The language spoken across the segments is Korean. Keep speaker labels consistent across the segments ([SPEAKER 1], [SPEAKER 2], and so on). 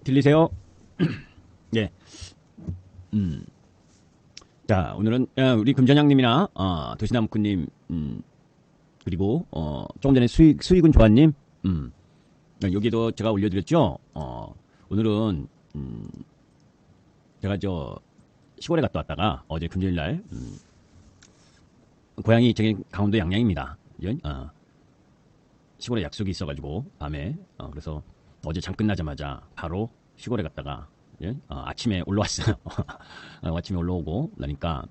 [SPEAKER 1] 들리세요? 예. 음. 자, 오늘은 우리 금전장님이나 도시나무꾼님, 그리고 조금 전에 수익은 조아님, 여기도 제가 올려드렸죠. 오늘은 제가 저 시골에 갔다 왔다가 어제 금요일날 고향이 저기 강원도 양양입니다. 시골에 약속이 있어가지고 밤에 그래서 어제 장 끝나자마자 바로 시골에 갔다가 아침에 올라왔어요. 아침에 올라오고 나니까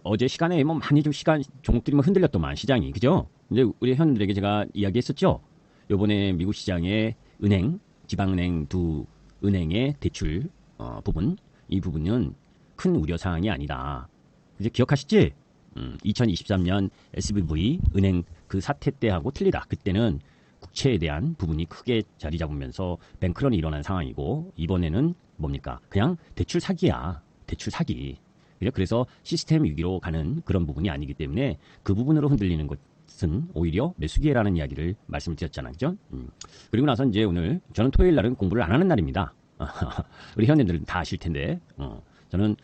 [SPEAKER 1] 어제 시간에 뭐 많이 좀 시간 종목들이 뭐 흔들렸더만 시장이 그죠? 근데 우리 회원들에게 제가 이야기했었죠. 요번에 미국 시장의 은행 지방은행 두 은행의 대출 부분 이 부분은 큰 우려 사항이 아니다. 이제 기억하시지? 2023년 SBV 은행 그 사태 때하고 틀리다. 그때는 국채에 대한 부분이 크게 자리 잡으면서 뱅크런이 일어난 상황이고 이번에는 뭡니까? 그냥 대출 사기야. 대출 사기. 그래서 시스템 위기로 가는 그런 부분이 아니기 때문에 그 부분으로 흔들리는 것은 오히려 매수기회라는 이야기를 말씀을 드렸잖아요. 그죠? 그리고 나서 이제 오늘 저는 토요일 날은 공부를 안 하는 날입니다. 우리 회원님들은 다 아실 텐데 저는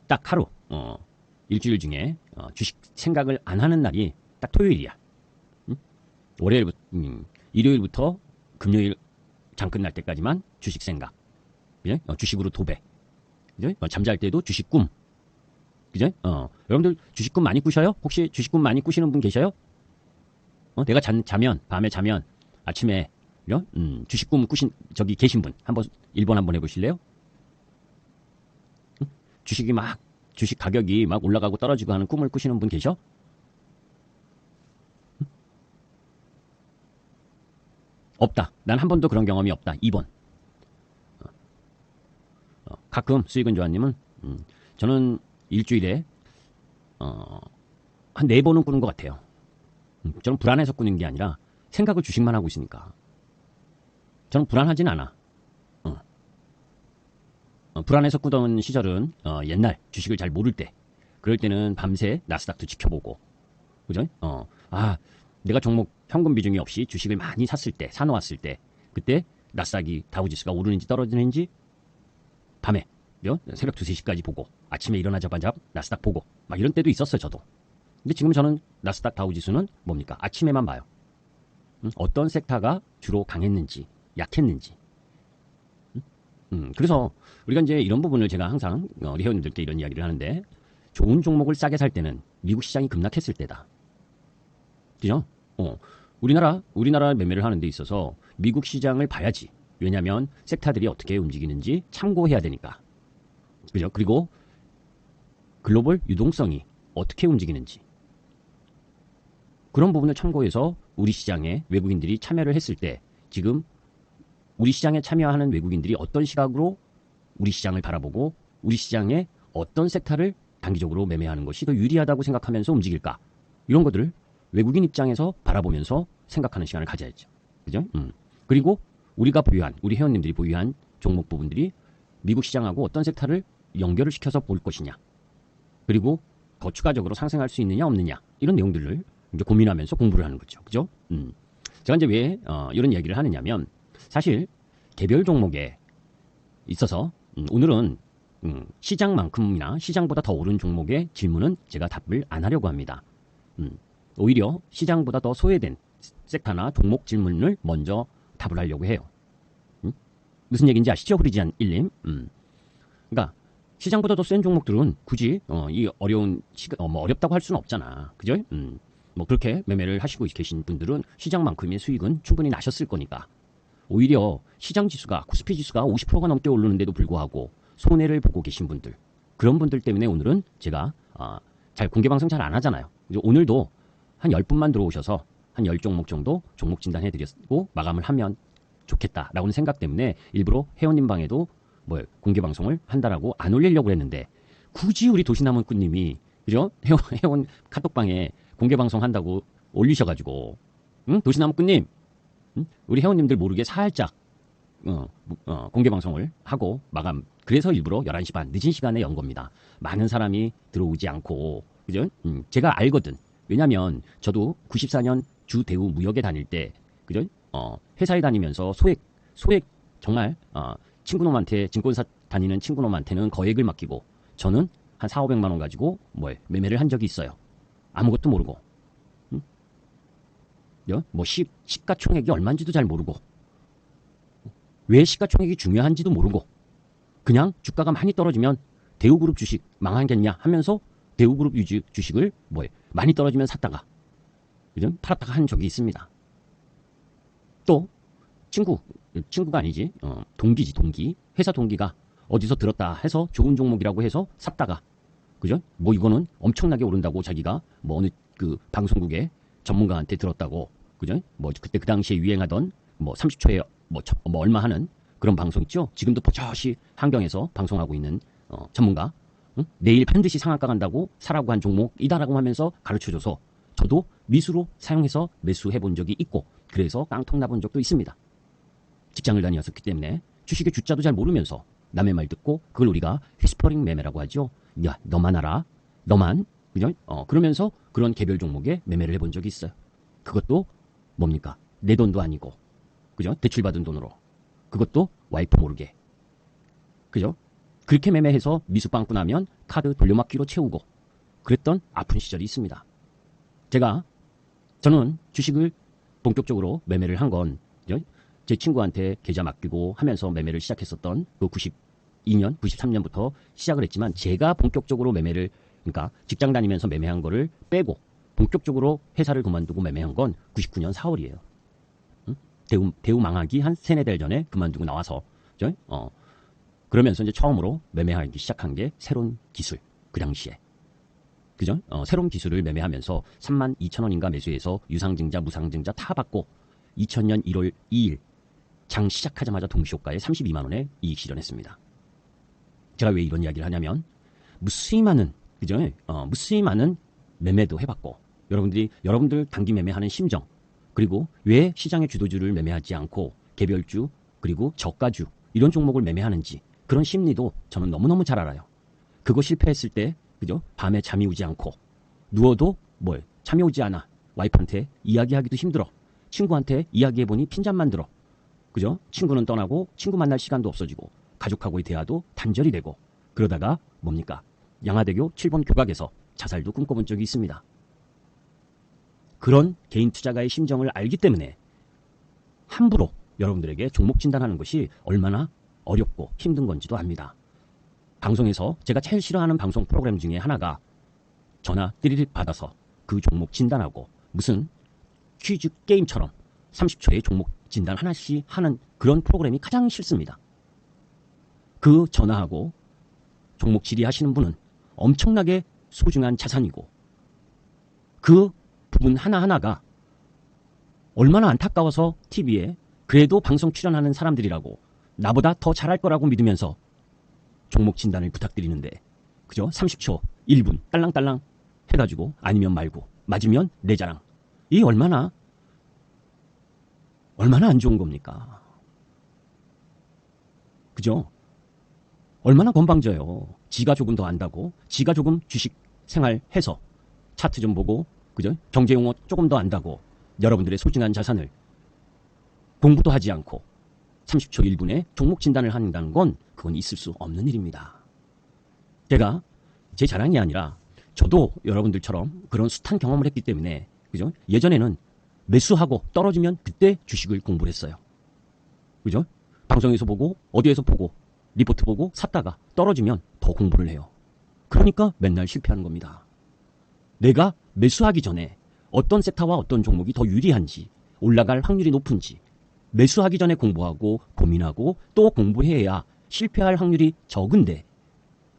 [SPEAKER 1] 딱 하루 일주일 중에 주식 생각을 안 하는 날이 딱 토요일이야. 월요일부터 일요일부터 금요일 장 끝날 때까지만 주식 생각. 그죠? 주식으로 도배. 그죠? 잠잘 때도 주식 꿈. 그죠? 여러분들 주식 꿈 많이 꾸셔요? 혹시 주식 꿈 많이 꾸시는 분 계셔요? 내가 자면 밤에 자면 아침에 주식 꿈 꾸신 저기 계신 분 한번 1번 한번 해보실래요? 주식 가격이 막 올라가고 떨어지고 하는 꿈을 꾸시는 분 계셔? 없다. 난 한 번도 그런 경험이 없다. 2번. 가끔 수익은 조아님은 저는 일주일에 한 4번은 꾸는 것 같아요. 저는 불안해서 꾸는 게 아니라 생각을 주식만 하고 있으니까. 저는 불안하진 않아. 불안해서 꾸던 시절은 옛날 주식을 잘 모를 때 그럴 때는 밤새 나스닥도 지켜보고 그죠? 내가 종목 현금 비중이 없이 주식을 많이 샀을 때 사놓았을 때 그때 나스닥이 다우지수가 오르는지 떨어지는지 밤에 새벽 2, 3시까지 보고 아침에 일어나자마자 나스닥 보고 막 이런 때도 있었어요 저도. 근데 지금 저는 나스닥 다우지수는 뭡니까? 아침에만 봐요. 어떤 섹터가 주로 강했는지 약했는지. 그래서 우리가 이제 이런 부분을 제가 항상 우리 회원님들께 이런 이야기를 하는데 좋은 종목을 싸게 살 때는 미국 시장이 급락했을 때다. 그죠? 우리나라 매매를 하는 데 있어서 미국 시장을 봐야지. 왜냐하면 섹터들이 어떻게 움직이는지 참고해야 되니까. 그죠? 그리고 글로벌 유동성이 어떻게 움직이는지. 그런 부분을 참고해서 우리 시장에 외국인들이 참여를 했을 때 지금 우리 시장에 참여하는 외국인들이 어떤 시각으로 우리 시장을 바라보고 우리 시장에 어떤 섹터를 단기적으로 매매하는 것이 더 유리하다고 생각하면서 움직일까. 이런 것들을 외국인 입장에서 바라보면서 생각하는 시간을 가져야죠. 그죠? 그리고 우리가 보유한, 우리 회원님들이 보유한 종목 부분들이 미국 시장하고 어떤 섹터를 연결을 시켜서 볼 것이냐. 그리고 더 추가적으로 상승할 수 있느냐 없느냐. 이런 내용들을 이제 고민하면서 공부를 하는 거죠. 그죠? 제가 이제 왜 이런 얘기를 하느냐면 사실 개별 종목에 있어서 오늘은 시장만큼이나 시장보다 더 오른 종목의 질문은 제가 답을 안 하려고 합니다. 오히려 시장보다 더 소외된 섹터나 종목 질문을 먼저 답을 하려고 해요. 무슨 얘기인지 아시죠? 후리지안 1님. 그러니까 시장보다 더 센 종목들은 굳이 이 어려운 어렵다고 할 수는 없잖아. 그죠? 뭐 그렇게 매매를 하시고 계신 분들은 시장만큼의 수익은 충분히 나셨을 거니까. 오히려 시장 지수가 코스피 지수가 50%가 넘게 오르는데도 불구하고 손해를 보고 계신 분들 그런 분들 때문에 오늘은 제가 잘 공개 방송 잘 안 하잖아요. 오늘도 한 10분만 들어오셔서 한 10종목 정도 종목 진단해드리고 마감을 하면 좋겠다라고는 생각 때문에 일부러 회원님 방에도 뭐 공개 방송을 한다라고 안 올리려고 했는데 굳이 우리 도시나무꾼님이 그죠? 회원 카톡방에 공개 방송 한다고 올리셔가지고 도시나무꾼님 우리 회원님들 모르게 살짝 공개 방송을 하고 마감. 그래서 일부러 11시 반 늦은 시간에 연 겁니다. 많은 사람이 들어오지 않고 그죠? 제가 알거든. 왜냐면 저도 94년 주대우 무역에 다닐 때 그죠? 회사에 다니면서 소액 정말 친구놈한테 증권사 다니는 친구놈한테는 거액을 맡기고 저는 한 4, 500만 원 가지고 매매를 한 적이 있어요. 아무것도 모르고. 응? 뭐 시가총액이 얼마인지도 잘 모르고 왜 시가총액이 중요한지도 모르고 그냥 주가가 많이 떨어지면 대우그룹 주식 망하겠냐 하면서 대우그룹 주식을 많이 떨어지면 샀다가 팔았다가 한 적이 있습니다. 또 친구가 아니지 동기 회사 동기가 어디서 들었다 해서 좋은 종목이라고 해서 샀다가 그죠? 뭐 이거는 엄청나게 오른다고 자기가 뭐 어느 그 방송국의 전문가한테 들었다고 그죠? 뭐 그때 그 당시에 유행하던 뭐 30초에 뭐 얼마 하는 그런 방송 있죠? 지금도 버젓이 한경에서 방송하고 있는 전문가 응? 내일 반드시 상한가 간다고 사라고 한 종목이다라고 하면서 가르쳐줘서 저도 미수로 사용해서 매수해 본 적이 있고 그래서 깡통 나본 적도 있습니다. 직장을 다녔었기 때문에 주식의 주자도 잘 모르면서 남의 말 듣고 그걸 우리가 휘스퍼링 매매라고 하죠. 야 너만 알아. 너만 그죠? 그러면서 그런 개별 종목에 매매를 해본 적이 있어요. 그것도 뭡니까? 내 돈도 아니고 그죠? 대출받은 돈으로 그것도 와이프 모르게 그죠? 그렇게 매매해서 미수 빵꾸 나면 카드 돌려막기로 채우고 그랬던 아픈 시절이 있습니다. 저는 주식을 본격적으로 매매를 한 건 제 친구한테 계좌 맡기고 하면서 매매를 시작했었던 그 92년, 93년부터 시작을 했지만 제가 본격적으로 매매를 그러니까 직장 다니면서 매매한 거를 빼고 본격적으로 회사를 그만두고 매매한 건 99년 4월이에요. 응? 대우 망하기 한 3-4달 전에 그만두고 나와서 그러면서 이제 처음으로 매매하기 시작한 게 새로운 기술 그 당시에 그죠? 새로운 기술을 매매하면서 32,000원인가 매수해서 유상증자, 무상증자 다 받고 2000년 1월 2일 장 시작하자마자 동시효과에 32만 원에 이익 실현했습니다. 제가 왜 이런 이야기를 하냐면 무수히 많은 그죠? 무수히 많은 매매도 해봤고 여러분들 단기 매매하는 심정 그리고 왜 시장의 주도주를 매매하지 않고 개별주 그리고 저가주 이런 종목을 매매하는지 그런 심리도 저는 너무너무 잘 알아요. 그거 실패했을 때 그죠? 밤에 잠이 오지 않고 누워도 잠이 오지 않아. 와이프한테 이야기하기도 힘들어. 친구한테 이야기해보니 핀잔만 들어. 그죠? 친구는 떠나고 친구 만날 시간도 없어지고 가족하고의 대화도 단절이 되고 그러다가 뭡니까? 양화대교 7번 교각에서 자살도 꿈꿔본 적이 있습니다. 그런 개인 투자가의 심정을 알기 때문에 함부로 여러분들에게 종목 진단하는 것이 얼마나 어렵고 힘든 건지도 압니다. 방송에서 제가 제일 싫어하는 방송 프로그램 중에 하나가 전화 띠리릭 받아서 그 종목 진단하고 무슨 퀴즈 게임처럼 30초에 종목 진단 하나씩 하는 그런 프로그램이 가장 싫습니다. 그 전화하고 종목 질의하시는 분은 엄청나게 소중한 자산이고 그 부분 하나하나가 얼마나 안타까워서 TV에 그래도 방송 출연하는 사람들이라고 나보다 더 잘할 거라고 믿으면서 종목 진단을 부탁드리는데 그죠? 30초, 1분 딸랑딸랑 해가지고 아니면 말고 맞으면 내 자랑. 이 얼마나 안 좋은 겁니까? 그죠? 얼마나 건방져요. 지가 조금 더 안다고 지가 조금 주식 생활해서 차트 좀 보고 그죠? 경제용어 조금 더 안다고 여러분들의 소중한 자산을 공부도 하지 않고 30초 1분에 종목 진단을 한다는 건 그건 있을 수 없는 일입니다. 제가 제 자랑이 아니라 저도 여러분들처럼 그런 숱한 경험을 했기 때문에 그죠? 예전에는 매수하고 떨어지면 그때 주식을 공부를 했어요. 그죠? 방송에서 보고 어디에서 보고 리포트 보고 샀다가 떨어지면 더 공부를 해요. 그러니까 맨날 실패하는 겁니다. 내가 매수하기 전에 어떤 섹터와 어떤 종목이 더 유리한지 올라갈 확률이 높은지 매수하기 전에 공부하고 고민하고 또 공부해야 실패할 확률이 적은데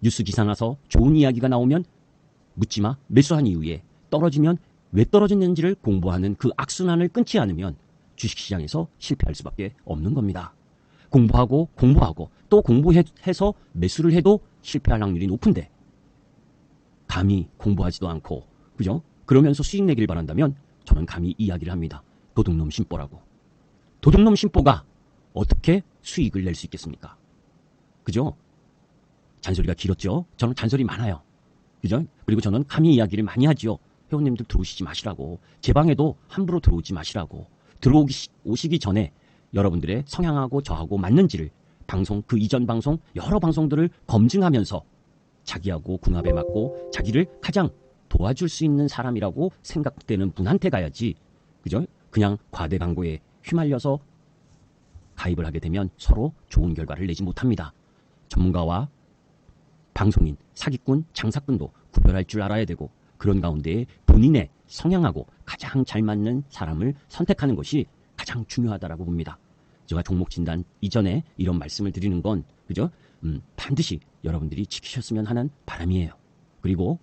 [SPEAKER 1] 뉴스 기사 나서 좋은 이야기가 나오면 묻지마 매수한 이후에 떨어지면 왜 떨어졌는지를 공부하는 그 악순환을 끊지 않으면 주식시장에서 실패할 수밖에 없는 겁니다. 공부하고 또 공부해서 매수를 해도 실패할 확률이 높은데 감히 공부하지도 않고 그죠? 그러면서 수익 내기를 바란다면 저는 감히 이야기를 합니다. 도둑놈 심보라고. 도둑놈 심보가 어떻게 수익을 낼 수 있겠습니까? 그죠? 잔소리가 길었죠? 저는 잔소리 많아요. 그죠? 그리고 저는 감히 이야기를 많이 하지요. 회원님들 들어오시지 마시라고. 제 방에도 함부로 들어오지 마시라고. 오시기 전에 여러분들의 성향하고 저하고 맞는지를 방송, 그 이전 방송, 여러 방송들을 검증하면서 자기하고 궁합에 맞고 자기를 가장 도와줄 수 있는 사람이라고 생각되는 분한테 가야지. 그죠? 그냥 과대 광고에 휘말려서 가입을 하게 되면 서로 좋은 결과를 내지 못합니다. 전문가와 방송인, 사기꾼, 장사꾼도 구별할 줄 알아야 되고, 그런 가운데 본인의 성향하고 가장 잘 맞는 사람을 선택하는 것이 가장 중요하다고 봅니다. 제가 종목 진단 이전에 이런 말씀을 드리는 건 그죠? 반드시 여러분들이 지키셨으면 하는 바람이에요. 그리고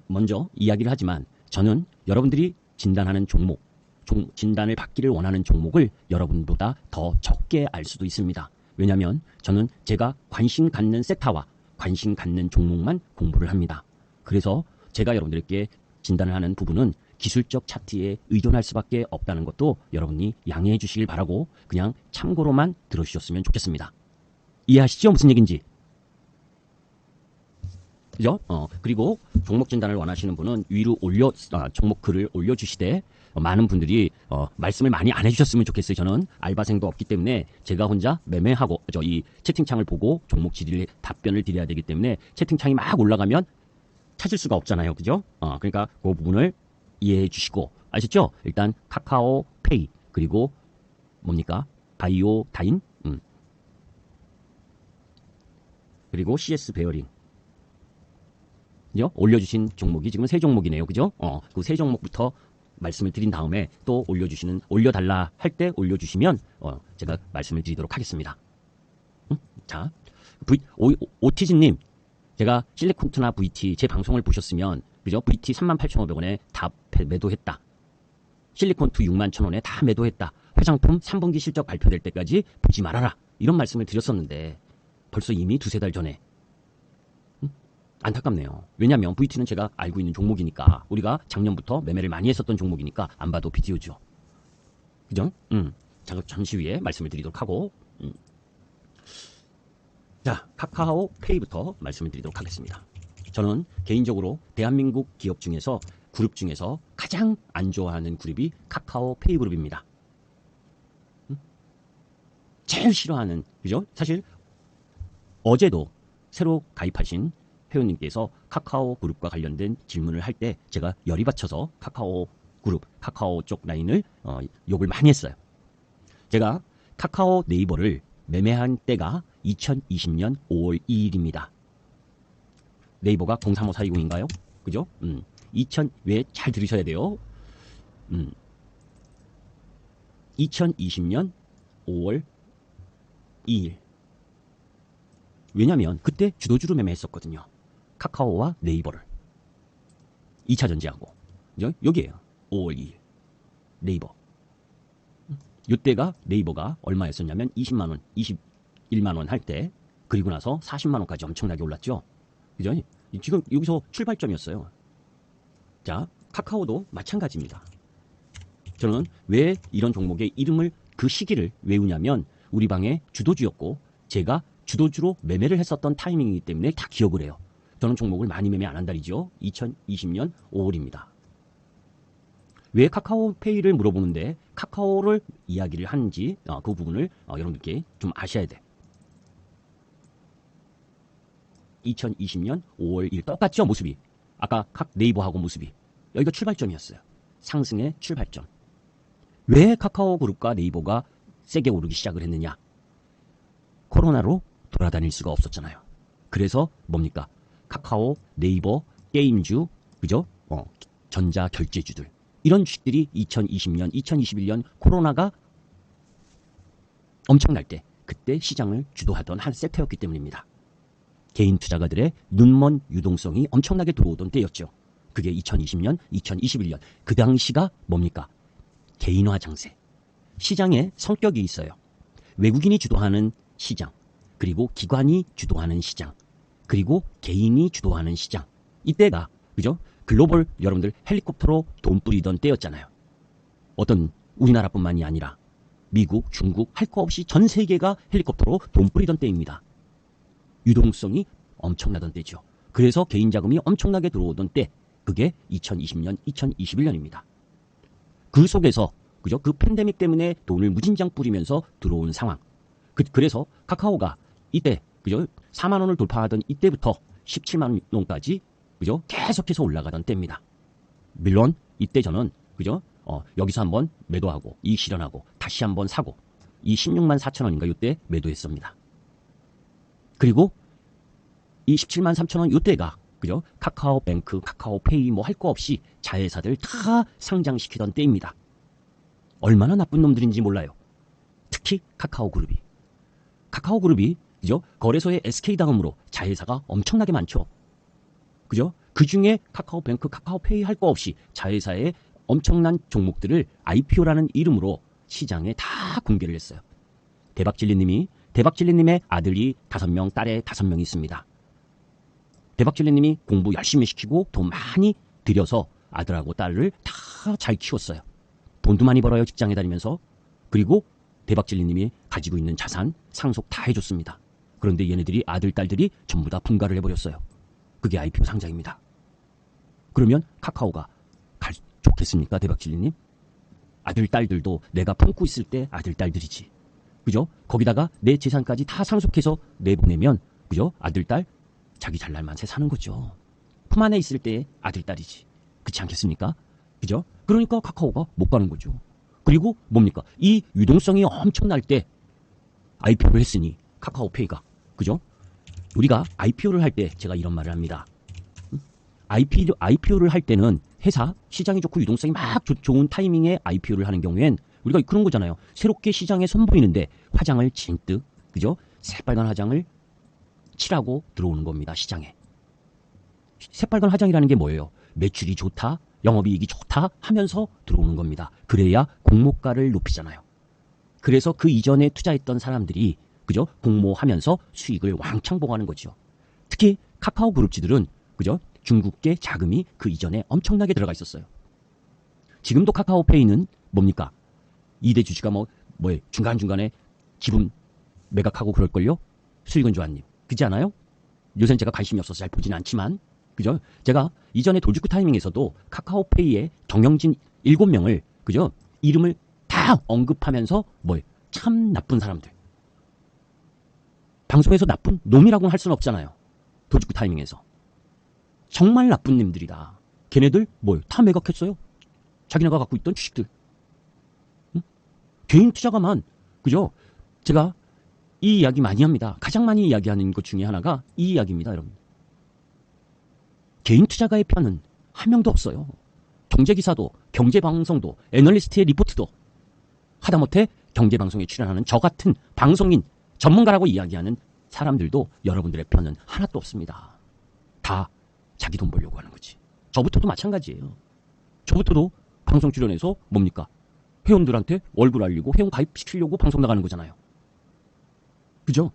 [SPEAKER 1] 먼저 이야기를 하지만 저는 여러분들이 진단하는 종목, 진단을 받기를 원하는 종목을 여러분보다 더 적게 알 수도 있습니다. 왜냐하면 저는 제가 관심 갖는 섹터와 관심 갖는 종목만 공부를 합니다. 그래서 제가 여러분들께 진단을 하는 부분은 기술적 차트에 의존할 수밖에 없다는 것도 여러분이 양해해 주시길 바라고 그냥 참고로만 들어주셨으면 좋겠습니다. 이해하시죠? 무슨 얘기인지. 그죠? 그리고 종목 진단을 원하시는 분은 위로 종목 글을 올려주시되, 많은 분들이 말씀을 많이 안 해주셨으면 좋겠어요. 저는 알바생도 없기 때문에 제가 혼자 매매하고 이 채팅창을 보고 종목 질의 답변을 드려야 되기 때문에 채팅창이 막 올라가면 찾을 수가 없잖아요. 그죠? 그러니까 그 부분을 이해해 주시고, 아셨죠? 일단 카카오페이, 그리고 뭡니까? 바이오다인, 그리고 CS 베어링. 올려주신 종목이 지금 3종목이네요. 그죠? 그 3종목부터 말씀을 드린 다음에 또 올려달라 할 때 올려주시면 제가 말씀을 드리도록 하겠습니다. 자, 오티즈님, 제가 실리콘투나 VT 제 방송을 보셨으면, 그죠? VT 38,500원에 다 매도했다. 실리콘투 61,000원에 다 매도했다. 화장품 3분기 실적 발표될 때까지 보지 말아라. 이런 말씀을 드렸었는데 벌써 이미 2-3달 전에. 안타깝네요. 왜냐하면 VT는 제가 알고 있는 종목이니까, 우리가 작년부터 매매를 많이 했었던 종목이니까 안 봐도 비디오죠. 그죠? 잠시 후에 말씀을 드리도록 하고, 자, 카카오페이부터 말씀을 드리도록 하겠습니다. 저는 개인적으로 대한민국 기업 중에서, 그룹 중에서 가장 안 좋아하는 그룹이 카카오페이 그룹입니다. 제일 싫어하는, 그죠? 사실 어제도 새로 가입하신 회원님께서 카카오 그룹과 관련된 질문을 할 때 제가 열이 받쳐서 카카오 그룹, 카카오 쪽 라인을 욕을 많이 했어요. 제가 카카오 네이버를 매매한 때가 2020년 5월 2일입니다. 네이버가 035420인가요? 그죠? 왜 잘 들으셔야 돼요. 2020년 5월 2일. 왜냐면 그때 주도주로 매매했었거든요. 카카오와 네이버를. 2차 전지하고. 여기에요. 5월 2일. 네이버. 이때가 네이버가 얼마였었냐면 20만원, 21만원 할 때, 그리고 나서 40만원까지 엄청나게 올랐죠. 그죠? 지금 여기서 출발점이었어요. 자, 카카오도 마찬가지입니다. 저는 왜 이런 종목의 이름을, 그 시기를 외우냐면 우리 방의 주도주였고 제가 주도주로 매매를 했었던 타이밍이기 때문에 다 기억을 해요. 저는 종목을 많이 매매 안 한달이죠. 2020년 5월입니다. 왜 카카오페이를 물어보는데 카카오를 이야기를 하는지 그 부분을 여러분들께 좀 아셔야 돼. 2020년 5월 1일 똑같죠, 모습이. 아까 네이버하고 모습이. 여기가 출발점이었어요. 상승의 출발점. 왜 카카오그룹과 네이버가 세게 오르기 시작을 했느냐? 코로나로 돌아다닐 수가 없었잖아요. 그래서 뭡니까? 카카오, 네이버, 게임주, 그죠? 전자 결제주들. 이런 주식들이 2020년, 2021년 코로나가 엄청날 때, 그때 시장을 주도하던 한 섹터였기 때문입니다. 개인 투자가들의 눈먼 유동성이 엄청나게 들어오던 때였죠. 그게 2020년, 2021년. 그 당시가 뭡니까? 개인화 장세. 시장에 성격이 있어요. 외국인이 주도하는 시장, 그리고 기관이 주도하는 시장, 그리고 개인이 주도하는 시장. 이때가, 그죠? 글로벌 여러분들 헬리콥터로 돈 뿌리던 때였잖아요. 어떤 우리나라뿐만이 아니라 미국, 중국 할 거 없이 전 세계가 헬리콥터로 돈 뿌리던 때입니다. 유동성이 엄청나던 때죠. 그래서 개인 자금이 엄청나게 들어오던 때, 그게 2020년, 2021년입니다. 그 속에서 그죠? 그 팬데믹 때문에 돈을 무진장 뿌리면서 들어온 상황. 그래서 카카오가 이때, 그죠? 4만 원을 돌파하던 이때부터 17만 원까지, 그죠? 계속해서 올라가던 때입니다. 물론 이때 저는, 그죠? 여기서 한번 매도하고 이익 실현하고 다시 한번 사고 이 16만 4천 원인가 이때 매도했습니다. 그리고 이 17만 3천 원 이때가, 그죠? 카카오뱅크, 카카오페이 뭐 할 거 없이 자회사들 다 상장시키던 때입니다. 얼마나 나쁜 놈들인지 몰라요. 특히 카카오그룹이, 그죠? 거래소의 SK 다음으로 자회사가 엄청나게 많죠. 그죠? 그 중에 카카오뱅크, 카카오페이 할 거 없이 자회사의 엄청난 종목들을 IPO라는 이름으로 시장에 다 공개를 했어요. 대박진리님의 아들이 5명, 딸에 5명이 있습니다. 대박진리님이 공부 열심히 시키고 돈 많이 들여서 아들하고 딸을 다 잘 키웠어요. 돈도 많이 벌어요, 직장에 다니면서. 그리고 대박진리님이 가지고 있는 자산 상속 다 해줬습니다. 그런데 얘네들이 아들, 딸들이 전부 다 분가를 해버렸어요. 그게 IPO 상장입니다. 그러면 카카오가 좋겠습니까, 대박진리님? 아들, 딸들도 내가 품고 있을 때 아들, 딸들이지. 그죠? 거기다가 내 재산까지 다 상속해서 내보내면, 그죠? 아들, 딸 자기 잘날 만세 사는 거죠. 품 안에 있을 때 아들, 딸이지. 그렇지 않겠습니까? 그죠? 그러니까 카카오가 못 가는 거죠. 그리고 뭡니까? 이 유동성이 엄청날 때 IPO를 했으니 카카오페이가, 그죠? 우리가 IPO를 할 때 제가 이런 말을 합니다. IPO를 할 때는 회사 시장이 좋고 유동성이 막 좋은 타이밍에 IPO를 하는 경우엔 우리가 그런 거잖아요. 새롭게 시장에 선보이는데 화장을 진뜩, 그죠? 새빨간 화장을 칠하고 들어오는 겁니다, 시장에. 새빨간 화장이라는 게 뭐예요? 매출이 좋다, 영업이익이 좋다 하면서 들어오는 겁니다. 그래야 공모가를 높이잖아요. 그래서 그 이전에 투자했던 사람들이, 그죠? 공모하면서 수익을 왕창 보고하는 거죠. 특히 카카오 그룹주들은, 그죠? 중국계 자금이 그 이전에 엄청나게 들어가 있었어요. 지금도 카카오페이는 뭡니까? 2대 주주가 뭐에 중간중간에 기분 매각하고 그럴걸요? 수익은 좋아님. 그렇지 않아요? 요새는 제가 관심이 없어서 잘 보진 않지만, 그죠? 제가 이전에 돌직구 타이밍에서도 카카오페이의 경영진 7명을, 그죠? 이름을 다 언급하면서 참 나쁜 사람들. 방송에서 나쁜 놈이라고는 할 수는 없잖아요. 돌직구 타이밍에서. 정말 나쁜 놈들이다. 걔네들 다 매각했어요. 자기네가 갖고 있던 주식들. 응? 개인 투자가만, 그죠? 제가 이 이야기 많이 합니다. 가장 많이 이야기하는 것 중에 하나가 이 이야기입니다, 여러분. 개인 투자가의 편은 한 명도 없어요. 경제기사도, 경제방송도, 애널리스트의 리포트도, 하다못해 경제방송에 출연하는 저 같은 방송인, 전문가라고 이야기하는 사람들도 여러분들의 편은 하나도 없습니다. 다 자기 돈 벌려고 하는 거지. 저부터도 마찬가지예요. 저부터도 방송 출연해서 뭡니까? 회원들한테 얼굴 알리고 회원 가입시키려고 방송 나가는 거잖아요. 그죠?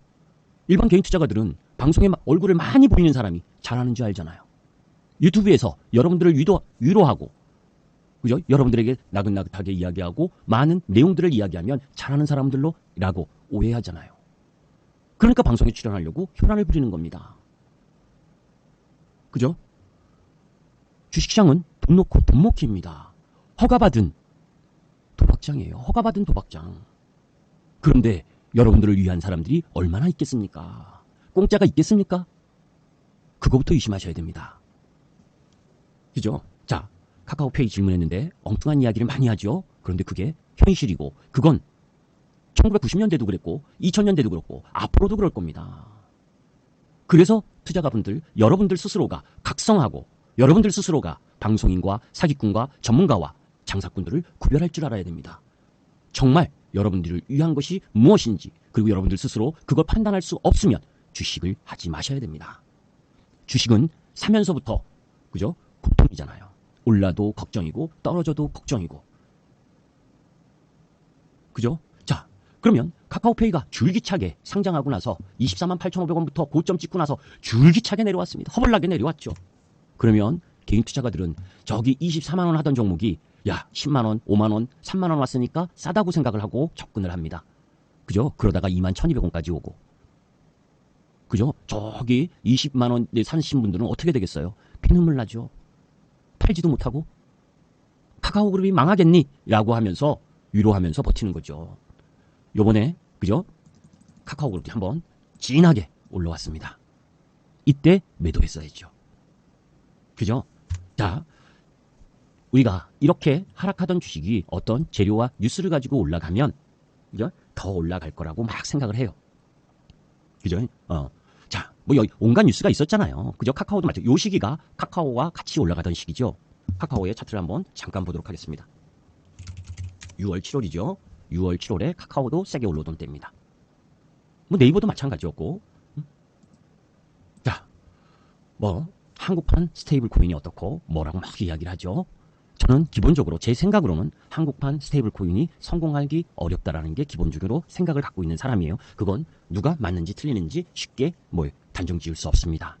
[SPEAKER 1] 일반 개인 투자가들은 방송에 얼굴을 많이 보이는 사람이 잘하는 줄 알잖아요. 유튜브에서 여러분들을 위로하고, 그죠? 여러분들에게 나긋나긋하게 이야기하고 많은 내용들을 이야기하면 잘하는 사람들로라고 오해하잖아요. 그러니까 방송에 출연하려고 혈안을 부리는 겁니다. 그죠? 주식시장은 돈 놓고 돈 먹기입니다. 허가받은 도박장이에요. 허가받은 도박장. 그런데 여러분들을 위한 사람들이 얼마나 있겠습니까? 공짜가 있겠습니까? 그거부터 의심하셔야 됩니다. 그죠? 자, 카카오페이 질문했는데 엉뚱한 이야기를 많이 하죠. 그런데 그게 현실이고, 그건 1990년대도 그랬고 2000년대도 그렇고 앞으로도 그럴 겁니다. 그래서 투자가분들, 여러분들 스스로가 각성하고, 여러분들 스스로가 방송인과 사기꾼과 전문가와 장사꾼들을 구별할 줄 알아야 됩니다. 정말 여러분들을 위한 것이 무엇인지, 그리고 여러분들 스스로 그걸 판단할 수 없으면 주식을 하지 마셔야 됩니다. 주식은 사면서부터, 그죠? 고통이잖아요. 올라도 걱정이고 떨어져도 걱정이고. 그죠? 자, 그러면 카카오페이가 줄기차게 상장하고 나서 24만 8,500원부터 고점 찍고 나서 줄기차게 내려왔습니다. 허벌나게 내려왔죠. 그러면 개인 투자가들은 저기 24만 원 하던 종목이 야 10만 원, 5만 원, 3만 원 왔으니까 싸다고 생각을 하고 접근을 합니다. 그죠? 그러다가 2만 1,200원까지 오고. 그죠? 저기 20만 원에 사신 분들은 어떻게 되겠어요? 피눈물 나죠. 팔지도 못하고 카카오그룹이 망하겠니? 라고 하면서 위로하면서 버티는 거죠. 요번에 그죠? 카카오 그룹이 한번 진하게 올라왔습니다. 이때 매도했어야죠. 그죠? 자, 우리가 이렇게 하락하던 주식이 어떤 재료와 뉴스를 가지고 올라가면 그죠? 더 올라갈 거라고 막 생각을 해요. 그죠? 자, 뭐 여기 온갖 뉴스가 있었잖아요. 그죠? 카카오도 맞죠. 요 시기가 카카오와 같이 올라가던 시기죠. 카카오의 차트를 한번 잠깐 보도록 하겠습니다. 6월 7월이죠. 6월 7월에 카카오도 세게 올라오던 때입니다. 뭐 네이버도 마찬가지였고. 자, 뭐 한국판 스테이블 코인이 어떻고 뭐라고 막 이야기를 하죠. 저는 기본적으로 제 생각으로는 한국판 스테이블 코인이 성공하기 어렵다라는 게 기본적으로 생각을 갖고 있는 사람이에요. 그건 누가 맞는지 틀리는지 쉽게 단정 지을 수 없습니다.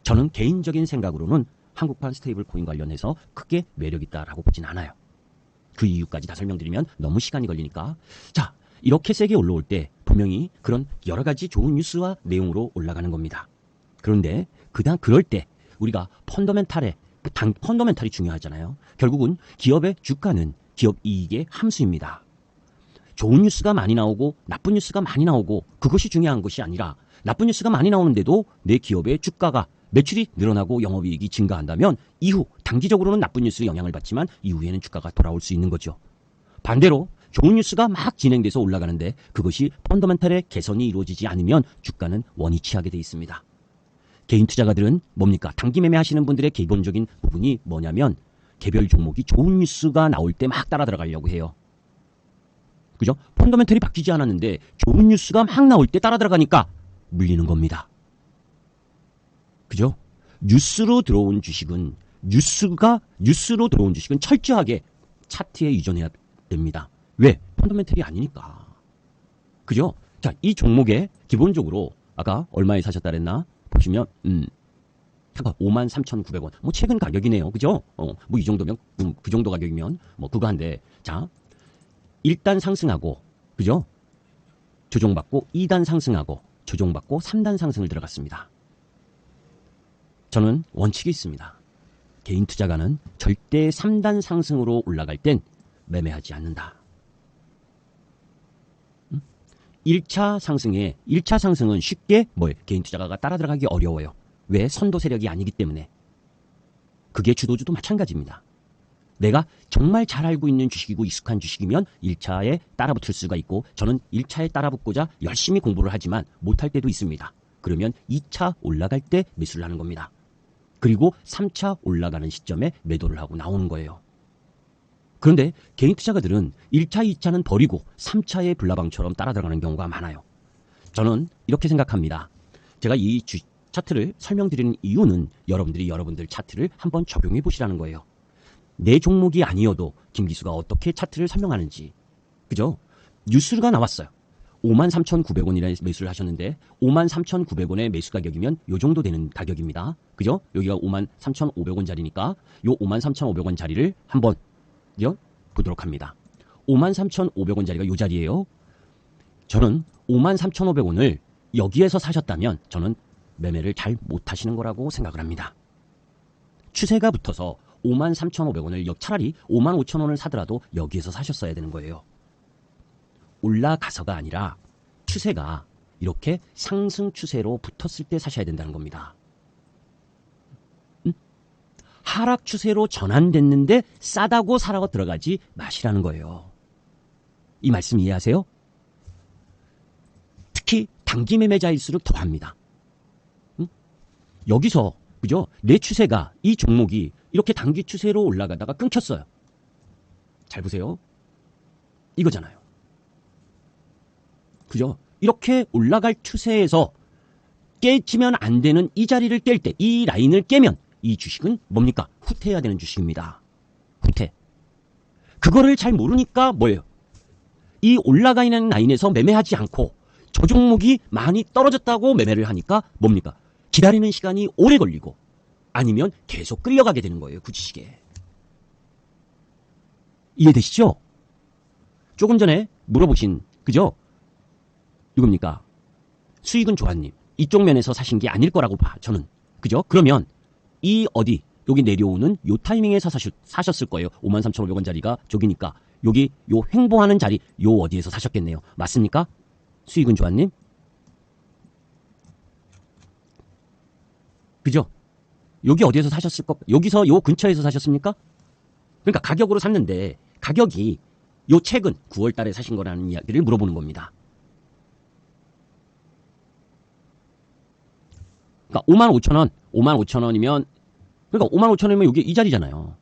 [SPEAKER 1] 저는 개인적인 생각으로는 한국판 스테이블 코인 관련해서 크게 매력 있다라고 보진 않아요. 그 이유까지 다 설명드리면 너무 시간이 걸리니까. 자, 이렇게 세게 올라올 때 분명히 그런 여러 가지 좋은 뉴스와 내용으로 올라가는 겁니다. 그런데 그럴 때 우리가 펀더멘탈이 중요하잖아요. 결국은 기업의 주가는 기업 이익의 함수입니다. 좋은 뉴스가 많이 나오고 나쁜 뉴스가 많이 나오고 그것이 중요한 것이 아니라 나쁜 뉴스가 많이 나오는데도 내 기업의 주가가 매출이 늘어나고 영업이익이 증가한다면 이후 단기적으로는 나쁜 뉴스의 영향을 받지만 이후에는 주가가 돌아올 수 있는 거죠. 반대로 좋은 뉴스가 막 진행돼서 올라가는데 그것이 펀더멘탈의 개선이 이루어지지 않으면 주가는 원위치하게 돼 있습니다. 개인 투자가들은 뭡니까? 단기 매매하시는 분들의 기본적인 부분이 뭐냐면 개별 종목이 좋은 뉴스가 나올 때 막 따라 들어가려고 해요. 그죠? 펀더멘털이 바뀌지 않았는데 좋은 뉴스가 막 나올 때 따라 들어가니까 물리는 겁니다. 그죠? 뉴스로 들어온 주식은 철저하게 차트에 의존해야 됩니다. 왜? 펀더멘털이 아니니까. 그죠? 자, 이 종목에 기본적으로 아까 얼마에 사셨다 그랬나? 보시면 53,900원. 뭐 최근 가격이네요. 그죠? 뭐 이 정도면 그 정도 가격이면 뭐 그거 한데. 자, 1단 상승하고 그죠? 조정받고 2단 상승하고 조정받고 3단 상승을 들어갔습니다. 저는 원칙이 있습니다. 개인 투자가는 절대 3단 상승으로 올라갈 땐 매매하지 않는다. 1차 상승은 쉽게 개인 투자가가 따라 들어가기 어려워요. 왜? 선도 세력이 아니기 때문에. 그게 주도주도 마찬가지입니다. 내가 정말 잘 알고 있는 주식이고 익숙한 주식이면 1차에 따라붙을 수가 있고 저는 1차에 따라붙고자 열심히 공부를 하지만 못할 때도 있습니다. 그러면 2차 올라갈 때 매수를 하는 겁니다. 그리고 3차 올라가는 시점에 매도를 하고 나오는 거예요. 그런데 개인 투자가들은 1차, 2차는 버리고 3차에 불나방처럼 따라 들어가는 경우가 많아요. 저는 이렇게 생각합니다. 제가 이 차트를 설명드리는 이유는 여러분들 차트를 한번 적용해 보시라는 거예요. 내 종목이 아니어도 김기수가 어떻게 차트를 설명하는지. 그죠? 뉴스가 나왔어요. 53,900원이라는 매수를 하셨는데 53,900원의 매수 가격이면 요 정도 되는 가격입니다. 그죠? 여기가 53,500원짜리니까 요 53,500원짜리를 한번 보도록 합니다. 53,500원짜리가 요 자리예요. 저는 53,500원을 여기에서 사셨다면 저는 매매를 잘 못하시는 거라고 생각을 합니다. 추세가 붙어서 53,500원을 차라리 55,000원을 사더라도 여기에서 사셨어야 되는 거예요. 올라가서가 아니라 추세가 이렇게 상승 추세로 붙었을 때 사셔야 된다는 겁니다. 하락 추세로 전환됐는데 싸다고 사라고 들어가지 마시라는 거예요. 이 말씀 이해하세요? 특히 단기 매매자일수록 더합니다. 여기서 그죠? 내 추세가 이 종목이 이렇게 단기 추세로 올라가다가 끊겼어요. 잘 보세요. 이거잖아요. 그죠? 이렇게 올라갈 추세에서 깨지면 안 되는 이 자리를 깰 때, 이 라인을 깨면 이 주식은 뭡니까? 후퇴해야 되는 주식입니다. 후퇴. 그거를 잘 모르니까 뭐예요? 이 올라가 있는 라인에서 매매하지 않고 저 종목이 많이 떨어졌다고 매매를 하니까 뭡니까? 기다리는 시간이 오래 걸리고 아니면 계속 끌려가게 되는 거예요. 그 주식에. 이해되시죠? 조금 전에 물어보신 그죠? 누굽니까? 수익은 조아님. 이쪽 면에서 사신 게 아닐 거라고 봐. 저는. 그죠? 그러면 여기 내려오는 요 타이밍에서 사셨을 거예요. 53,500원짜리가 저기니까 여기 요 횡보하는 자리 요 어디에서 사셨겠네요. 맞습니까? 수익은 조아님? 그죠? 여기 어디에서 사셨을 것? 여기서 요 근처에서 사셨습니까? 그러니까 가격으로 샀는데 가격이 요 최근 9월 달에 사신 거라는 이야기를 물어보는 겁니다. 그러니까 55,000원, 55,000원이면 그러니까 55,000원이면 여기 이 자리잖아요.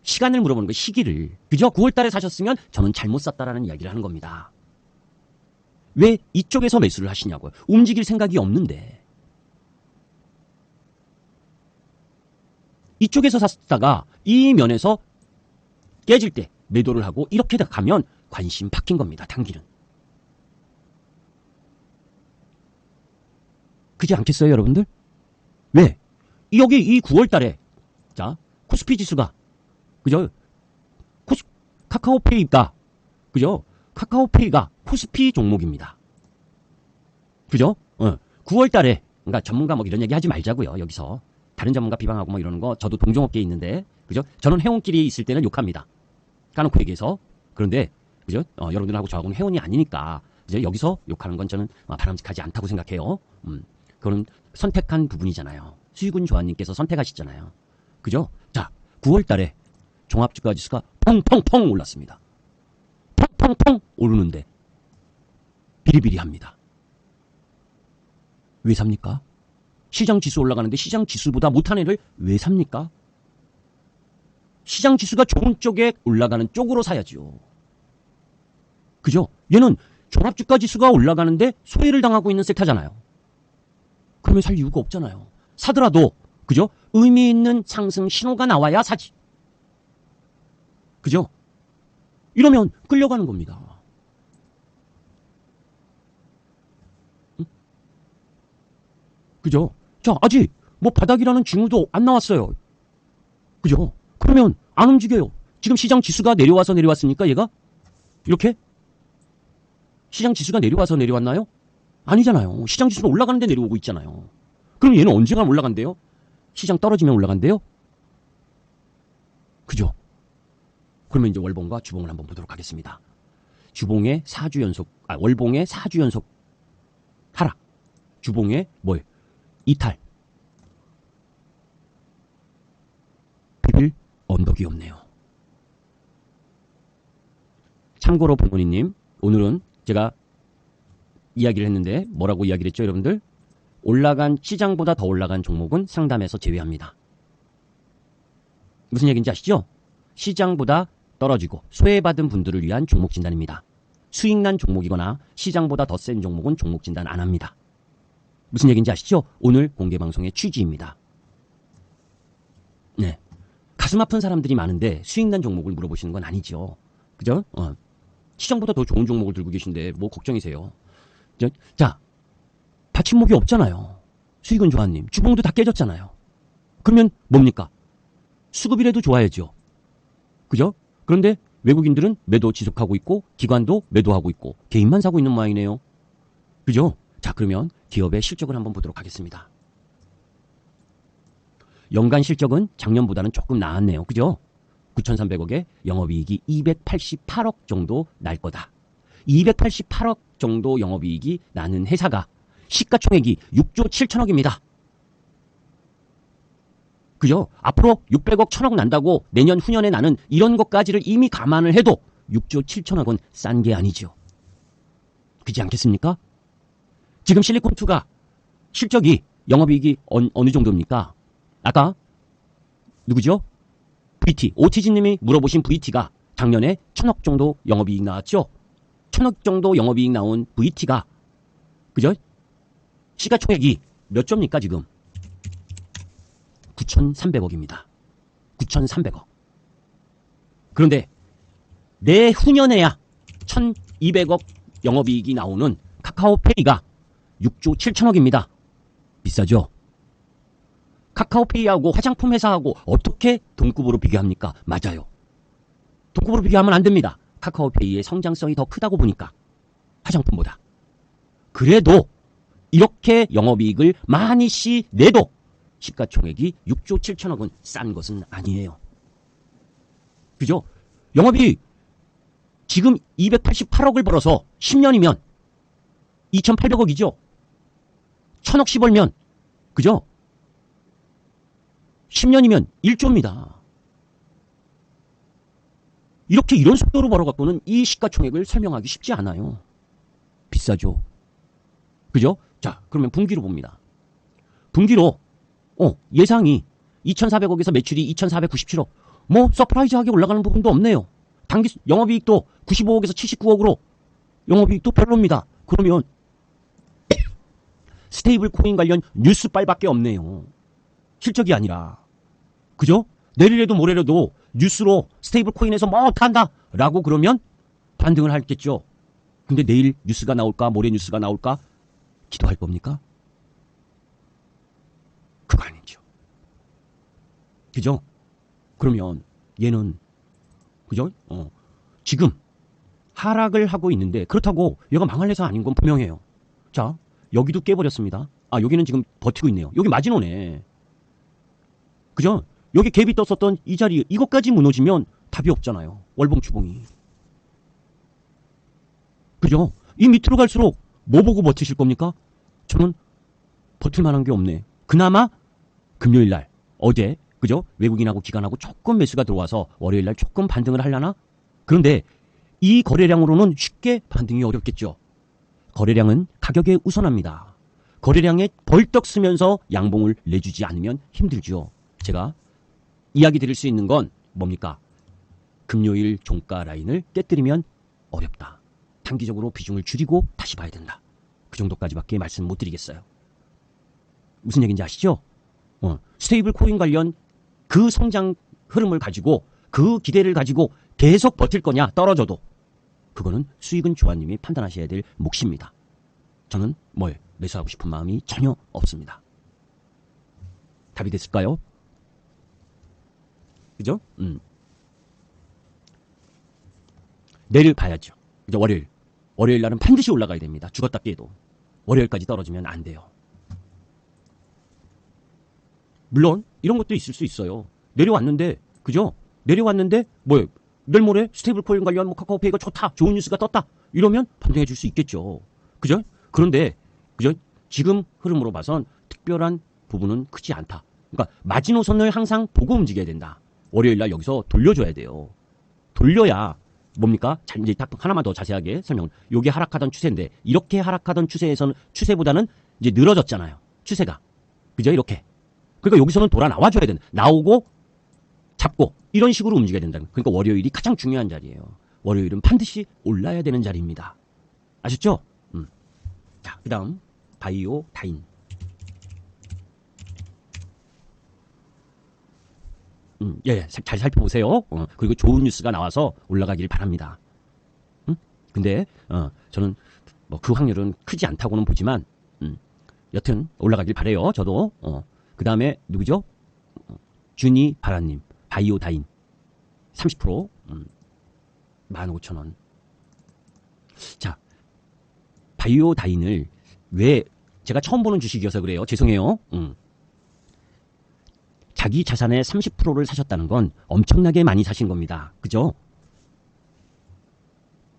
[SPEAKER 1] 시간을 물어보는 거, 시기를. 그죠? 9월 달에 사셨으면 저는 잘못 샀다라는 이야기를 하는 겁니다. 왜 이쪽에서 매수를 하시냐고요. 움직일 생각이 없는데. 이쪽에서 샀다가 이 면에서 깨질 때 매도를 하고 이렇게 가면 관심 바뀐 겁니다. 단기는. 그지 않겠어요, 여러분들? 왜? 여기 이 9월 달에 자, 코스피 지수가 그죠? 카카오페이가 그죠? 카카오페이가 코스피 종목입니다. 그죠? 9월 달에 그러니까 전문가 뭐 이런 얘기 하지 말자고요. 여기서 다른 전문가 비방하고 뭐 이러는 거 저도 동종업계에 있는데 그죠? 저는 회원끼리 있을 때는 욕합니다. 까놓고 얘기해서. 그런데 그죠? 여러분들하고 저하고는 회원이 아니니까 그죠? 여기서 욕하는 건 저는 바람직하지 않다고 생각해요. 그거는 선택한 부분이잖아요. 수익은 조아님께서 선택하셨잖아요. 그죠? 자, 9월 달에 종합주가지수가 펑펑펑 올랐습니다. 펑펑펑 오르는데 비리비리합니다. 왜 삽니까? 시장 지수 올라가는데 시장 지수보다 못한 애를 왜 삽니까? 시장 지수가 좋은 쪽에 올라가는 쪽으로 사야죠. 그죠? 얘는 종합주가 지수가 올라가는데 소외를 당하고 있는 섹터잖아요. 그러면 살 이유가 없잖아요. 사더라도 그죠? 의미 있는 상승 신호가 나와야 사지. 그죠? 이러면 끌려가는 겁니다. 응? 그죠? 자, 아직 뭐 바닥이라는 징후도 안 나왔어요. 그죠? 그러면 안 움직여요. 지금 시장 지수가 내려와서 내려왔습니까, 얘가? 이렇게? 시장 지수가 내려와서 내려왔나요? 아니잖아요. 시장 지수가 올라가는데 내려오고 있잖아요. 그럼 얘는 언제가 올라간대요? 시장 떨어지면 올라간대요? 그죠? 그러면 이제 월봉과 주봉을 한번 보도록 하겠습니다. 주봉의 4주 연속, 월봉의 4주 연속 하락. 주봉의 뭘? 이탈. 비빌 언덕이 없네요. 참고로 부모님, 오늘은 제가 이야기를 했는데 뭐라고 이야기를 했죠, 여러분들? 올라간 시장보다 더 올라간 종목은 상담에서 제외합니다. 무슨 얘기인지 아시죠? 시장보다 떨어지고 소외받은 분들을 위한 종목 진단입니다. 수익난 종목이거나 시장보다 더 센 종목은 종목 진단 안 합니다. 무슨 얘기인지 아시죠? 오늘 공개방송의 취지입니다. 네, 가슴 아픈 사람들이 많은데 수익난 종목을 물어보시는 건 아니죠. 그죠? 시장보다 더 좋은 종목을 들고 계신데 뭐 걱정이세요. 자, 받침목이 없잖아요. 수익은 조아님. 주봉도 다 깨졌잖아요. 그러면 뭡니까? 수급이라도 좋아야죠. 그죠? 그런데 외국인들은 매도 지속하고 있고 기관도 매도하고 있고 개인만 사고 있는 모양이네요. 그죠? 자, 그러면 기업의 실적을 한번 보도록 하겠습니다. 연간 실적은 작년보다는 조금 나았네요. 그죠? 9,300억에 영업이익이 288억 정도 날 거다. 288억 정도 영업이익이 나는 회사가 시가총액이 6조 7천억입니다. 그죠? 앞으로 600억 1000억 난다고 내년 후년에 나는 이런 것까지를 이미 감안을 해도 6조 7천억은 싼 게 아니죠. 그렇지 않겠습니까? 지금 실리콘2가 실적이 영업이익이 어느 정도입니까? 아까 누구죠? VT, 오티지님이 물어보신 VT가 작년에 1000억 정도 영업이익 나왔죠? 1000억 정도 영업이익 나온 VT가 그죠? 시가총액이 몇 조입니까 지금? 9,300억입니다. 9,300억. 그런데 내후년에야 1,200억 영업이익이 나오는 카카오페이가 6조 7천억입니다. 비싸죠? 카카오페이하고 화장품 회사하고 어떻게 동급으로 비교합니까? 맞아요. 동급으로 비교하면 안 됩니다. 카카오페이의 성장성이 더 크다고 보니까 화장품보다. 그래도 이렇게 영업이익을 많이씩 내도 시가총액이 6조 7천억은 싼 것은 아니에요. 그죠? 영업이익 지금 288억을 벌어서 10년이면 2,800억이죠. 1,000억씩 벌면, 그죠? 10년이면 1조입니다. 이렇게 이런 속도로 벌어갖고는 이 시가총액을 설명하기 쉽지 않아요. 비싸죠. 그죠? 자, 그러면 분기로 봅니다. 분기로 예상이 2,400억에서 매출이 2,497억. 뭐 서프라이즈하게 올라가는 부분도 없네요. 당기 영업이익도 95억에서 79억으로 영업이익도 별로입니다. 그러면 스테이블 코인 관련 뉴스빨밖에 없네요. 실적이 아니라. 그죠? 내일에도 모레라도 뉴스로 스테이블 코인에서 뭐 어떡한다 라고 그러면 반등을 하겠죠. 근데 내일 뉴스가 나올까 모레 뉴스가 나올까 기도할 겁니까? 그거 아니죠. 그죠? 그러면 얘는 그죠? 지금 하락을 하고 있는데 그렇다고 얘가 망할래서 아닌 건 분명해요. 자, 여기도 깨버렸습니다. 아, 여기는 지금 버티고 있네요. 여기 마지노네. 그죠? 여기 갭이 떴었던 이 자리 이것까지 무너지면 답이 없잖아요. 월봉추봉이. 그죠? 이 밑으로 갈수록 뭐 보고 버티실 겁니까? 저는 버틸 만한 게 없네. 그나마 금요일날 어제 그죠? 외국인하고 기관하고 조금 매수가 들어와서 월요일날 조금 반등을 하려나? 그런데 이 거래량으로는 쉽게 반등이 어렵겠죠. 거래량은 가격에 우선합니다. 거래량에 벌떡 쓰면서 양봉을 내주지 않으면 힘들죠. 제가 이야기 드릴 수 있는 건 뭡니까? 금요일 종가 라인을 깨뜨리면 어렵다. 단기적으로 비중을 줄이고 다시 봐야 된다. 그 정도까지밖에 말씀 못 드리겠어요. 무슨 얘기인지 아시죠? 스테이블 코인 관련 그 성장 흐름을 가지고 그 기대를 가지고 계속 버틸 거냐 떨어져도 그거는 수익은 조아님이 판단하셔야 될 몫입니다. 저는 뭘 매수하고 싶은 마음이 전혀 없습니다. 답이 됐을까요? 그죠? 내일 봐야죠. 그죠? 월요일 날은 반드시 올라가야 됩니다. 죽었다 깨도. 월요일까지 떨어지면 안 돼요. 물론 이런 것도 있을 수 있어요. 내려왔는데 그죠? 내려왔는데 뭐예요? 내일 모레 스테이블 코인 관련 뭐 카카오페이가 좋다. 좋은 뉴스가 떴다. 이러면 반등해 줄 수 있겠죠. 그죠? 그런데 그죠? 지금 흐름으로 봐선 특별한 부분은 크지 않다. 그러니까 마지노선을 항상 보고 움직여야 된다. 월요일 날 여기서 돌려줘야 돼요. 돌려야 뭡니까? 자, 이제 딱 하나만 더 자세하게 설명을. 요게 하락하던 추세인데 이렇게 하락하던 추세보다는 이제 늘어졌잖아요. 추세가. 그죠? 이렇게. 그러니까 여기서는 돌아 나와줘야 된다. 나오고 잡고 이런 식으로 움직여야 된다. 그러니까 월요일이 가장 중요한 자리예요. 월요일은 반드시 올라야 되는 자리입니다. 아셨죠? 자, 그 다음 바이오 다인. 예, 잘 살펴보세요. 그리고 좋은 뉴스가 나와서 올라가길 바랍니다. 근데 저는 뭐 그 확률은 크지 않다고는 보지만 여튼 올라가길 바래요. 저도. 그 다음에 누구죠? 주니 바라님 바이오 다인 30% 15,000원. 자, 바이오 다인을 왜 제가 처음 보는 주식이어서 그래요. 죄송해요. 자기 자산의 30%를 사셨다는 건 엄청나게 많이 사신 겁니다. 그죠?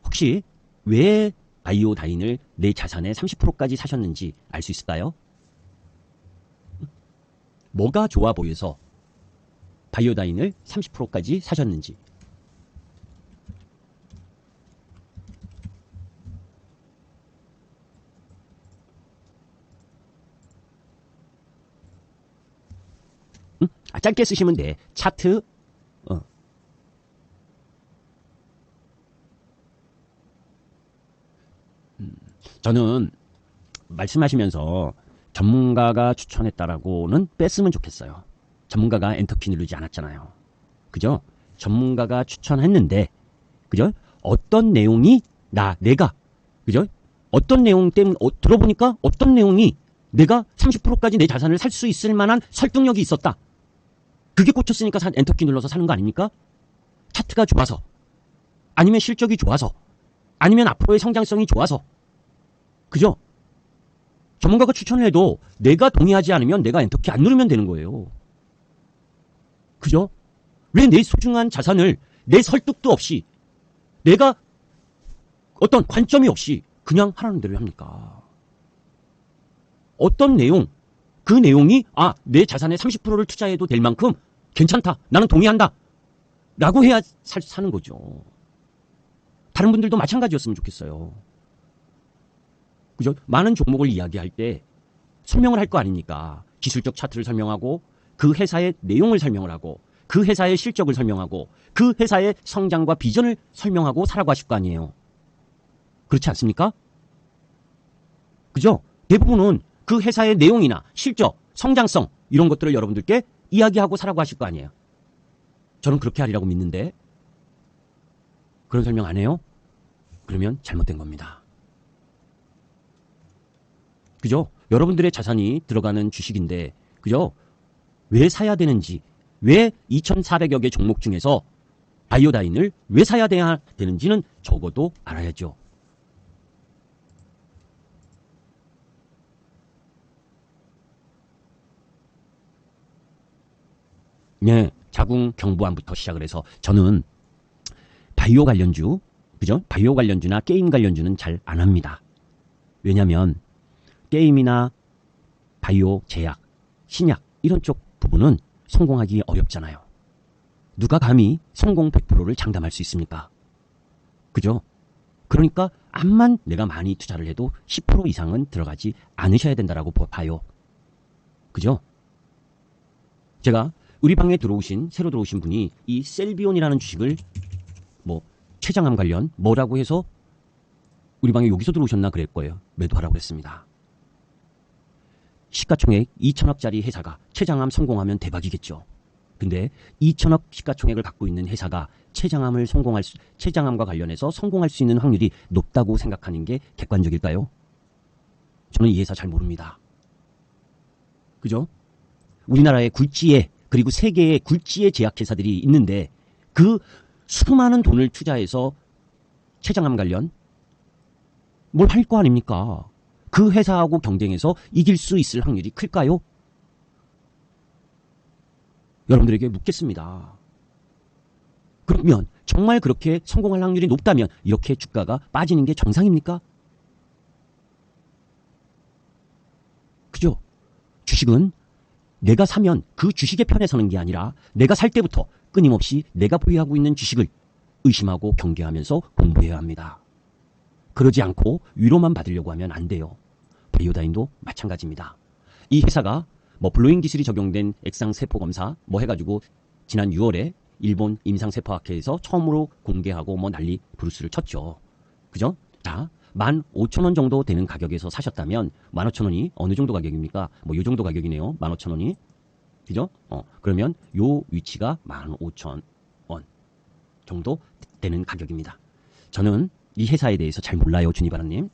[SPEAKER 1] 혹시 왜 바이오 다인을 내 자산의 30%까지 사셨는지 알 수 있을까요? 뭐가 좋아 보여서 바이오 다인을 30%까지 사셨는지. 짧게 쓰시면 돼. 차트. 저는 말씀하시면서 전문가가 추천했다라고는 뺐으면 좋겠어요. 전문가가 엔터키 누르지 않았잖아요. 그죠? 전문가가 추천했는데, 그죠? 어떤 내용이 내가, 그죠? 어떤 내용 때문에 들어보니까 어떤 내용이 내가 30%까지 내 자산을 살 수 있을 만한 설득력이 있었다. 그게 꽂혔으니까 엔터키 눌러서 사는 거 아닙니까? 차트가 좋아서, 아니면 실적이 좋아서, 아니면 앞으로의 성장성이 좋아서. 그죠? 전문가가 추천을 해도 내가 동의하지 않으면 내가 엔터키 안 누르면 되는 거예요. 그죠? 왜 내 소중한 자산을 내 설득도 없이 내가 어떤 관점이 없이 그냥 하라는 대로 합니까? 어떤 내용, 그 내용이 내 자산의 30%를 투자해도 될 만큼 괜찮다. 나는 동의한다. 라고 해야 사는 거죠. 다른 분들도 마찬가지였으면 좋겠어요. 그죠? 많은 종목을 이야기할 때 설명을 할 거 아닙니까? 기술적 차트를 설명하고 그 회사의 내용을 설명을 하고 그 회사의 실적을 설명하고 그 회사의 성장과 비전을 설명하고 사라고 하실 거 아니에요. 그렇지 않습니까? 그죠? 대부분은 그 회사의 내용이나 실적, 성장성 이런 것들을 여러분들께 이야기하고 사라고 하실 거 아니에요. 저는 그렇게 하리라고 믿는데 그런 설명 안 해요? 그러면 잘못된 겁니다. 그죠? 여러분들의 자산이 들어가는 주식인데 그죠? 왜 사야 되는지, 왜 2,400여 개 종목 중에서 바이오다인을 왜 사야 되는지는 적어도 알아야죠. 네, 자궁 경부암부터 시작을 해서 저는 바이오 관련주, 그죠? 바이오 관련주나 게임 관련주는 잘 안 합니다. 왜냐면 게임이나 바이오, 제약, 신약 이런 쪽 부분은 성공하기 어렵잖아요. 누가 감히 성공 100%를 장담할 수 있습니까? 그죠? 그러니까 암만 내가 많이 투자를 해도 10% 이상은 들어가지 않으셔야 된다라고 봐요. 그죠? 제가 우리 방에 새로 들어오신 분이 이 셀비온이라는 주식을 췌장암 관련 뭐라고 해서 우리 방에 여기서 들어오셨나 그럴 거예요. 매도하라고 했습니다. 시가총액 2천억짜리 회사가 췌장암 성공하면 대박이겠죠. 근데 2천억 시가총액을 갖고 있는 회사가 췌장암과 관련해서 성공할 수 있는 확률이 높다고 생각하는 게 객관적일까요? 저는 이 회사 잘 모릅니다. 그죠? 우리나라의 굴지에 그리고 세계의 굴지의 제약회사들이 있는데 그 수많은 돈을 투자해서 췌장암 관련 뭘 할 거 아닙니까? 그 회사하고 경쟁해서 이길 수 있을 확률이 클까요? 여러분들에게 묻겠습니다. 그러면 정말 그렇게 성공할 확률이 높다면 이렇게 주가가 빠지는 게 정상입니까? 그죠? 주식은 내가 사면 그 주식의 편에 서는 게 아니라 내가 살 때부터 끊임없이 내가 보유하고 있는 주식을 의심하고 경계하면서 공부해야 합니다. 그러지 않고 위로만 받으려고 하면 안 돼요. 바이오다인도 마찬가지입니다. 이 회사가 블로잉 기술이 적용된 액상세포 검사 해가지고 지난 6월에 일본 임상세포학회에서 처음으로 공개하고 난리 부르스를 쳤죠. 그죠? 자, 15,000원 정도 되는 가격에서 사셨다면 15,000원이 어느 정도 가격입니까? 요 정도 가격이네요. 15,000원이. 그죠? 그러면 요 위치가 15,000원 정도 되는 가격입니다. 저는 이 회사에 대해서 잘 몰라요, 주니바라님.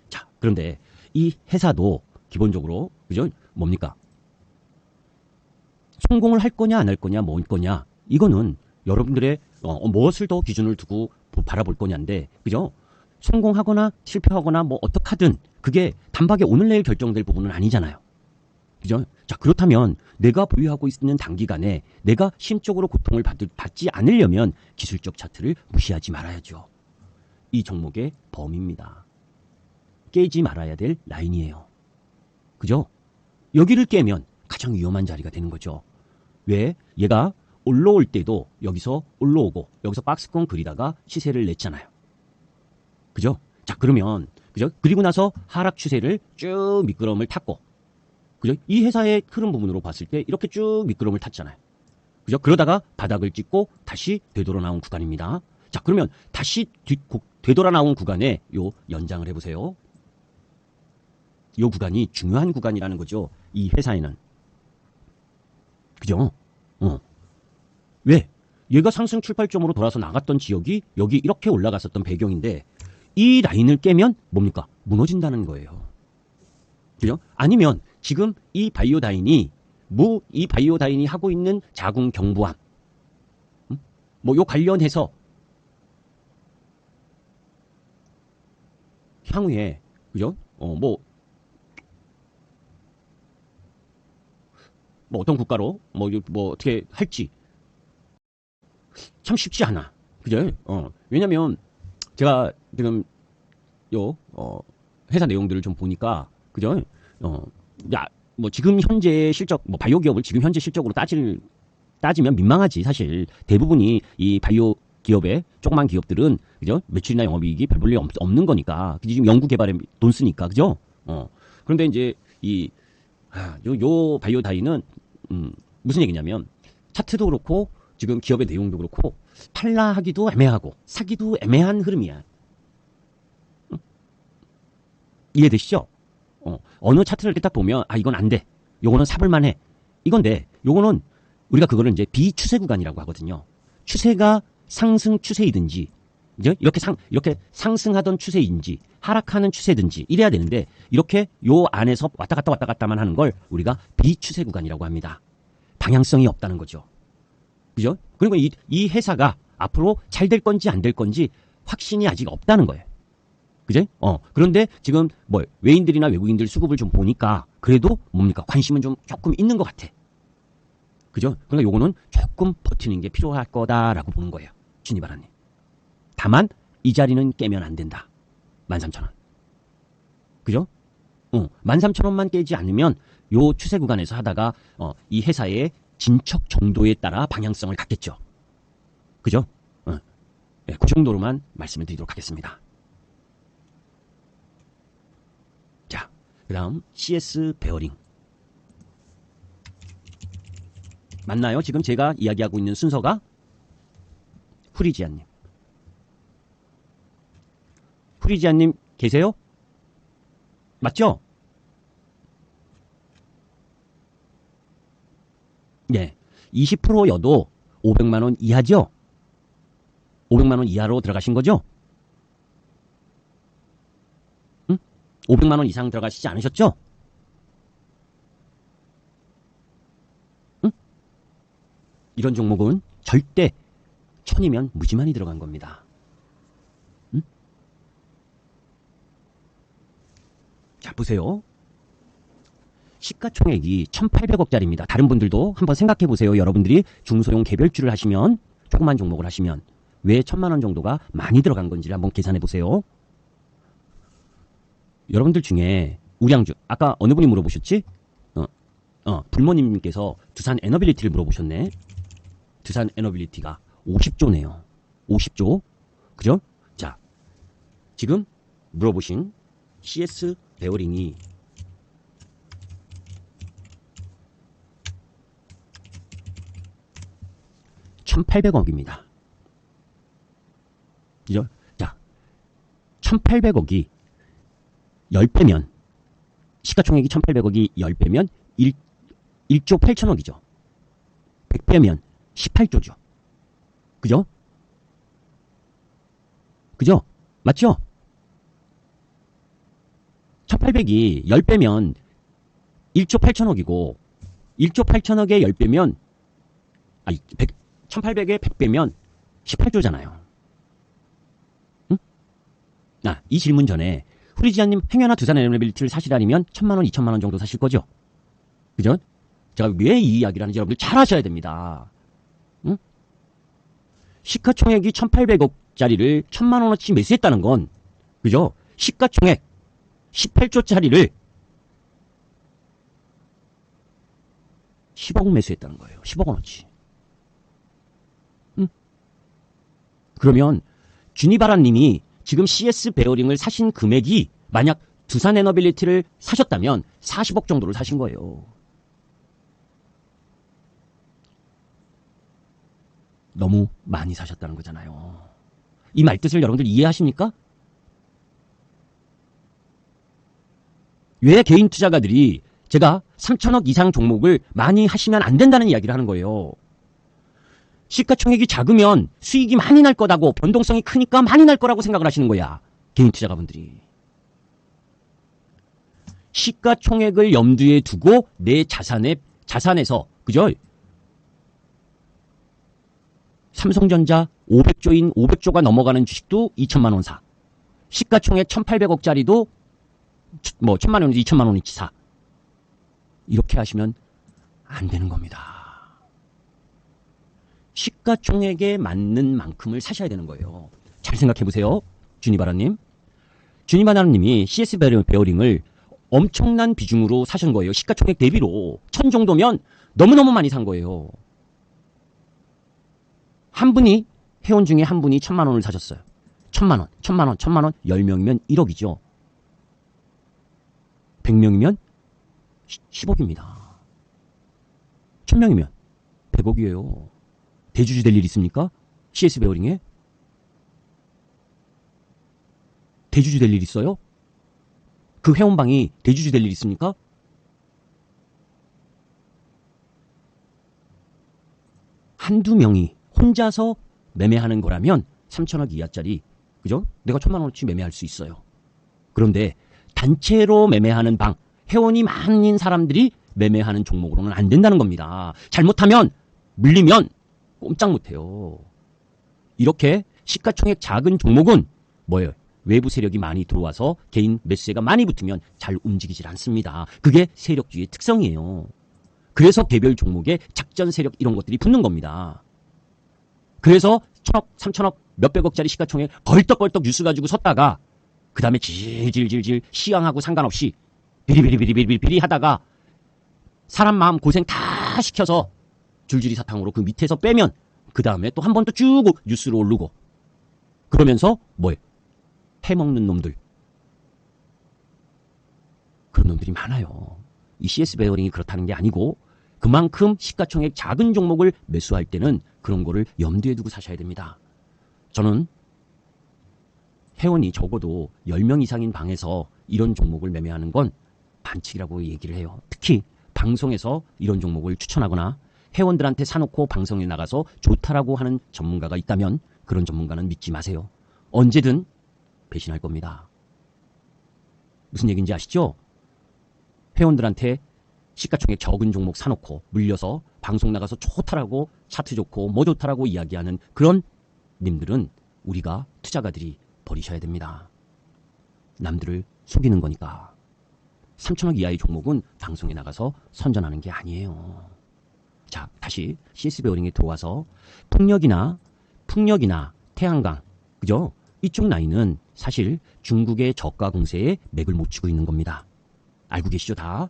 [SPEAKER 1] 자, 그런데 이 회사도 기본적으로 그죠? 뭡니까? 성공을 할 거냐 안 할 거냐 뭘 거냐 이거는 여러분들의 무엇을 더 기준을 두고 바라볼 거냐인데 그죠? 성공하거나 실패하거나 어떡하든 그게 단박에 오늘 내일 결정될 부분은 아니잖아요. 그죠? 자, 그렇다면 내가 보유하고 있는 단기간에 내가 심적으로 고통을 받지 않으려면 기술적 차트를 무시하지 말아야죠. 이 종목의 범위입니다. 깨지 말아야 될 라인이에요. 그죠? 여기를 깨면 가장 위험한 자리가 되는 거죠. 왜? 얘가 올라올 때도 여기서 올라오고 여기서 박스권 그리다가 시세를 냈잖아요. 그죠? 자, 그러면 그죠? 그리고 나서 하락 추세를 쭉 미끄럼을 탔고 그죠? 이 회사의 흐름 부분으로 봤을 때 이렇게 쭉 미끄럼을 탔잖아요. 그죠? 그러다가 바닥을 찍고 다시 되돌아 나온 구간입니다. 자, 그러면 다시 되돌아 나온 구간에 요 연장을 해보세요. 요 구간이 중요한 구간이라는 거죠. 이 회사에는. 그죠? 왜? 얘가 상승 출발점으로 돌아서 나갔던 지역이 여기 이렇게 올라갔었던 배경인데 이 라인을 깨면 뭡니까? 무너진다는 거예요. 그죠? 아니면 지금 이 바이오다인이 하고 있는 자궁 경부암 요 관련해서 향후에 그죠? 어떤 국가로 어떻게 할지 참 쉽지 않아. 그죠? 왜냐면 제가 지금 회사 내용들을 좀 보니까, 그죠? 뭐 지금 현재 실적, 뭐 바이오 기업을 지금 현재 실적으로 따지면 민망하지, 사실. 대부분이 이 바이오 기업의 조그만 기업들은, 그죠? 매출이나 영업이익이 별 볼 일 없는 거니까. 지금 연구 개발에 돈 쓰니까, 그죠? 그런데 이제 요 바이오 다이는, 무슨 얘기냐면, 차트도 그렇고, 지금 기업의 내용도 그렇고, 팔라하기도 애매하고, 사기도 애매한 흐름이야. 이해되시죠? 어느 차트를 딱 보면, 이건 안 돼. 요거는 사볼만 해. 이건데, 요거는 우리가 그거를 이제 비추세 구간이라고 하거든요. 추세가 상승 추세이든지, 이렇게 상승하던 추세인지, 하락하는 추세든지, 이래야 되는데, 이렇게 요 안에서 왔다 갔다만 하는 걸 우리가 비추세 구간이라고 합니다. 방향성이 없다는 거죠. 그죠? 그리고 이 회사가 앞으로 잘 될 건지 안 될 건지 확신이 아직 없다는 거예요. 그제? 그런데 지금 외인들이나 외국인들 수급을 좀 보니까 그래도 뭡니까? 관심은 좀 조금 있는 것 같아. 그죠? 그러니까 요거는 조금 버티는 게 필요할 거다라고 보는 거예요. 주니바라님. 다만 이 자리는 깨면 안 된다. 13,000원. 그죠? 13,000원만 깨지 않으면 요 추세 구간에서 하다가 이 회사의 진척 정도에 따라 방향성을 갖겠죠. 그죠? 그 정도로만 말씀을 드리도록 하겠습니다. 자, 그 다음 CS 베어링. 맞나요? 지금 제가 이야기하고 있는 순서가? 후리지안님. 후리지안님 계세요? 맞죠? 네. 20%여도 500만원 이하죠? 500만원 이하로 들어가신 거죠? 응? 500만원 이상 들어가시지 않으셨죠? 응? 이런 종목은 절대 1000이면 무지만이 들어간 겁니다. 응? 자, 보세요. 시가총액이 1,800억짜리입니다. 다른 분들도 한번 생각해 보세요. 여러분들이 중소형 개별주를 하시면, 조그만 종목을 하시면 왜 1,000만원 정도가 많이 들어간 건지를 한번 계산해 보세요. 여러분들 중에 우량주, 아까 어느 분이 물어보셨지? 불모님께서 두산 에너빌리티를 물어보셨네. 두산 에너빌리티가 50조네요. 50조. 그죠? 자, 지금 물어보신 CS 베어링이 1,800억입니다. 그죠? 자, 1,800억이 10배면, 시가총액이 1,800억이 10배면 1조 8천억이죠. 100배면 18조죠. 그죠? 그죠? 맞죠? 1,800이 10배면 1조 8천억이고, 1조 8천억에 10배면, 1,800에 100배면 18조잖아요. 응? 이 질문 전에 후리지안님 행여나 두산 에너빌리티를 사시라면 1,000만원, 2,000만원 정도 사실 거죠? 그죠? 제가 왜 이 이야기를 하는지 여러분들 잘 하셔야 됩니다. 응? 시가총액이 1,800억짜리를 1,000만원어치 매수했다는 건, 그죠? 시가총액 18조짜리를 10억 매수했다는 거예요. 10억 원어치. 응? 그러면 주니바라님이 지금 CS 베어링을 사신 금액이 만약 두산 에너빌리티를 사셨다면 40억 정도를 사신 거예요. 너무 많이 사셨다는 거잖아요. 이 말뜻을 여러분들 이해하십니까? 왜 개인 투자가들이 제가 3천억 이상 종목을 많이 하시면 안 된다는 이야기를 하는 거예요. 시가총액이 작으면 수익이 많이 날 거다고, 변동성이 크니까 많이 날 거라고 생각을 하시는 거야. 개인 투자가분들이. 시가총액을 염두에 두고 내 자산에서, 그죠? 삼성전자 500조가 넘어가는 주식도 2천만 원 사. 시가총액 1,800억짜리도 1,000만 원, 2천만 원어치 사. 이렇게 하시면 안 되는 겁니다. 시가총액에 맞는 만큼을 사셔야 되는 거예요. 잘 생각해 보세요. 주니바라님. 주님 하나님이 CS 베어링을 엄청난 비중으로 사신 거예요. 시가총액 대비로 1000 정도면 너무너무 많이 산 거예요. 한 분이, 회원 중에 한 분이 1000만 원을 사셨어요. 1000만 원, 1000만 원, 1000만 원, 10명이면 1억이죠. 100명이면 10억입니다. 1000명이면 100억이에요. 대주주 될 일 있습니까? CS 베어링에? 대주주 될 일 있어요? 그 회원방이 대주주 될 일 있습니까? 한두 명이 혼자서 매매하는 거라면 3천억 이하짜리, 그죠? 내가 1000만 원어치 매매할 수 있어요. 그런데 단체로 매매하는 방, 회원이 많은 사람들이 매매하는 종목으로는 안 된다는 겁니다. 잘못하면, 물리면 꼼짝 못해요. 이렇게 시가총액 작은 종목은 뭐예요? 외부 세력이 많이 들어와서 개인 매수세가 많이 붙으면 잘 움직이질 않습니다. 그게 세력주의의 특성이에요. 그래서 개별 종목에 작전 세력 이런 것들이 붙는 겁니다. 그래서 1000억, 3000억, 몇백억짜리 시가총액 벌떡벌떡 뉴스 가지고 섰다가 그 다음에 질질질질 시황하고 상관없이 비리비리비리비리 하다가 사람 마음 고생 다 시켜서 줄줄이 사탕으로 그 밑에서 빼면 그 다음에 또 한 번 또 쭉 뉴스로 오르고 그러면서 뭐예요? 해먹는 놈들. 그런 놈들이 많아요. 이 CS 베어링이 그렇다는 게 아니고 그만큼 시가총액 작은 종목을 매수할 때는 그런 거를 염두에 두고 사셔야 됩니다. 저는 회원이 적어도 10명 이상인 방에서 이런 종목을 매매하는 건 반칙이라고 얘기를 해요. 특히 방송에서 이런 종목을 추천하거나 회원들한테 사놓고 방송에 나가서 좋다라고 하는 전문가가 있다면 그런 전문가는 믿지 마세요. 언제든 배신할 겁니다. 무슨 얘기인지 아시죠? 회원들한테 시가총액 적은 종목 사놓고 물려서 방송 나가서 좋다라고 차트 좋고 뭐 좋다라고 이야기하는 그런 님들은 우리가 투자가들이 버리셔야 됩니다. 남들을 속이는 거니까. 3천억 이하의 종목은 방송에 나가서 선전하는 게 아니에요. 자, 다시 CS 베어링에 들어와서 풍력이나 태양광, 그죠? 이쪽 라인은 사실 중국의 저가 공세에 맥을 못 치고 있는 겁니다. 알고 계시죠, 다?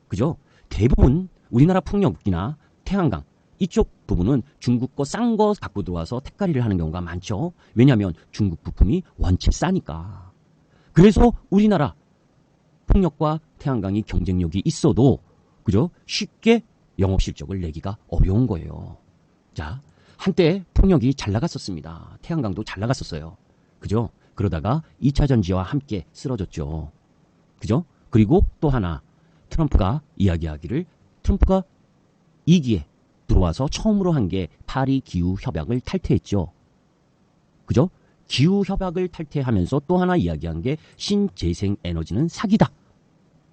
[SPEAKER 1] 그죠? 대부분 우리나라 풍력이나 태양광 이쪽 부분은 중국 거 싼 거 갖고 들어와서 택가리를 하는 경우가 많죠. 왜냐하면 중국 부품이 원체 싸니까. 그래서 우리나라 풍력과 태양광이 경쟁력이 있어도 그죠? 쉽게 영업 실적을 내기가 어려운 거예요. 자, 한때 풍력이 잘 나갔었습니다. 태양광도 잘 나갔었어요. 그죠? 그러다가 2차 전지와 함께 쓰러졌죠. 그죠? 그리고 또 하나 트럼프가 이야기하기를 트럼프가 2기에 들어와서 처음으로 한 게 파리 기후 협약을 탈퇴했죠. 그죠? 기후 협약을 탈퇴하면서 또 하나 이야기한 게 신재생 에너지는 사기다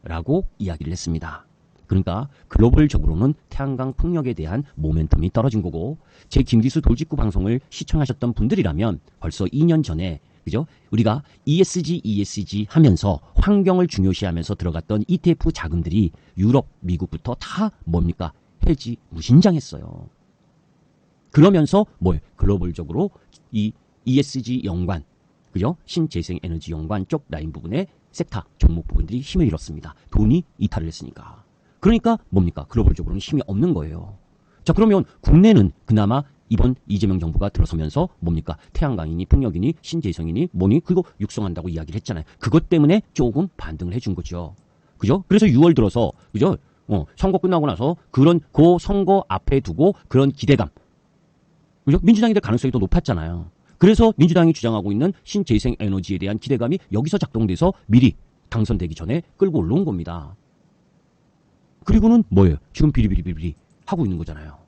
[SPEAKER 1] 라고 이야기를 했습니다. 그러니까 글로벌적으로는 태양광 풍력에 대한 모멘텀이 떨어진 거고, 제 김기수 돌직구 방송을 시청하셨던 분들이라면 벌써 2년 전에 그죠? 우리가 ESG 하면서 환경을 중요시하면서 들어갔던 ETF 자금들이 유럽, 미국부터 다 뭡니까? 해지 무신장했어요. 그러면서 글로벌적으로 이 ESG 연관, 그죠? 신재생 에너지 연관 쪽 라인 부분에 섹터 종목 부분들이 힘을 잃었습니다. 돈이 이탈을 했으니까. 그러니까 뭡니까? 글로벌적으로는 힘이 없는 거예요. 자, 그러면 국내는 그나마 이번 이재명 정부가 들어서면서 뭡니까? 태양광이니 풍력이니 신재생이니 뭐니 그거 육성한다고 이야기를 했잖아요. 그것 때문에 조금 반등을 해준 거죠. 그죠? 그래서 6월 들어서 그죠? 선거 끝나고 나서 그런 그 선거 앞에 두고 그런 기대감, 그죠? 민주당이 될 가능성이 더 높았잖아요. 그래서 민주당이 주장하고 있는 신재생 에너지에 대한 기대감이 여기서 작동돼서 미리 당선되기 전에 끌고 올라온 겁니다. 그리고는 뭐예요? 지금 비리비리비리 하고 있는 거잖아요.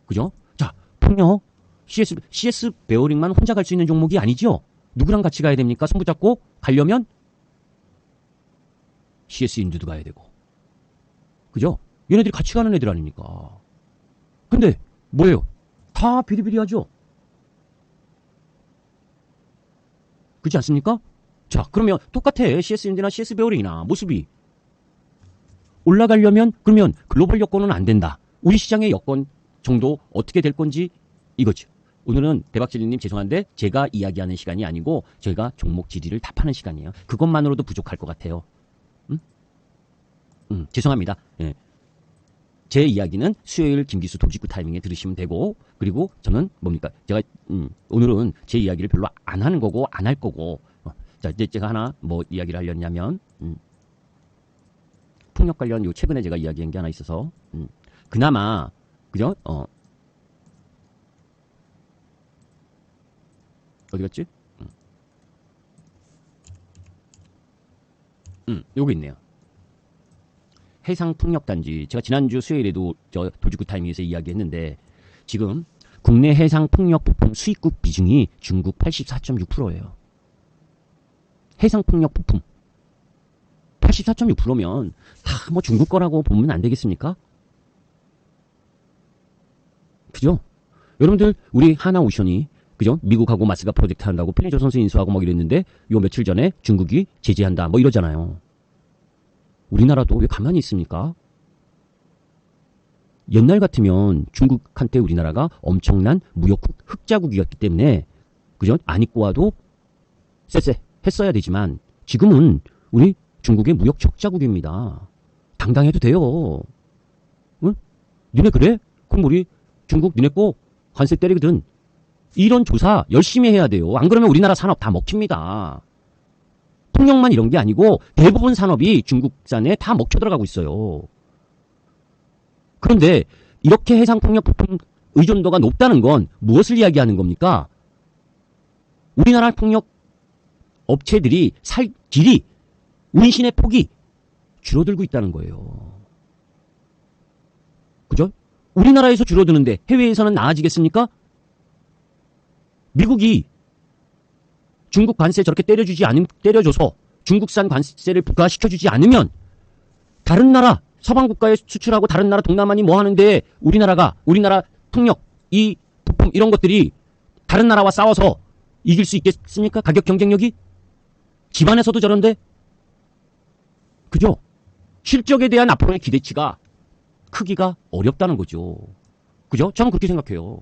[SPEAKER 1] 그죠? 자, 풍력, CS 베어링만 혼자 갈 수 있는 종목이 아니죠? 누구랑 같이 가야 됩니까? 손 붙잡고 가려면 CS 인두도 가야 되고. 그죠? 얘네들이 같이 가는 애들 아닙니까? 근데 뭐예요? 다 비리비리하죠? 그렇지 않습니까? 자, 그러면 똑같아. CS 인두나 CS 베어링이나 모습이. 올라가려면 그러면 글로벌 여건은 안 된다. 우리 시장의 여건 정도 어떻게 될 건지 이거죠. 오늘은 대박질리님 죄송한데 제가 이야기하는 시간이 아니고 저희가 종목 질의를 답하는 시간이에요. 그것만으로도 부족할 것 같아요. 죄송합니다. 예. 제 이야기는 수요일 김기수 도직구 타이밍에 들으시면 되고, 그리고 저는 뭡니까? 제가 오늘은 제 이야기를 별로 안 하는 거고 안 할 거고. 자, 이제 제가 하나 뭐 이야기를 하려냐면 폭력 관련 요 최근에 제가 이야기한 게 하나 있어서 그나마 그죠? 어디 갔지? 요거 있네요. 해상폭력단지. 제가 지난주 수요일에도 저 도직구 타이밍에서 이야기했는데 지금 국내 해상폭력 부품 수입국 비중이 중국 84.6%예요. 해상폭력 부품 84.6%면 다 뭐 중국 거라고 보면 안 되겠습니까? 그죠? 여러분들 우리 하나오션이 그죠? 미국하고 마스가 프로젝트 한다고 편의점 선수 인수하고 뭐 이랬는데 요 며칠 전에 중국이 제재한다 뭐 이러잖아요. 우리나라도 왜 가만히 있습니까? 옛날 같으면 중국한테 우리나라가 엄청난 무역 흑자국이었기 때문에 그죠? 안 입고 와도 쎄쎄 했어야 되지만 지금은 우리 중국의 무역 적자국입니다. 당당해도 돼요. 응? 니네 그래? 그럼 우리 중국 니네 거 관세 때리거든. 이런 조사 열심히 해야 돼요. 안 그러면 우리나라 산업 다 먹힙니다. 폭력만 이런 게 아니고 대부분 산업이 중국산에 다 먹혀 들어가고 있어요. 그런데 이렇게 해상폭력 부품 의존도가 높다는 건 무엇을 이야기하는 겁니까? 우리나라 폭력 업체들이 살 길이, 운신의 폭이 줄어들고 있다는 거예요. 그죠? 우리나라에서 줄어드는데 해외에서는 나아지겠습니까? 미국이 중국 관세 저렇게 때려줘서 중국산 관세를 부과시켜주지 않으면 다른 나라 서방 국가에 수출하고 다른 나라 동남아니 뭐 하는데 우리나라 폭력 이 부품 이런 것들이 다른 나라와 싸워서 이길 수 있겠습니까? 가격 경쟁력이 집안에서도 저런데 그죠? 실적에 대한 앞으로의 기대치가 크기가 어렵다는 거죠. 그죠? 저는 그렇게 생각해요.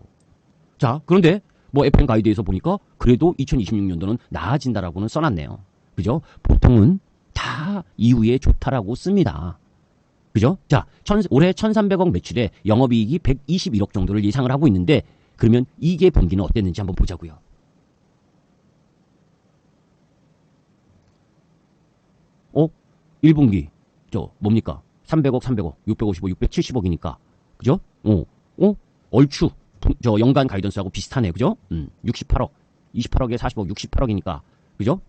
[SPEAKER 1] 자, 그런데 뭐 FM 가이드에서 보니까 그래도 2026년도는 나아진다라고는 써놨네요. 그죠? 보통은 다 이후에 좋다라고 씁니다. 그죠? 자, 올해 1,300억 매출에 영업이익이 121억 정도를 예상을 하고 있는데 그러면 이게 분기는 어땠는지 한번 보자고요. 1분기 뭡니까? 300억, 655, 670억이니까 그죠? 얼추 연간 가이던스하고 비슷하네. 그죠? 68억. 28억에 40억, 68억이니까. 그죠?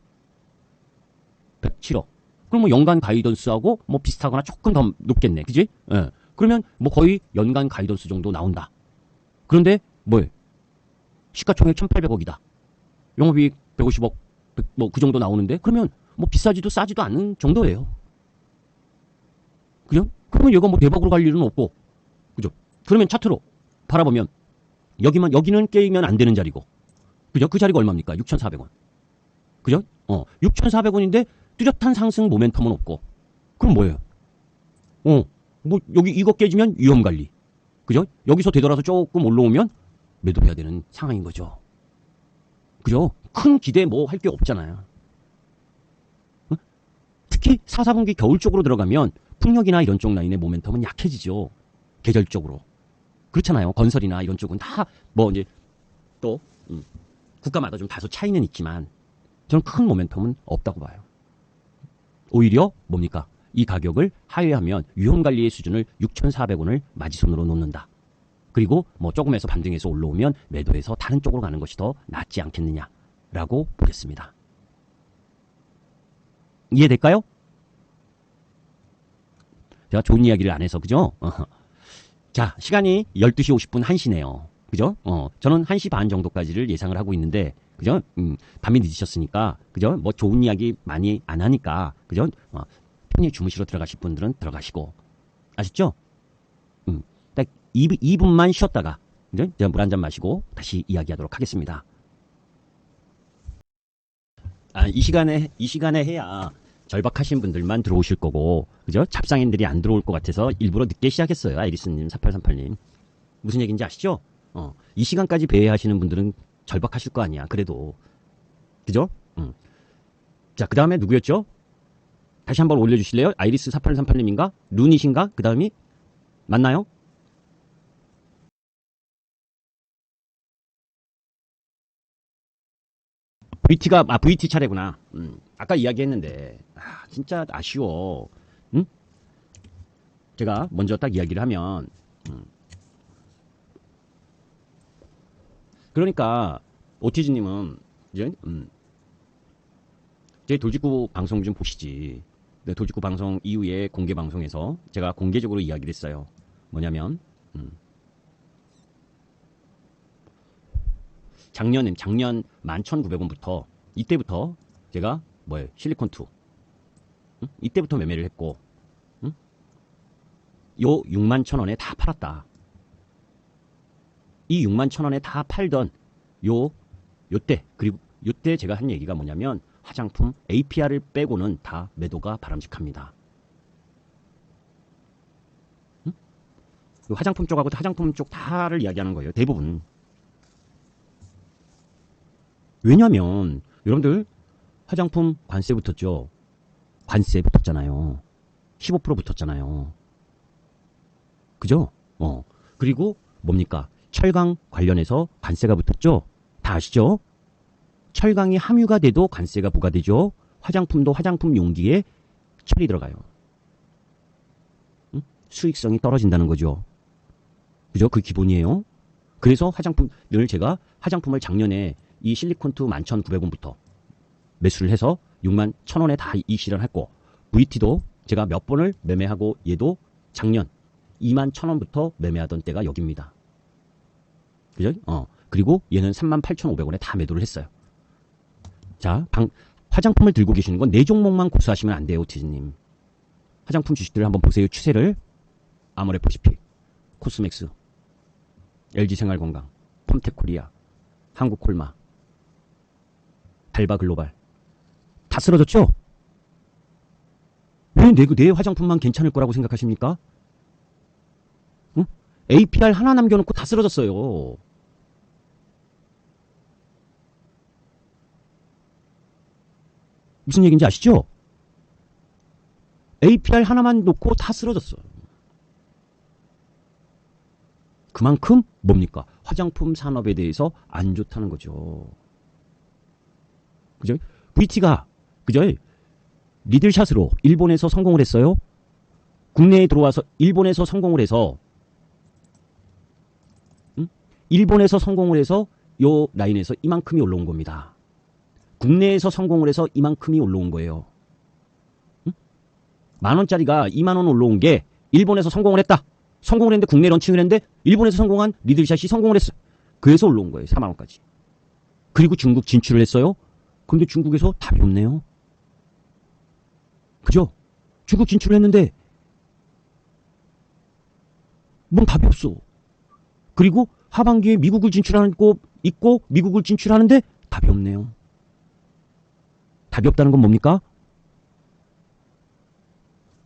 [SPEAKER 1] 107억. 그럼 뭐 연간 가이던스하고 뭐 비슷하거나 조금 더 높겠네. 그지? 예. 그러면 뭐 거의 연간 가이던스 정도 나온다. 그런데 시가총액 1,800억이다. 영업이익 150억, 뭐 그 정도 나오는데 그러면 뭐 비싸지도 싸지도 않는 정도예요. 그죠? 그러면 얘가 뭐 대박으로 갈 일은 없고. 그죠? 그러면 차트로 바라보면 여기는 깨이면 안 되는 자리고. 그죠? 그 자리가 얼마입니까? 6,400원. 그죠? 6,400원인데 뚜렷한 상승 모멘텀은 없고. 그럼 뭐예요? 뭐 여기 이거 깨지면 위험 관리. 그죠? 여기서 되돌아서 조금 올라오면 매도해야 되는 상황인 거죠. 그죠? 큰 기대 뭐 할 게 없잖아요. 특히 4, 4분기 겨울 쪽으로 들어가면 풍력이나 이런 쪽 라인의 모멘텀은 약해지죠. 계절적으로. 그렇잖아요. 건설이나 이런 쪽은 다 뭐 이제 또 국가마다 좀 다소 차이는 있지만 저는 큰 모멘텀은 없다고 봐요. 오히려 뭡니까? 이 가격을 하회하면 위험관리의 수준을 6,400원을 마지손으로 놓는다. 그리고 뭐 조금에서 반등해서 올라오면 매도해서 다른 쪽으로 가는 것이 더 낫지 않겠느냐라고 보겠습니다. 이해될까요? 제가 좋은 이야기를 안 해서 그죠? 자, 시간이 12시 50분 1시네요. 그죠? 저는 1시 반 정도까지를 예상을 하고 있는데 그죠? 밤이 늦으셨으니까 그죠? 뭐 좋은 이야기 많이 안 하니까 그죠? 편히 주무시러 들어가실 분들은 들어가시고 아셨죠? 딱 2분만 쉬었다가 그죠? 제가 물 한 잔 마시고 다시 이야기하도록 하겠습니다. 이 시간에 해야 절박하신 분들만 들어오실 거고, 그죠? 잡상인들이 안 들어올 것 같아서 일부러 늦게 시작했어요. 아이리스님, 4838님. 무슨 얘기인지 아시죠? 이 시간까지 배회하시는 분들은 절박하실 거 아니야. 그래도. 그죠? 자, 그 다음에 누구였죠? 다시 한번 올려주실래요? 아이리스 4838님인가? 룬이신가? 그 다음이? 맞나요? VT 차례구나. 아까 이야기했는데, 진짜 아쉬워. 응? 제가 먼저 딱 이야기를 하면, 그러니까, 오티즈님은, 이제, 제 돌직구 방송 좀 보시지. 네, 돌직구 방송 이후에 공개 방송에서 제가 공개적으로 이야기를 했어요. 뭐냐면, 작년 11,900원부터, 이때부터 제가, 실리콘2. 이때부터 매매를 했고, 요 61,000원에 다 팔았다. 이 61,000원에 다 팔던 요때, 그리고 요때 제가 한 얘기가 뭐냐면, 화장품 APR을 빼고는 다 매도가 바람직합니다. 화장품 쪽하고 화장품 쪽 다를 이야기하는 거예요. 대부분. 왜냐면 여러분들 화장품 관세 붙었죠. 관세 붙었잖아요. 15% 붙었잖아요. 그죠? 그리고 뭡니까? 철강 관련해서 관세가 붙었죠. 다 아시죠? 철강이 함유가 돼도 관세가 부과되죠. 화장품도 화장품 용기에 철이 들어가요. 수익성이 떨어진다는 거죠. 그죠? 그 기본이에요. 그래서 늘 제가 화장품을 작년에 이 실리콘2 11,900원부터 매수를 해서 61,000원에 다 실현했고, VT도 제가 몇 번을 매매하고, 얘도 작년 21,000원부터 매매하던 때가 여기입니다. 그죠? 그리고 얘는 38,500원에 다 매도를 했어요. 자, 화장품을 들고 계시는 건 네 종목만 고수하시면 안 돼요, 오티즈님. 화장품 주식들을 한번 보세요. 추세를. 아모레퍼시픽, 코스맥스, LG생활건강, 펌텍코리아, 한국콜마, 달바글로벌. 다 쓰러졌죠? 왜 내 화장품만 괜찮을 거라고 생각하십니까? APR 하나 남겨놓고 다 쓰러졌어요. 무슨 얘기인지 아시죠? APR 하나만 놓고 다 쓰러졌어. 그만큼 뭡니까? 화장품 산업에 대해서 안 좋다는 거죠. 그죠? VT가 그죠? 리들샷으로 일본에서 성공을 했어요. 국내에 들어와서 일본에서 성공을 해서 일본에서 성공을 해서 요 라인에서 이만큼이 올라온 겁니다. 국내에서 성공을 해서 이만큼이 올라온 거예요. 10,000원짜리가 20,000원 올라온 게 일본에서 성공을 했다. 성공을 했는데 국내 런칭을 했는데 일본에서 성공한 리들샷이 성공을 했어. 그래서 올라온 거예요. 40,000원까지. 그리고 중국 진출을 했어요. 근데 중국에서 답이 없네요. 그죠? 중국 진출을 했는데 뭔 답이 없어. 그리고 하반기에 미국을 진출하는 거 있고 미국을 진출하는데 답이 없네요. 답이 없다는 건 뭡니까?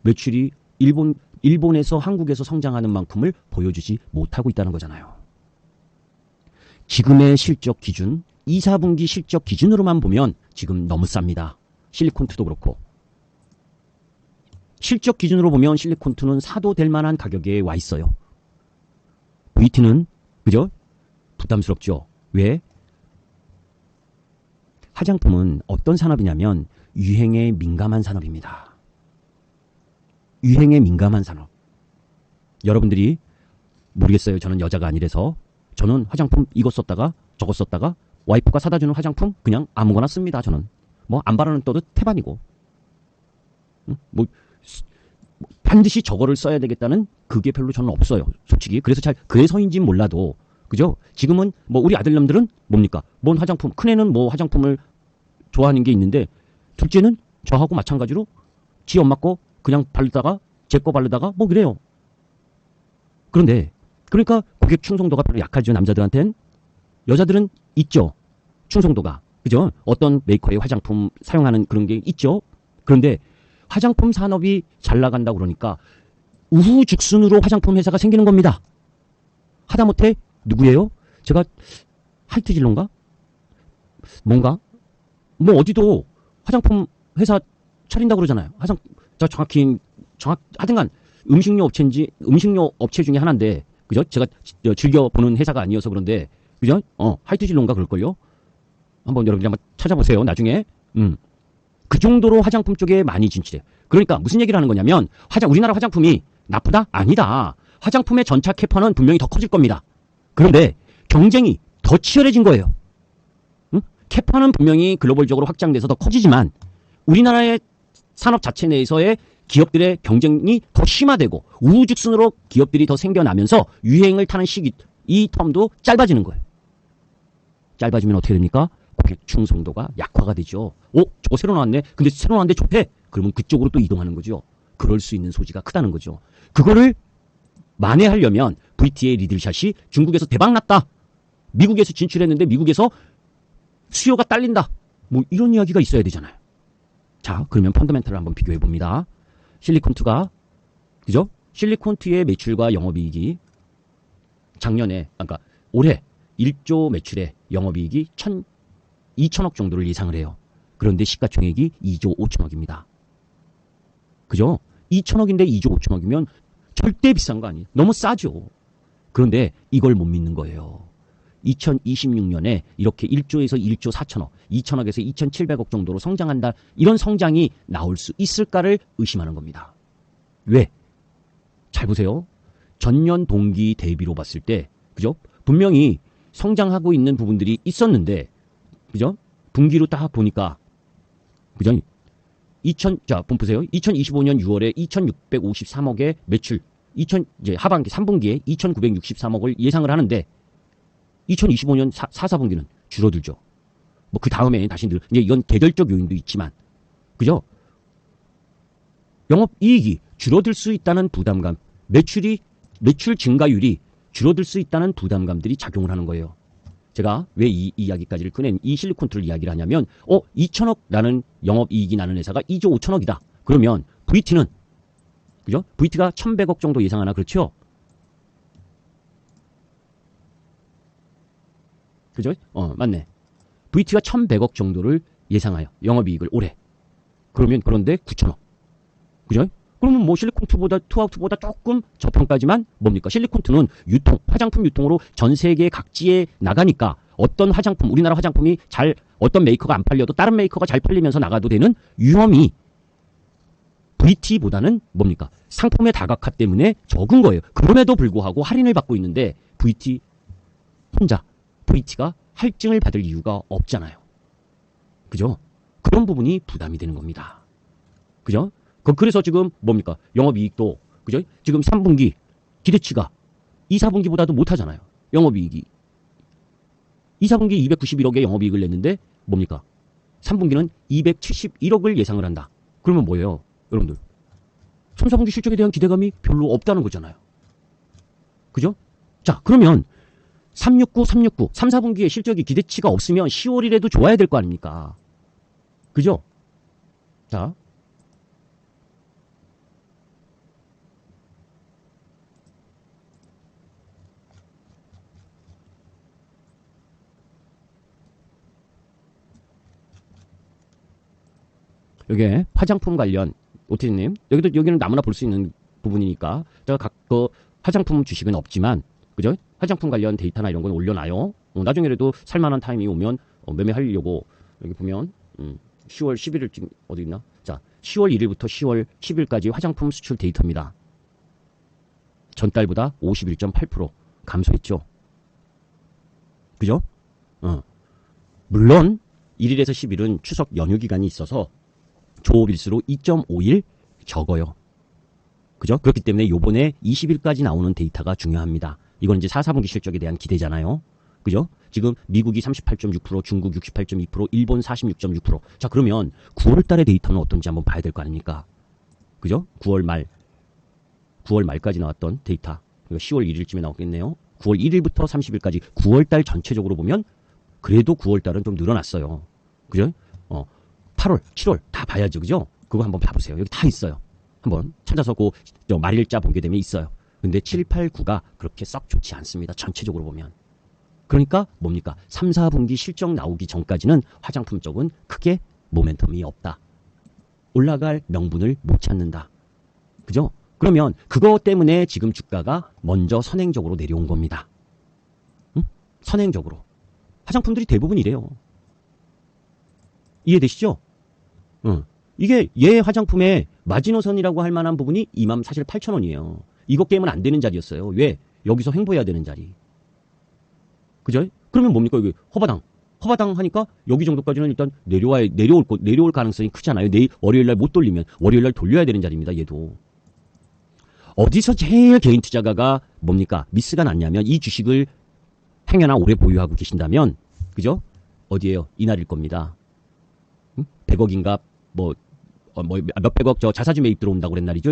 [SPEAKER 1] 매출이 일본에서 한국에서 성장하는 만큼을 보여주지 못하고 있다는 거잖아요. 지금의 실적 기준, 2, 4분기 실적 기준으로만 보면 지금 너무 쌉니다. 실리콘2도 그렇고. 실적 기준으로 보면 실리콘2는 사도 될 만한 가격에 와 있어요. VT는 그죠? 부담스럽죠. 왜? 화장품은 어떤 산업이냐면 유행에 민감한 산업입니다. 유행에 민감한 산업. 여러분들이 모르겠어요. 저는 여자가 아니라서. 저는 화장품 이거 썼다가 저거 썼다가 와이프가 사다 주는 화장품 그냥 아무거나 씁니다. 저는. 뭐 안 바르는 떠도 태반이고. 반드시 저거를 써야 되겠다는 그게 별로 저는 없어요. 솔직히. 그래서인지 몰라도 그죠? 지금은 뭐 우리 아들놈들은 뭡니까? 뭔 화장품, 큰애는 뭐 화장품을 좋아하는 게 있는데 둘째는 저하고 마찬가지로 지 엄마 거 그냥 바르다가 제 거 바르다가 뭐 그래요. 그런데 그러니까 고객 충성도가 별로 약하죠. 남자들한텐. 여자들은 있죠. 충성도가. 그죠? 어떤 메이커의 화장품 사용하는 그런 게 있죠. 그런데 화장품 산업이 잘 나간다고 그러니까 우후죽순으로 화장품 회사가 생기는 겁니다. 하다못해 누구예요? 제가 하이트진로인가? 뭔가? 뭐 어디도 화장품 회사 차린다고 그러잖아요. 저 하여튼간 음식료 업체 중에 하나인데, 그죠? 제가 즐겨 보는 회사가 아니어서 그런데, 그죠? 하이트진로인가 그럴걸요? 여러분들 한번 찾아보세요, 나중에. 그 정도로 화장품 쪽에 많이 진출해요. 그러니까 무슨 얘기를 하는 거냐면, 우리나라 화장품이 나쁘다? 아니다. 화장품의 전차 캐파는 분명히 더 커질 겁니다. 그런데 경쟁이 더 치열해진 거예요. 캐파는 분명히 글로벌적으로 확장돼서 더 커지지만 우리나라의 산업 자체 내에서의 기업들의 경쟁이 더 심화되고 우후죽순으로 기업들이 더 생겨나면서 유행을 타는 시기, 이 텀도 짧아지는 거예요. 짧아지면 어떻게 됩니까? 고객 충성도가 약화가 되죠. 저거 새로 나왔네. 근데 새로 나왔는데 좋대. 그러면 그쪽으로 또 이동하는 거죠. 그럴 수 있는 소지가 크다는 거죠. 그거를 만회하려면 VT의 리들샷이 중국에서 대박났다. 미국에서 진출했는데 미국에서 수요가 딸린다. 뭐 이런 이야기가 있어야 되잖아요. 자, 그러면 펀더멘털을 한번 비교해 봅니다. 실리콘2가, 그죠? 실리콘2의 매출과 영업이익이 작년에, 그러니까 올해 1조 매출에 영업이익이 2천억 정도를 예상을 해요. 그런데 시가총액이 2조 5천억입니다. 그죠? 2천억인데 2조 5천억이면 절대 비싼 거 아니에요. 너무 싸죠. 그런데 이걸 못 믿는 거예요. 2026년에 이렇게 1조에서 1조 4천억, 2천억에서 2,700억 정도로 성장한다. 이런 성장이 나올 수 있을까를 의심하는 겁니다. 왜? 잘 보세요. 전년 동기 대비로 봤을 때, 그죠? 분명히 성장하고 있는 부분들이 있었는데, 그죠? 분기로 딱 보니까, 그죠? 자, 보세요. 2025년 6월에 2,653억의 매출, 이제 하반기 3분기에 2,963억을 예상을 하는데 2025년 4분기는 줄어들죠. 뭐 그 다음에 다시 이제 이건 계절적 요인도 있지만, 그죠? 영업이익이 줄어들 수 있다는 부담감, 매출 증가율이 줄어들 수 있다는 부담감들이 작용을 하는 거예요. 제가 왜 이 이야기까지를 꺼낸 이 실리콘2를 이야기를 하냐면 2천억 나는 영업이익이 나는 회사가 2조 5천억이다. 그러면 VT는, 그죠? VT가 1,100억 정도 예상하나, 그렇죠? 그죠? 맞네. VT가 1,100억 정도를 예상하여 영업이익을 올해. 그런데 9천억. 그죠? 그러면 뭐 투아웃보다 조금 저평가지만 뭡니까? 실리콘2는 화장품 유통으로 전 세계 각지에 나가니까 어떤 화장품, 우리나라 화장품이 어떤 메이커가 안 팔려도 다른 메이커가 잘 팔리면서 나가도 되는 위험이 VT보다는 뭡니까? 상품의 다각화 때문에 적은 거예요. 그럼에도 불구하고 할인을 받고 있는데 VT가 할증을 받을 이유가 없잖아요. 그죠? 그런 부분이 부담이 되는 겁니다. 그죠? 그래서 지금 뭡니까? 영업이익도, 그죠? 지금 3분기 기대치가 2, 4분기보다도 못하잖아요. 영업이익이. 2, 4분기 291억의 영업이익을 냈는데 뭡니까? 3분기는 271억을 예상을 한다. 그러면 뭐예요? 여러분들. 3, 4분기 실적에 대한 기대감이 별로 없다는 거잖아요. 그죠? 자, 그러면 3, 4분기에 실적이 기대치가 없으면 10월이라도 좋아야 될 거 아닙니까? 그죠? 자. 여기에 화장품 관련, 오티님, 여기는 아무나 볼 수 있는 부분이니까, 제가 화장품 주식은 없지만, 그죠? 화장품 관련 데이터나 이런 건 올려놔요. 나중에라도 살만한 타임이 오면, 매매하려고, 여기 보면, 10월 11일쯤, 어디 있나? 자, 10월 1일부터 10월 10일까지 화장품 수출 데이터입니다. 전달보다 51.8% 감소했죠. 그죠? 물론, 1일에서 10일은 추석 연휴 기간이 있어서, 조업일수로 2.5일 적어요. 그죠? 그렇기 때문에 요번에 20일까지 나오는 데이터가 중요합니다. 이건 이제 4, 4분기 실적에 대한 기대잖아요. 그죠? 지금 미국이 38.6%, 중국 68.2%, 일본 46.6%. 자, 그러면 9월 달의 데이터는 어떤지 한번 봐야 될 거 아닙니까? 그죠? 9월 말까지 나왔던 데이터. 그러니까 10월 1일쯤에 나오겠네요. 9월 1일부터 30일까지 9월 달 전체적으로 보면 그래도 9월 달은 좀 늘어났어요. 그죠? 8월, 7월 다 봐야죠. 그죠? 그거 한번 봐보세요. 여기 다 있어요. 한번 찾아서 말일자 보게 되면 있어요. 근데 7, 8, 9가 그렇게 썩 좋지 않습니다. 전체적으로 보면. 그러니까 뭡니까? 3, 4분기 실적 나오기 전까지는 화장품 쪽은 크게 모멘텀이 없다. 올라갈 명분을 못 찾는다. 그죠? 그러면 그거 때문에 지금 주가가 먼저 선행적으로 내려온 겁니다. 응? 선행적으로. 화장품들이 대부분 이래요. 이해되시죠? 응. 이게 얘 화장품의 마지노선이라고 할 만한 부분이 28,000원이에요. 이것 깨면 안 되는 자리였어요. 왜? 여기서 횡보해야 되는 자리. 그죠? 그러면 뭡니까? 여기 허바당 하니까 여기 정도까지는 일단 내려올 가능성이 크잖아요. 내일 월요일 날 못 돌리면 월요일 날 돌려야 되는 자리입니다. 얘도. 어디서 제일 개인 투자가가 뭡니까? 미스가 났냐면 이 주식을 행여나 오래 보유하고 계신다면 그죠? 어디에요? 이날일 겁니다. 100억인가 몇백억 저 자사주 매입 들어온다고 그랬 날이죠.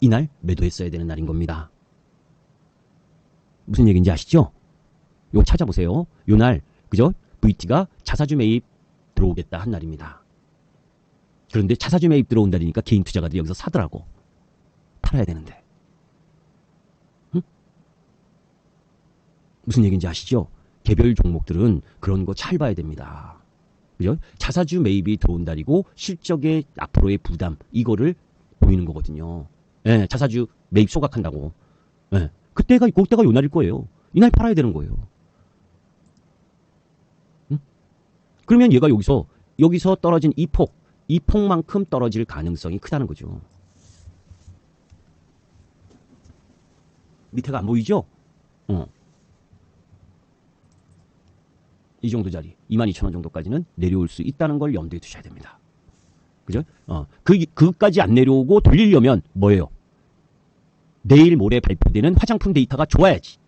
[SPEAKER 1] 이날 매도했어야 되는 날인 겁니다. 무슨 얘기인지 아시죠? 요거 찾아보세요. 요날 그죠? VT가 자사주 매입 들어오겠다 한 날입니다. 그런데 자사주 매입 들어온다니까 개인 투자가들이 여기서 사더라고. 팔아야 되는데. 응? 무슨 얘기인지 아시죠? 개별 종목들은 그런 거 잘 봐야 됩니다. 그죠? 자사주 매입이 들어온다리고 실적의 앞으로의 부담 이거를 보이는 거거든요. 예, 자사주 매입 소각한다고. 예, 그때가 요날일 거예요. 이날 팔아야 되는 거예요. 응? 그러면 얘가 여기서 떨어진 이 폭만큼 떨어질 가능성이 크다는 거죠. 밑에가 안 보이죠? 이 정도 자리, 22,000원 정도까지는 내려올 수 있다는 걸 염두에 두셔야 됩니다. 그죠? 그까지 안 내려오고 돌리려면 뭐예요? 내일 모레 발표되는 화장품 데이터가 좋아야지.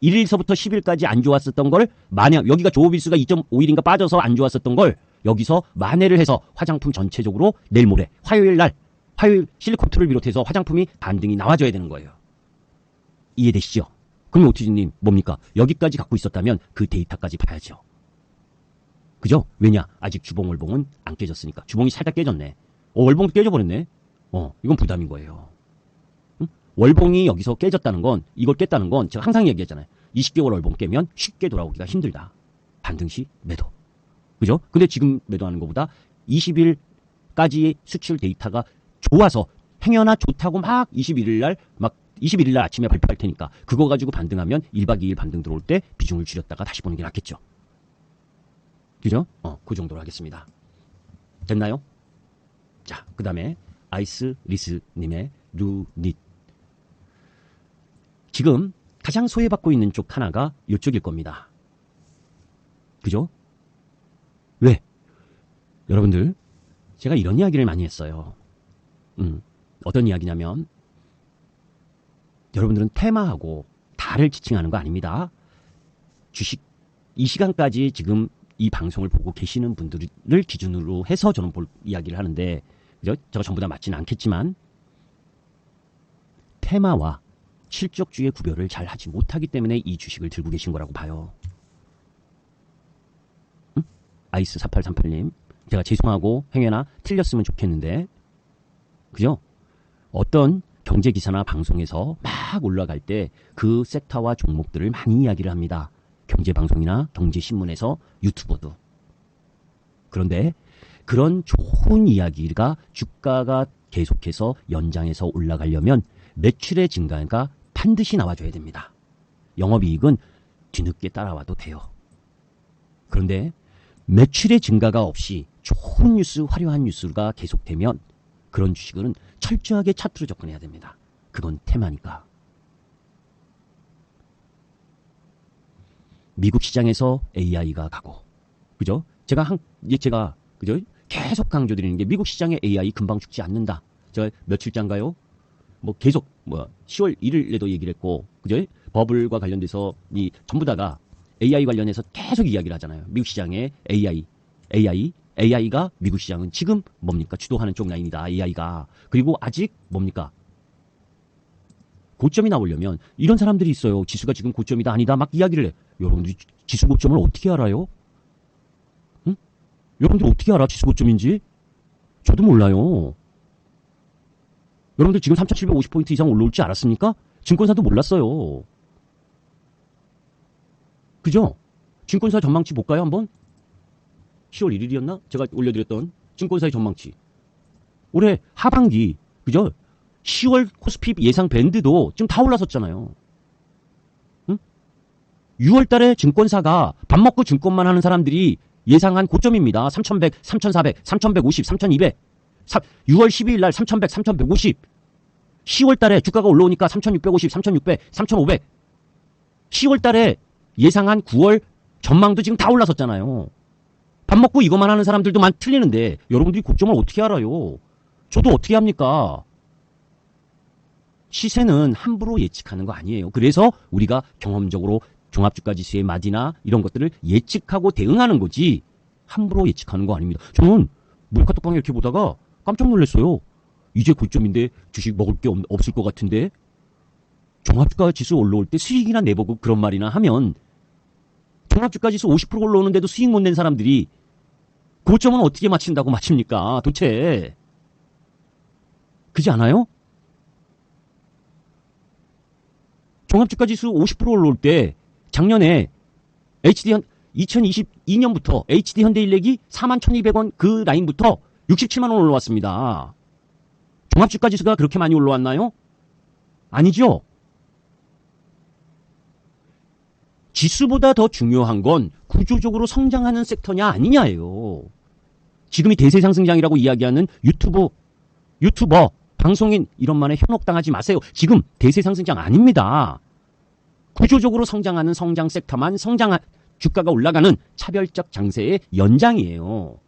[SPEAKER 1] 1일서부터 10일까지 안 좋았었던 걸 만약 여기가 조호비수가 2.5일인가 빠져서 안 좋았었던 걸 여기서 만회를 해서 화장품 전체적으로 내일 모레 화요일 실리콘투를 비롯해서 화장품이 반등이 나와줘야 되는 거예요. 이해되시죠? 그럼 오티즈님 뭡니까? 여기까지 갖고 있었다면 그 데이터까지 봐야죠. 그죠? 왜냐? 아직 주봉 월봉은 안 깨졌으니까. 주봉이 살짝 깨졌네. 월봉도 깨져버렸네. 이건 부담인 거예요. 응? 월봉이 여기서 깨졌다는 건 이걸 깼다는 건 제가 항상 얘기했잖아요. 20개월 월봉 깨면 쉽게 돌아오기가 힘들다. 반등시 매도. 그죠? 근데 지금 매도하는 것보다 20일까지의 수출 데이터가 좋아서 행여나 좋다고 막 21일 날 아침에 발표할 테니까 그거 가지고 반등하면 1박 2일 반등 들어올 때 비중을 줄였다가 다시 보는 게 낫겠죠. 그죠? 그 정도로 하겠습니다. 됐나요? 자, 그 다음에 아이스리스님의 루닛. 지금 가장 소외받고 있는 쪽 하나가 이쪽일 겁니다. 그죠? 왜? 여러분들, 제가 이런 이야기를 많이 했어요. 어떤 이야기냐면 여러분들은 테마하고 다를 지칭하는 거 아닙니다. 주식 이 시간까지 지금 이 방송을 보고 계시는 분들을 기준으로 해서 저는 이야기를 하는데 그죠? 제가 전부 다 맞지는 않겠지만 테마와 실적주의 구별을 잘 하지 못하기 때문에 이 주식을 들고 계신 거라고 봐요. 응? 아이스 4838님 제가 죄송하고 행여나 틀렸으면 좋겠는데 그죠? 어떤 경제기사나 방송에서 막 올라갈 때 그 섹터와 종목들을 많이 이야기를 합니다. 경제방송이나 경제신문에서 유튜버도. 그런데 그런 좋은 이야기가 주가가 계속해서 연장해서 올라가려면 매출의 증가가 반드시 나와줘야 됩니다. 영업이익은 뒤늦게 따라와도 돼요. 그런데 매출의 증가가 없이 좋은 뉴스, 화려한 뉴스가 계속되면 그런 주식은 철저하게 차트로 접근해야 됩니다. 그건 테마니까. 미국 시장에서 AI가 가고, 그죠? 제가 그죠? 계속 강조드리는 게 미국 시장의 AI 금방 죽지 않는다. 제가 며칠째인가요? 계속 10월 1일에도 얘기를 했고, 그죠? 버블과 관련돼서 전부 다가 AI 관련해서 계속 이야기를 하잖아요. 미국 시장의 AI가 미국 시장은 지금 뭡니까? 주도하는 쪽 라인이다. AI가. 그리고 아직 뭡니까? 고점이 나오려면 이런 사람들이 있어요. 지수가 지금 고점이다 아니다 막 이야기를 해. 여러분들이 지수 고점을 어떻게 알아요? 응? 여러분들 어떻게 알아 지수 고점인지? 저도 몰라요. 여러분들 지금 3,750포인트 이상 올라올 줄 알았습니까? 증권사도 몰랐어요. 그죠? 증권사 전망치 볼까요, 한번? 10월 1일이었나? 제가 올려드렸던 증권사의 전망치. 올해 하반기, 그죠? 10월 코스피 예상 밴드도 지금 다 올라섰잖아요. 응? 6월 달에 증권사가 밥 먹고 증권만 하는 사람들이 예상한 고점입니다. 3,100, 3,400, 3,150, 3,200. 6월 12일 날 3,100, 3,150. 10월 달에 주가가 올라오니까 3,650, 3,600, 3,500. 10월 달에 예상한 9월 전망도 지금 다 올라섰잖아요. 밥 먹고 이것만 하는 사람들도 많이 틀리는데 여러분들이 고점을 어떻게 알아요? 저도 어떻게 합니까? 시세는 함부로 예측하는 거 아니에요. 그래서 우리가 경험적으로 종합주가지수의 마디나 이런 것들을 예측하고 대응하는 거지 함부로 예측하는 거 아닙니다. 저는 몰카톡방에 이렇게 보다가 깜짝 놀랐어요. 이제 고점인데 주식 먹을 게 없을 것 같은데 종합주가지수 올라올 때 수익이나 내보고 그런 말이나 하면 종합주가지수 50% 올라오는데도 수익 못 낸 사람들이 고점은 어떻게 맞춘다고 맞춥니까? 도대체. 그지 않아요? 종합주가지수 50% 올라올 때 작년에 2022년부터 HD현대인력이 41,200원 그 라인부터 67만 원 올라왔습니다. 종합주가지수가 그렇게 많이 올라왔나요? 아니죠. 지수보다 더 중요한 건 구조적으로 성장하는 섹터냐 아니냐예요. 지금이 대세상승장이라고 이야기하는 유튜버, 방송인 이런 말에 현혹당하지 마세요. 지금 대세상승장 아닙니다. 구조적으로 성장하는 성장 섹터만 주가가 올라가는 차별적 장세의 연장이에요.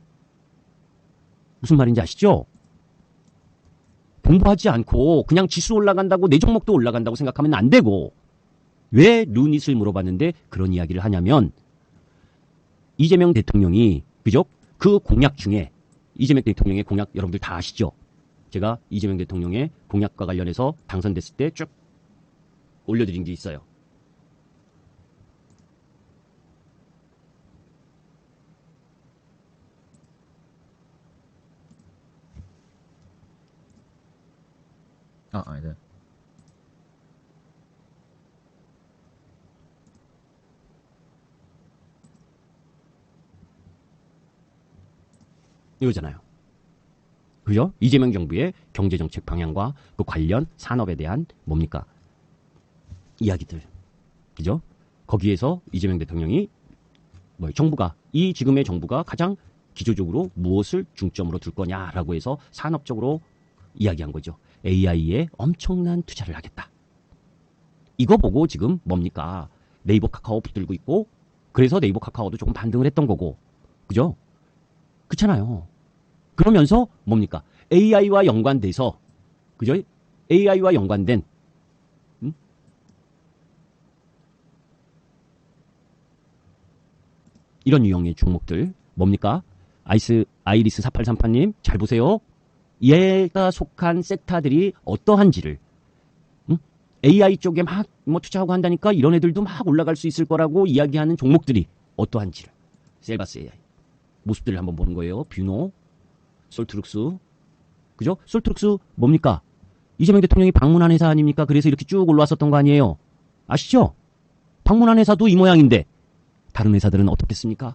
[SPEAKER 1] 무슨 말인지 아시죠? 공부하지 않고 그냥 지수 올라간다고 내 종목도 올라간다고 생각하면 안 되고 왜 루닛을 물어봤는데 그런 이야기를 하냐면 이재명 대통령이 그죠? 그 공약 중에 이재명 대통령의 공약 여러분들 다 아시죠? 제가 이재명 대통령의 공약과 관련해서 당선됐을 때 쭉 올려드린 게 있어요.
[SPEAKER 2] 네.
[SPEAKER 1] 이거잖아요. 그죠? 이재명 정부의 경제정책 방향과 그 관련 산업에 대한 뭡니까? 이야기들. 그죠? 거기에서 이재명 대통령이 이 지금의 정부가 가장 기초적으로 무엇을 중점으로 둘 거냐라고 해서 산업적으로 이야기한 거죠. AI에 엄청난 투자를 하겠다. 이거 보고 지금 뭡니까? 네이버 카카오 붙들고 있고 그래서 네이버 카카오도 조금 반등을 했던 거고 그죠? 그렇잖아요. 그러면서 뭡니까? AI와 연관돼서 그죠? AI와 연관된 이런 유형의 종목들 뭡니까? 아이리스 4838님 잘 보세요. 얘가 속한 섹터들이 어떠한지를 AI 쪽에 막 투자하고 한다니까 이런 애들도 막 올라갈 수 있을 거라고 이야기하는 종목들이 어떠한지를 셀바스 AI 모습들을 한번 보는 거예요. 뷰노, 솔트룩스 그죠? 솔트룩스 뭡니까? 이재명 대통령이 방문한 회사 아닙니까? 그래서 이렇게 쭉 올라왔었던 거 아니에요? 아시죠? 방문한 회사도 이 모양인데 다른 회사들은 어떻겠습니까?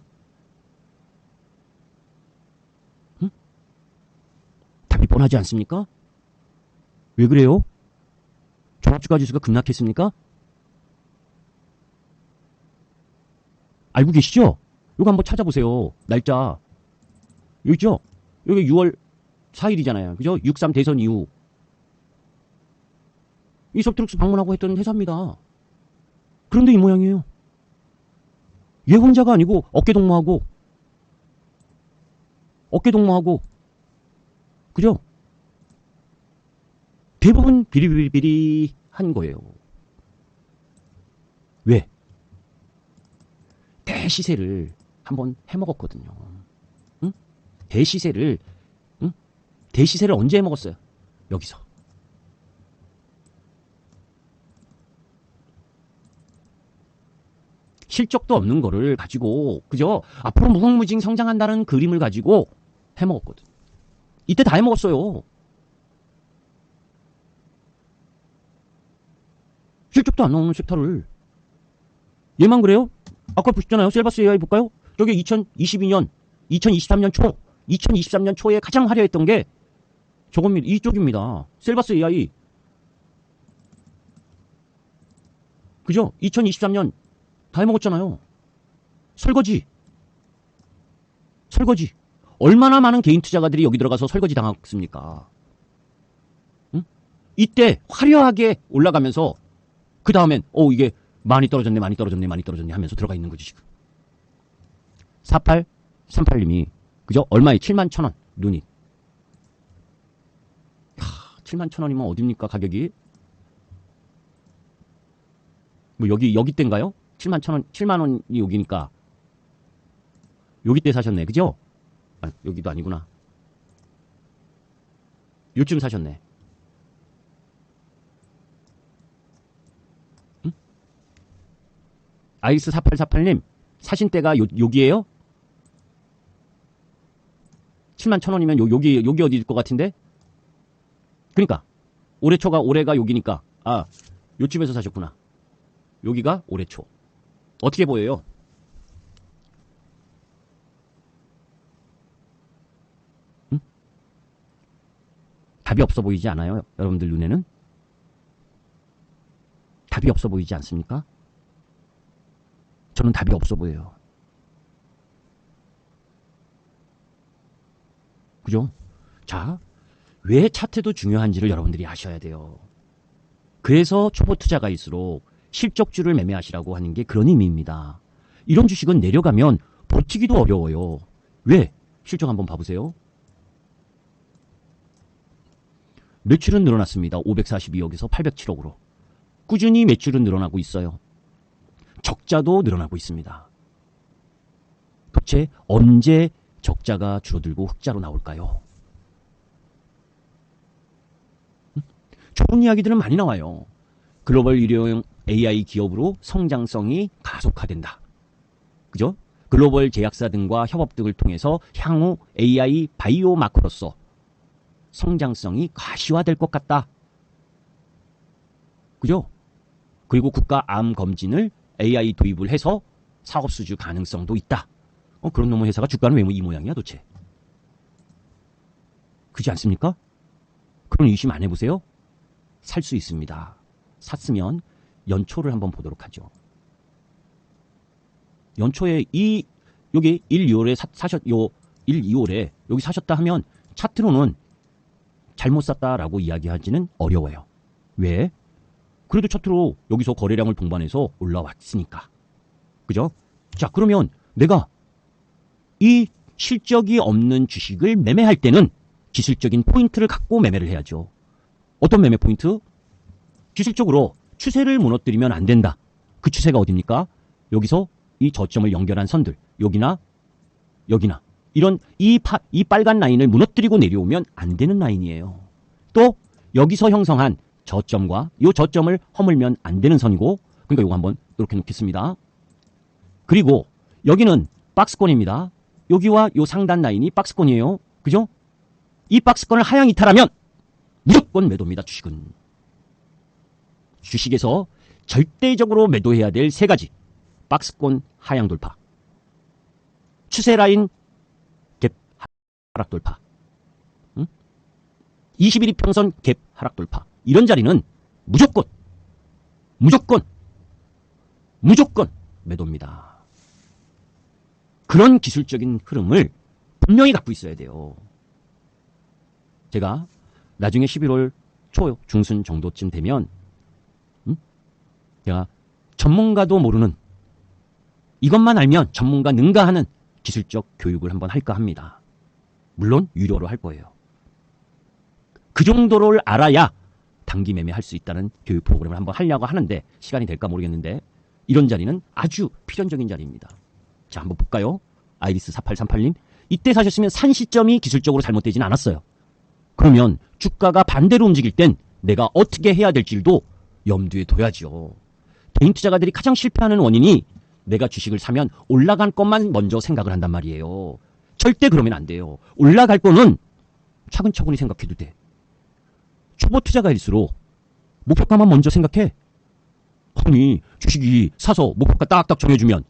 [SPEAKER 1] 답이 뻔하지 않습니까? 왜 그래요? 종합주가지수가 급락했습니까? 알고 계시죠? 이거 한번 찾아보세요. 날짜. 여기 있죠? 여기 6월 4일이잖아요. 그죠? 6.3 대선 이후. 이 솔트룩스 방문하고 했던 회사입니다. 그런데 이 모양이에요. 얘 혼자가 아니고 어깨동무하고 그죠? 대부분 비리비리한 거예요. 왜? 대시세를 한번 해먹었거든요. 응? 대시세를 언제 해먹었어요? 여기서. 실적도 없는 거를 가지고 그죠? 앞으로 무궁무진 성장한다는 그림을 가지고 해먹었거든. 이때 다 해먹었어요. 책도 안 나오는 섹터를. 얘만 그래요? 아까 보셨잖아요. 셀바스 AI 볼까요? 저게 2022년, 2023년 초, 2023년 초에 가장 화려했던 게 저겁니다. 이쪽입니다. 셀바스 AI. 그죠? 2023년 다 해먹었잖아요. 설거지. 얼마나 많은 개인 투자가들이 여기 들어가서 설거지 당했습니까? 응? 이때 화려하게 올라가면서 그 다음엔 이게 많이 떨어졌네 하면서 들어가 있는 거지 지금. 4838님이 그죠? 얼마에 71,000원 눈이. 71,000원이면 어딥니까 가격이? 뭐 여기 때인가요? 71,000원 7만원이 여기니까 여기 때 사셨네 그죠? 아, 여기도 아니구나. 요쯤 사셨네. 응? 아이스 4848님 사신 때가 여기에요? 71,000원이면 여기 어디일 것 같은데? 그러니까 올해가 여기니까 요쯤에서 사셨구나. 여기가 올해 초. 어떻게 보여요? 응? 답이 없어 보이지 않아요? 여러분들 눈에는? 답이 없어 보이지 않습니까? 저는 답이 없어 보여요. 그죠? 자, 왜 차트도 중요한지를 여러분들이 아셔야 돼요. 그래서 초보 투자가일수록 실적주를 매매하시라고 하는 게 그런 의미입니다. 이런 주식은 내려가면 버티기도 어려워요. 왜? 실적 한번 봐보세요. 매출은 늘어났습니다. 542억에서 807억으로. 꾸준히 매출은 늘어나고 있어요. 적자도 늘어나고 있습니다. 도대체 언제 적자가 줄어들고 흑자로 나올까요? 좋은 이야기들은 많이 나와요. 글로벌 일용 AI 기업으로 성장성이 가속화된다. 그죠? 글로벌 제약사 등과 협업 등을 통해서 향후 AI 바이오 마크로서 성장성이 가시화될 것 같다. 그죠? 그리고 국가 암 검진을 AI 도입을 해서 사업 수주 가능성도 있다. 그런 놈의 회사가 주가는 왜 이 모양이야 도대체? 그렇지 않습니까? 그런 의심 안 해보세요? 살 수 있습니다. 샀으면 연초를 한번 보도록 하죠. 연초에 여기 1, 2월에 사셨 1, 2월에 여기 사셨다 하면 차트로는 잘못 샀다라고 이야기하지는 어려워요. 왜? 그래도 차트로 여기서 거래량을 동반해서 올라왔으니까. 그죠? 자, 그러면 내가 이 실적이 없는 주식을 매매할 때는 기술적인 포인트를 갖고 매매를 해야죠. 어떤 매매 포인트? 기술적으로 추세를 무너뜨리면 안 된다. 그 추세가 어딥니까? 여기서 이 저점을 연결한 선들, 여기나 이런 이 빨간 라인을 무너뜨리고 내려오면 안 되는 라인이에요. 또 여기서 형성한 저점과 이 저점을 허물면 안 되는 선이고, 그러니까 이거 한번 이렇게 놓겠습니다. 그리고 여기는 박스권입니다. 여기와 이 상단 라인이 박스권이에요. 그죠? 이 박스권을 하향 이탈하면 무조건 매도입니다. 주식은. 주식에서 절대적으로 매도해야 될 세 가지. 박스권 하향 돌파, 추세 라인 갭 하락 돌파, 21 이평선 갭 하락 돌파. 이런 자리는 무조건 매도입니다. 그런 기술적인 흐름을 분명히 갖고 있어야 돼요. 제가 나중에 11월 초 중순 정도쯤 되면 제가 전문가도 모르는, 이것만 알면 전문가 능가하는 기술적 교육을 한번 할까 합니다. 물론 유료로 할 거예요. 그 정도를 알아야 단기 매매할 수 있다는 교육 프로그램을 한번 하려고 하는데 시간이 될까 모르겠는데, 이런 자리는 아주 필연적인 자리입니다. 자, 한번 볼까요? 아이리스 4838님, 이때 사셨으면 산 시점이 기술적으로 잘못되진 않았어요. 그러면 주가가 반대로 움직일 땐 내가 어떻게 해야 될지도 염두에 둬야죠. 개인 투자가들이 가장 실패하는 원인이 내가 주식을 사면 올라간 것만 먼저 생각을 한단 말이에요. 절대 그러면 안 돼요. 올라갈 거는 차근차근히 생각해도 돼. 초보 투자가일수록 목표가만 먼저 생각해. 아니, 주식이 사서 목표가 딱딱 정해주면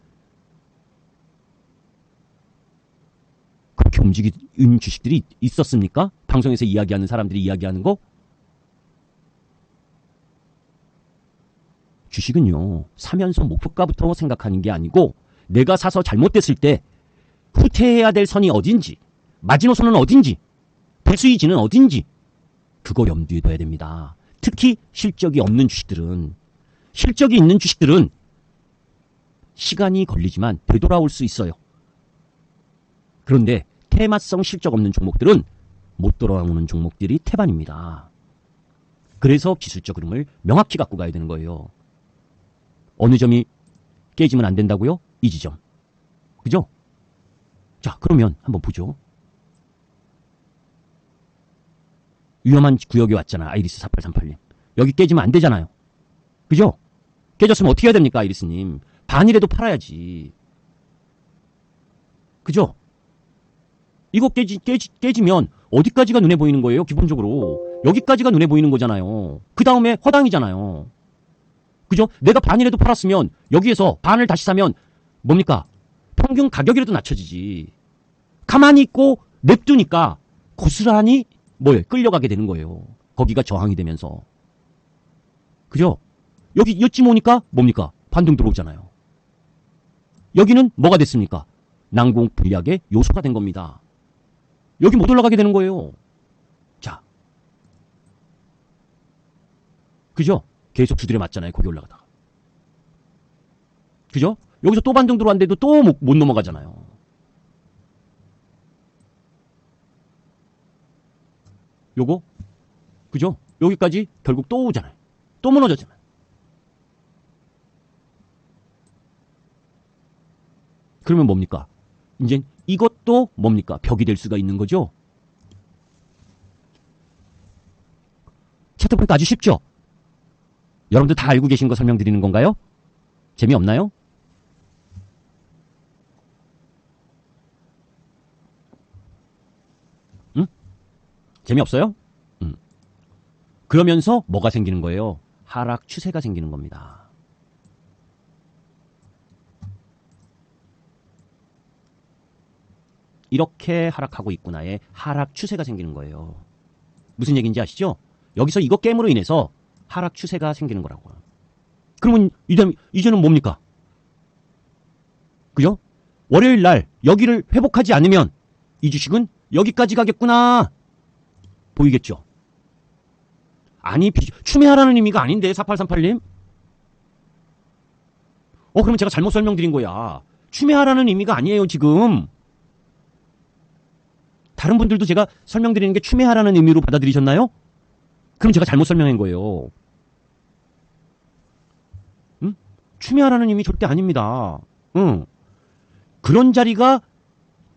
[SPEAKER 1] 그렇게 움직이는 주식들이 있었습니까? 방송에서 이야기하는 사람들이 이야기하는 거? 주식은요, 사면서 목표가부터 생각하는 게 아니고 내가 사서 잘못됐을 때 후퇴해야 될 선이 어딘지, 마지노선은 어딘지, 배수이지는 어딘지 그거 염두에 둬야 됩니다. 특히 실적이 없는 주식들은, 실적이 있는 주식들은 시간이 걸리지만 되돌아올 수 있어요. 그런데 테마성 실적 없는 종목들은 못 돌아오는 종목들이 태반입니다. 그래서 기술적 흐름을 명확히 갖고 가야 되는 거예요. 어느 점이 깨지면 안 된다고요? 이 지점. 그죠? 자, 그러면 한번 보죠. 위험한 구역에 왔잖아. 아이리스 4838님. 여기 깨지면 안 되잖아요. 그죠? 깨졌으면 어떻게 해야 됩니까, 아이리스님? 반이라도 팔아야지. 그죠? 이거 깨지면 어디까지가 눈에 보이는 거예요, 기본적으로? 여기까지가 눈에 보이는 거잖아요. 그 다음에 허당이잖아요. 그죠? 내가 반이라도 팔았으면 여기에서 반을 다시 사면 뭡니까? 평균 가격이라도 낮춰지지. 가만히 있고 냅두니까 고스란히 끌려가게 되는 거예요. 거기가 저항이 되면서. 그죠? 여기 여쯤 오니까 뭡니까? 반등 들어오잖아요. 여기는 뭐가 됐습니까? 난공 불리하게 요소가 된 겁니다. 여기 못 올라가게 되는 거예요. 자. 그죠? 계속 두드려 맞잖아요. 거기 올라가다가. 그죠? 여기서 또 반등 들어왔는데도 또 못 넘어가잖아요. 요거? 그죠? 여기까지 결국 또 오잖아요. 또 무너졌잖아요. 그러면 뭡니까? 이제 이것도 뭡니까? 벽이 될 수가 있는 거죠? 차트 보니까 아주 쉽죠? 여러분들 다 알고 계신 거 설명드리는 건가요? 재미없나요? 응? 재미없어요? 그러면서 뭐가 생기는 거예요? 하락 추세가 생기는 겁니다. 이렇게 하락하고 있구나의 하락 추세가 생기는 거예요. 무슨 얘기인지 아시죠? 여기서 이거 게임으로 인해서 하락 추세가 생기는 거라고요. 그러면 이제는 뭡니까? 그죠? 월요일 날 여기를 회복하지 않으면 이 주식은 여기까지 가겠구나. 보이겠죠? 아니, 추매하라는 의미가 아닌데, 4838님? 그럼 제가 잘못 설명드린 거야. 추매하라는 의미가 아니에요, 지금. 다른 분들도 제가 설명드리는 게 추매하라는 의미로 받아들이셨나요? 그럼 제가 잘못 설명한 거예요. 응? 추매하라는 의미 절대 아닙니다. 응. 그런 자리가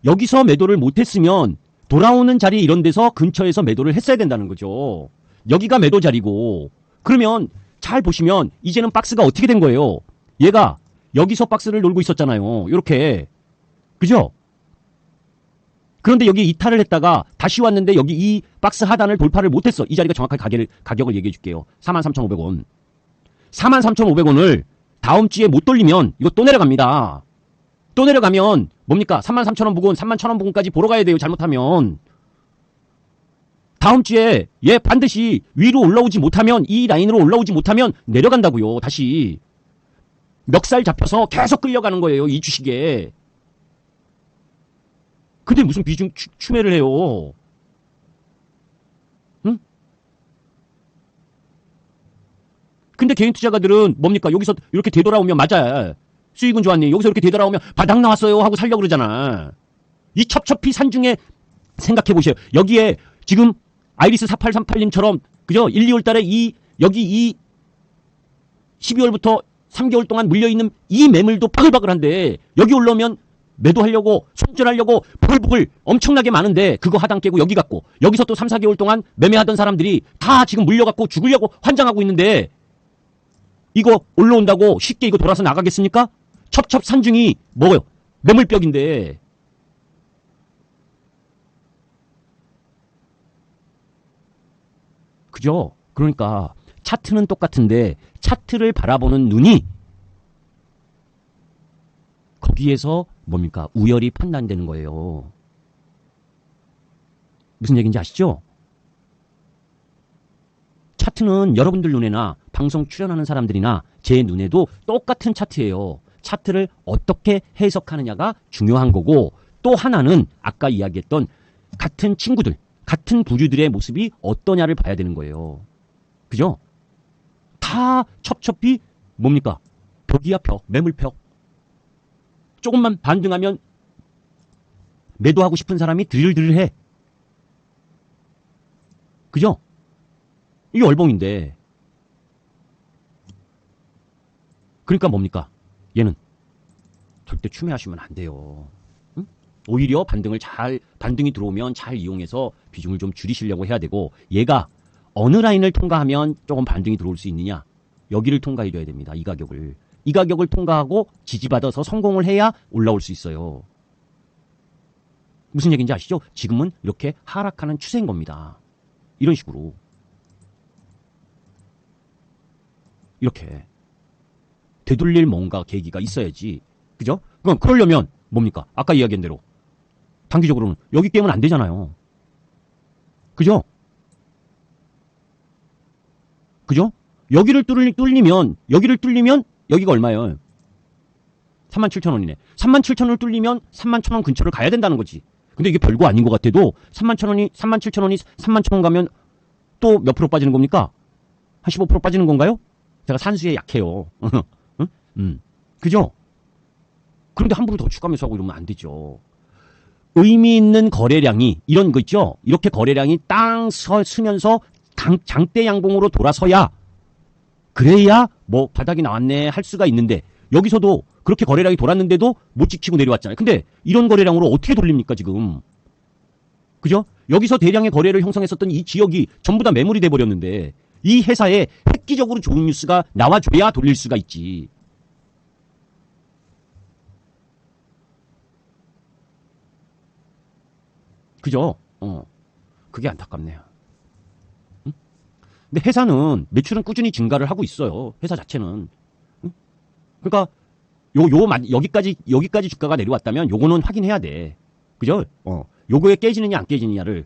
[SPEAKER 1] 여기서 매도를 못했으면 돌아오는 자리 이런 데서 근처에서 매도를 했어야 된다는 거죠. 여기가 매도 자리고, 그러면 잘 보시면 이제는 박스가 어떻게 된 거예요? 얘가 여기서 박스를 놀고 있었잖아요. 이렇게. 그죠? 그런데 여기 이탈을 했다가 다시 왔는데 여기 이 박스 하단을 돌파를 못했어. 이 자리가 정확하게 가격을 얘기해 줄게요. 43,500원. 43,500원을 다음 주에 못 돌리면 이거 또 내려갑니다. 또 내려가면 뭡니까? 33,000원 부근, 31,000원 부근까지 보러 가야 돼요. 잘못하면. 다음 주에 얘 반드시 위로 올라오지 못하면, 이 라인으로 올라오지 못하면 내려간다고요. 다시. 멱살 잡혀서 계속 끌려가는 거예요. 이 주식에. 근데 무슨 비중 추매를 해요. 응? 근데 개인 투자가들은 뭡니까? 여기서 이렇게 되돌아오면 맞아. 수익은 좋았니? 여기서 이렇게 되돌아오면 바닥 나왔어요 하고 살려고 그러잖아. 이 첩첩히 산중에 생각해 보세요. 여기에 지금 아이리스 4838님처럼 그죠? 1, 2월 달에 여기 이 12월부터 3개월 동안 물려있는 이 매물도 바글바글한데 여기 올라오면 매도하려고 손절하려고 부글부글 엄청나게 많은데 그거 하단 깨고 여기 갔고 여기서 또 3, 4개월 동안 매매하던 사람들이 다 지금 물려갖고 죽으려고 환장하고 있는데 이거 올라온다고 쉽게 이거 돌아서 나가겠습니까? 첩첩 산중이 뭐예요? 매물벽인데. 그죠? 그러니까 차트는 똑같은데 차트를 바라보는 눈이 거기에서 뭡니까? 우열이 판단되는 거예요. 무슨 얘기인지 아시죠? 차트는 여러분들 눈에나 방송 출연하는 사람들이나 제 눈에도 똑같은 차트예요. 차트를 어떻게 해석하느냐가 중요한 거고, 또 하나는 아까 이야기했던 같은 친구들, 같은 부류들의 모습이 어떠냐를 봐야 되는 거예요. 그죠? 다 첩첩이 뭡니까? 벽이야 벽, 매물벽. 조금만 반등하면 매도하고 싶은 사람이 드릴드릴해. 그죠? 이게 얼봉인데. 그러니까 뭡니까? 얘는 절대 추매하시면 안 돼요. 응? 오히려 반등이 들어오면 잘 이용해서 비중을 좀 줄이시려고 해야 되고, 얘가 어느 라인을 통과하면 조금 반등이 들어올 수 있느냐? 여기를 통과해줘야 됩니다. 이 가격을. 이 가격을 통과하고 지지받아서 성공을 해야 올라올 수 있어요. 무슨 얘기인지 아시죠? 지금은 이렇게 하락하는 추세인 겁니다. 이런 식으로. 이렇게. 되돌릴 뭔가 계기가 있어야지. 그죠? 그럼 그러려면 뭡니까? 아까 이야기한 대로. 단기적으로는 여기 깨면 안 되잖아요. 그죠? 그죠? 여기를 뚫리면 여기가 얼마예요? 37,000원이네. 37,000원을 뚫리면 31,000원 근처를 가야 된다는 거지. 근데 이게 별거 아닌 것 같아도 37,000원이 31,000원 가면 또 몇 프로 빠지는 겁니까? 한 15% 빠지는 건가요? 제가 산수에 약해요. 응? 그죠? 그런데 함부로 더 추가 매수하고 이러면 안 되죠. 의미 있는 거래량이 이런 거 있죠? 이렇게 거래량이 땅 서면서 장대 양봉으로 돌아서야, 그래야 뭐 바닥이 나왔네 할 수가 있는데, 여기서도 그렇게 거래량이 돌았는데도 못 지키고 내려왔잖아요. 근데 이런 거래량으로 어떻게 돌립니까 지금? 그죠? 여기서 대량의 거래를 형성했었던 이 지역이 전부 다 매물이 돼버렸는데, 이 회사에 획기적으로 좋은 뉴스가 나와줘야 돌릴 수가 있지. 그죠? 그게 안타깝네요. 응? 근데 회사는 매출은 꾸준히 증가를 하고 있어요. 회사 자체는. 응? 그러니까 여기까지 주가가 내려왔다면 요거는 확인해야 돼. 그죠? 요거에 깨지느냐 안 깨지느냐를.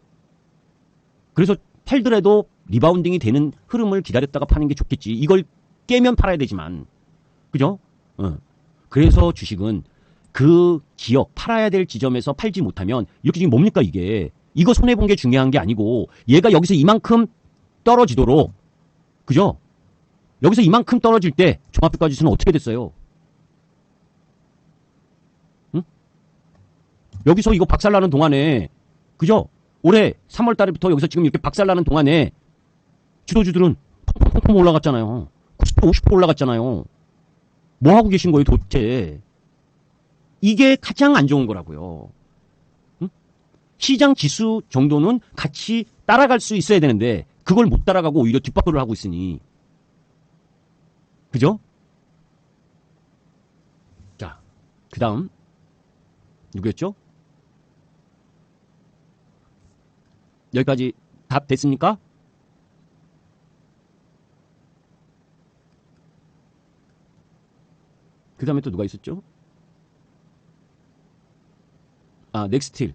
[SPEAKER 1] 그래서 팔더라도 리바운딩이 되는 흐름을 기다렸다가 파는 게 좋겠지. 이걸 깨면 팔아야 되지만. 그죠? 그래서 주식은 그 지역, 팔아야 될 지점에서 팔지 못하면 이렇게 지금 뭡니까 이게. 이거 손해본 게 중요한 게 아니고, 얘가 여기서 이만큼 떨어지도록, 그죠? 여기서 이만큼 떨어질 때 종합평가 지수는 어떻게 됐어요? 응? 여기서 이거 박살나는 동안에, 그죠? 올해 3월 달부터 여기서 지금 이렇게 박살나는 동안에 주도주들은 펑펑펑펑 올라갔잖아요. 90% 50% 올라갔잖아요. 뭐 하고 계신 거예요 도대체? 이게 가장 안 좋은 거라고요. 응? 시장 지수 정도는 같이 따라갈 수 있어야 되는데 그걸 못 따라가고 오히려 뒷바퀴를 하고 있으니. 그죠? 자, 그 다음 누구였죠? 여기까지 답 됐습니까? 그 다음에 또 누가 있었죠? 아, 넥스틸.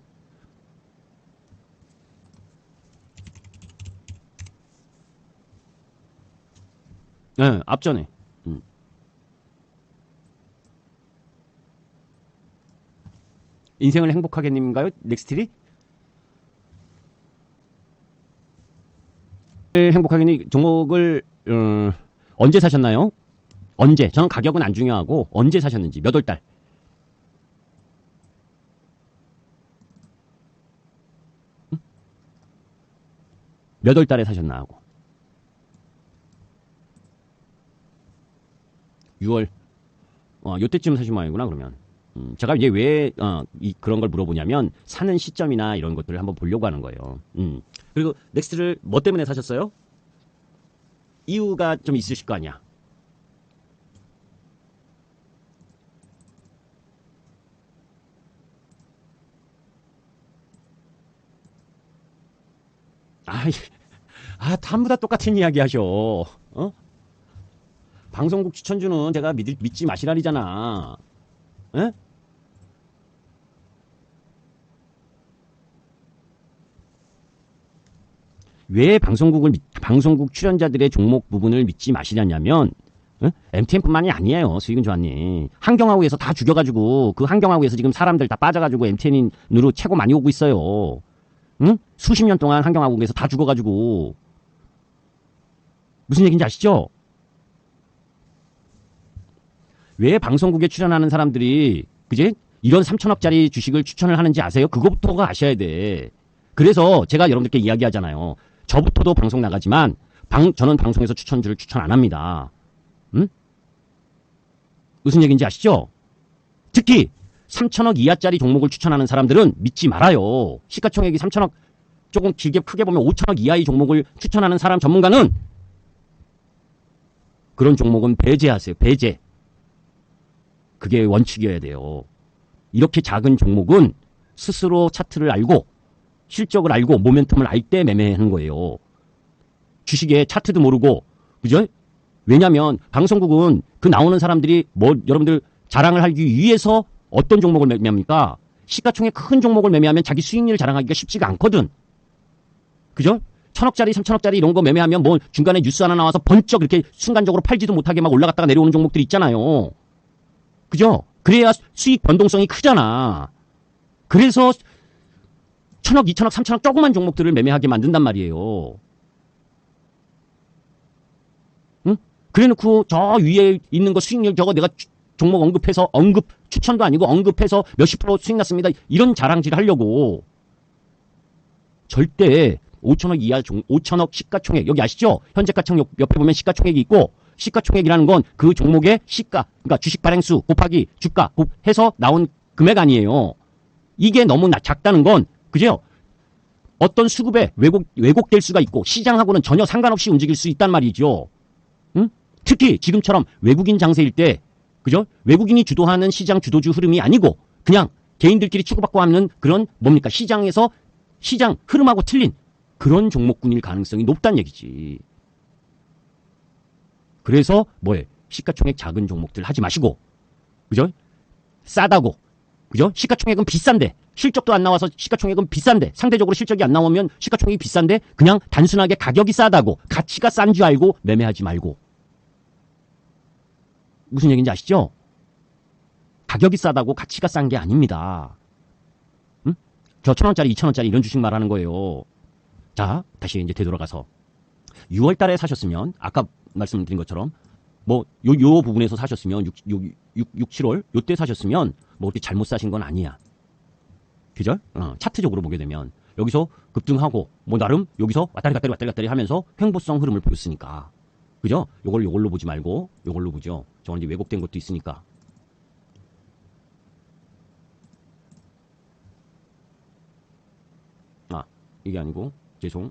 [SPEAKER 1] 네, 앞전에. 인생을 행복하게님인가요? 넥스틸이? 행복하게님 종목을 언제 사셨나요? 언제? 저는 가격은 안 중요하고 언제 사셨는지, 몇 월 달. 몇 월 달에 사셨나 하고. 6월. 요때쯤 사신 모양이구나 그러면. 제가 이제 왜 그런 걸 물어보냐면 사는 시점이나 이런 것들을 한번 보려고 하는 거예요. 그리고 넥스트를 뭐 때문에 사셨어요? 이유가 좀 있으실 거 아니야. 아, 아, 전부 다 똑같은 이야기 하셔. 어? 방송국 추천주는 제가 믿지 마시라리잖아. 에? 왜 방송국 출연자들의 종목 부분을 믿지 마시냐면, MTN뿐만이 아니에요. 수익은 좋았니. 한경화국에서 다 죽여가지고, 그 한경화국에서 지금 사람들 다 빠져가지고 MTN으로 최고 많이 오고 있어요. 응? 수십 년 동안 한경화국에서 다 죽어가지고. 무슨 얘기인지 아시죠? 왜 방송국에 출연하는 사람들이, 그제? 이런 3천억짜리 주식을 추천을 하는지 아세요? 그것부터가 아셔야 돼. 그래서 제가 여러분들께 이야기하잖아요. 저부터도 방송 나가지만, 저는 방송에서 추천주를 추천 안 합니다. 응? 무슨 얘기인지 아시죠? 특히 3천억 이하짜리 종목을 추천하는 사람들은 믿지 말아요. 시가총액이 3천억 조금 길게 크게 보면 5천억 이하의 종목을 추천하는 사람 전문가는 그런 종목은 배제하세요. 배제. 그게 원칙이어야 돼요. 이렇게 작은 종목은 스스로 차트를 알고 실적을 알고 모멘텀을 알 때 매매하는 거예요. 주식에 차트도 모르고, 그죠? 왜냐면 방송국은 그 나오는 사람들이 여러분들 자랑을 하기 위해서 어떤 종목을 매매합니까? 시가총액 큰 종목을 매매하면 자기 수익률 자랑하기가 쉽지가 않거든. 그죠? 1,000억짜리, 3,000억짜리 이런 거 매매하면 뭐 중간에 뉴스 하나 나와서 번쩍 이렇게 순간적으로 팔지도 못하게 막 올라갔다가 내려오는 종목들 있잖아요. 그죠? 그래야 수익 변동성이 크잖아. 그래서 1,000억, 2,000억, 3,000억 조그만 종목들을 매매하게 만든단 말이에요. 응? 그래놓고 저 위에 있는 거 수익률 저거 내가 종목 언급해서 추천도 아니고 언급해서 몇십 프로 수익 났습니다. 이런 자랑질을 하려고. 절대 5천억 이하 5천억 시가총액 여기 아시죠? 현재가총 옆에 보면 시가총액이 있고 시가총액이라는 건 그 종목의 시가 그러니까 주식 발행수 곱하기 주가 해서 나온 금액 아니에요. 이게 너무 작다는 건 그죠? 어떤 수급에 왜곡될 수가 있고 시장하고는 전혀 상관없이 움직일 수 있단 말이죠. 응? 특히 지금처럼 외국인 장세일 때 그죠? 외국인이 주도하는 시장 주도주 흐름이 아니고 그냥 개인들끼리 치고받고 하는 그런 뭡니까? 시장에서 시장 흐름하고 틀린 그런 종목군일 가능성이 높다는 얘기지. 그래서 뭐에 시가총액 작은 종목들 하지 마시고 그죠? 싸다고 그죠? 시가총액은 비싼데 실적도 안 나와서 시가총액은 비싼데 상대적으로 실적이 안 나오면 시가총액이 비싼데 그냥 단순하게 가격이 싸다고 가치가 싼 줄 알고 매매하지 말고. 무슨 얘기인지 아시죠? 가격이 싸다고 가치가 싼 게 아닙니다. 응? 저 1,000원짜리 2,000원짜리 이런 주식 말하는 거예요. 자, 다시 이제 되돌아가서 6월 달에 사셨으면 아까 말씀드린 것처럼 뭐 요 부분에서 사셨으면 6, 7월 요때 사셨으면 뭐 그렇게 잘못 사신 건 아니야. 그죠? 차트적으로 보게 되면 여기서 급등하고 뭐 나름 여기서 왔다리 하면서 횡보성 흐름을 보였으니까. 그죠? 요걸로 보지 말고 요걸로 보죠. 저건 이제 왜곡된 것도 있으니까. 아, 이게 아니고 죄송.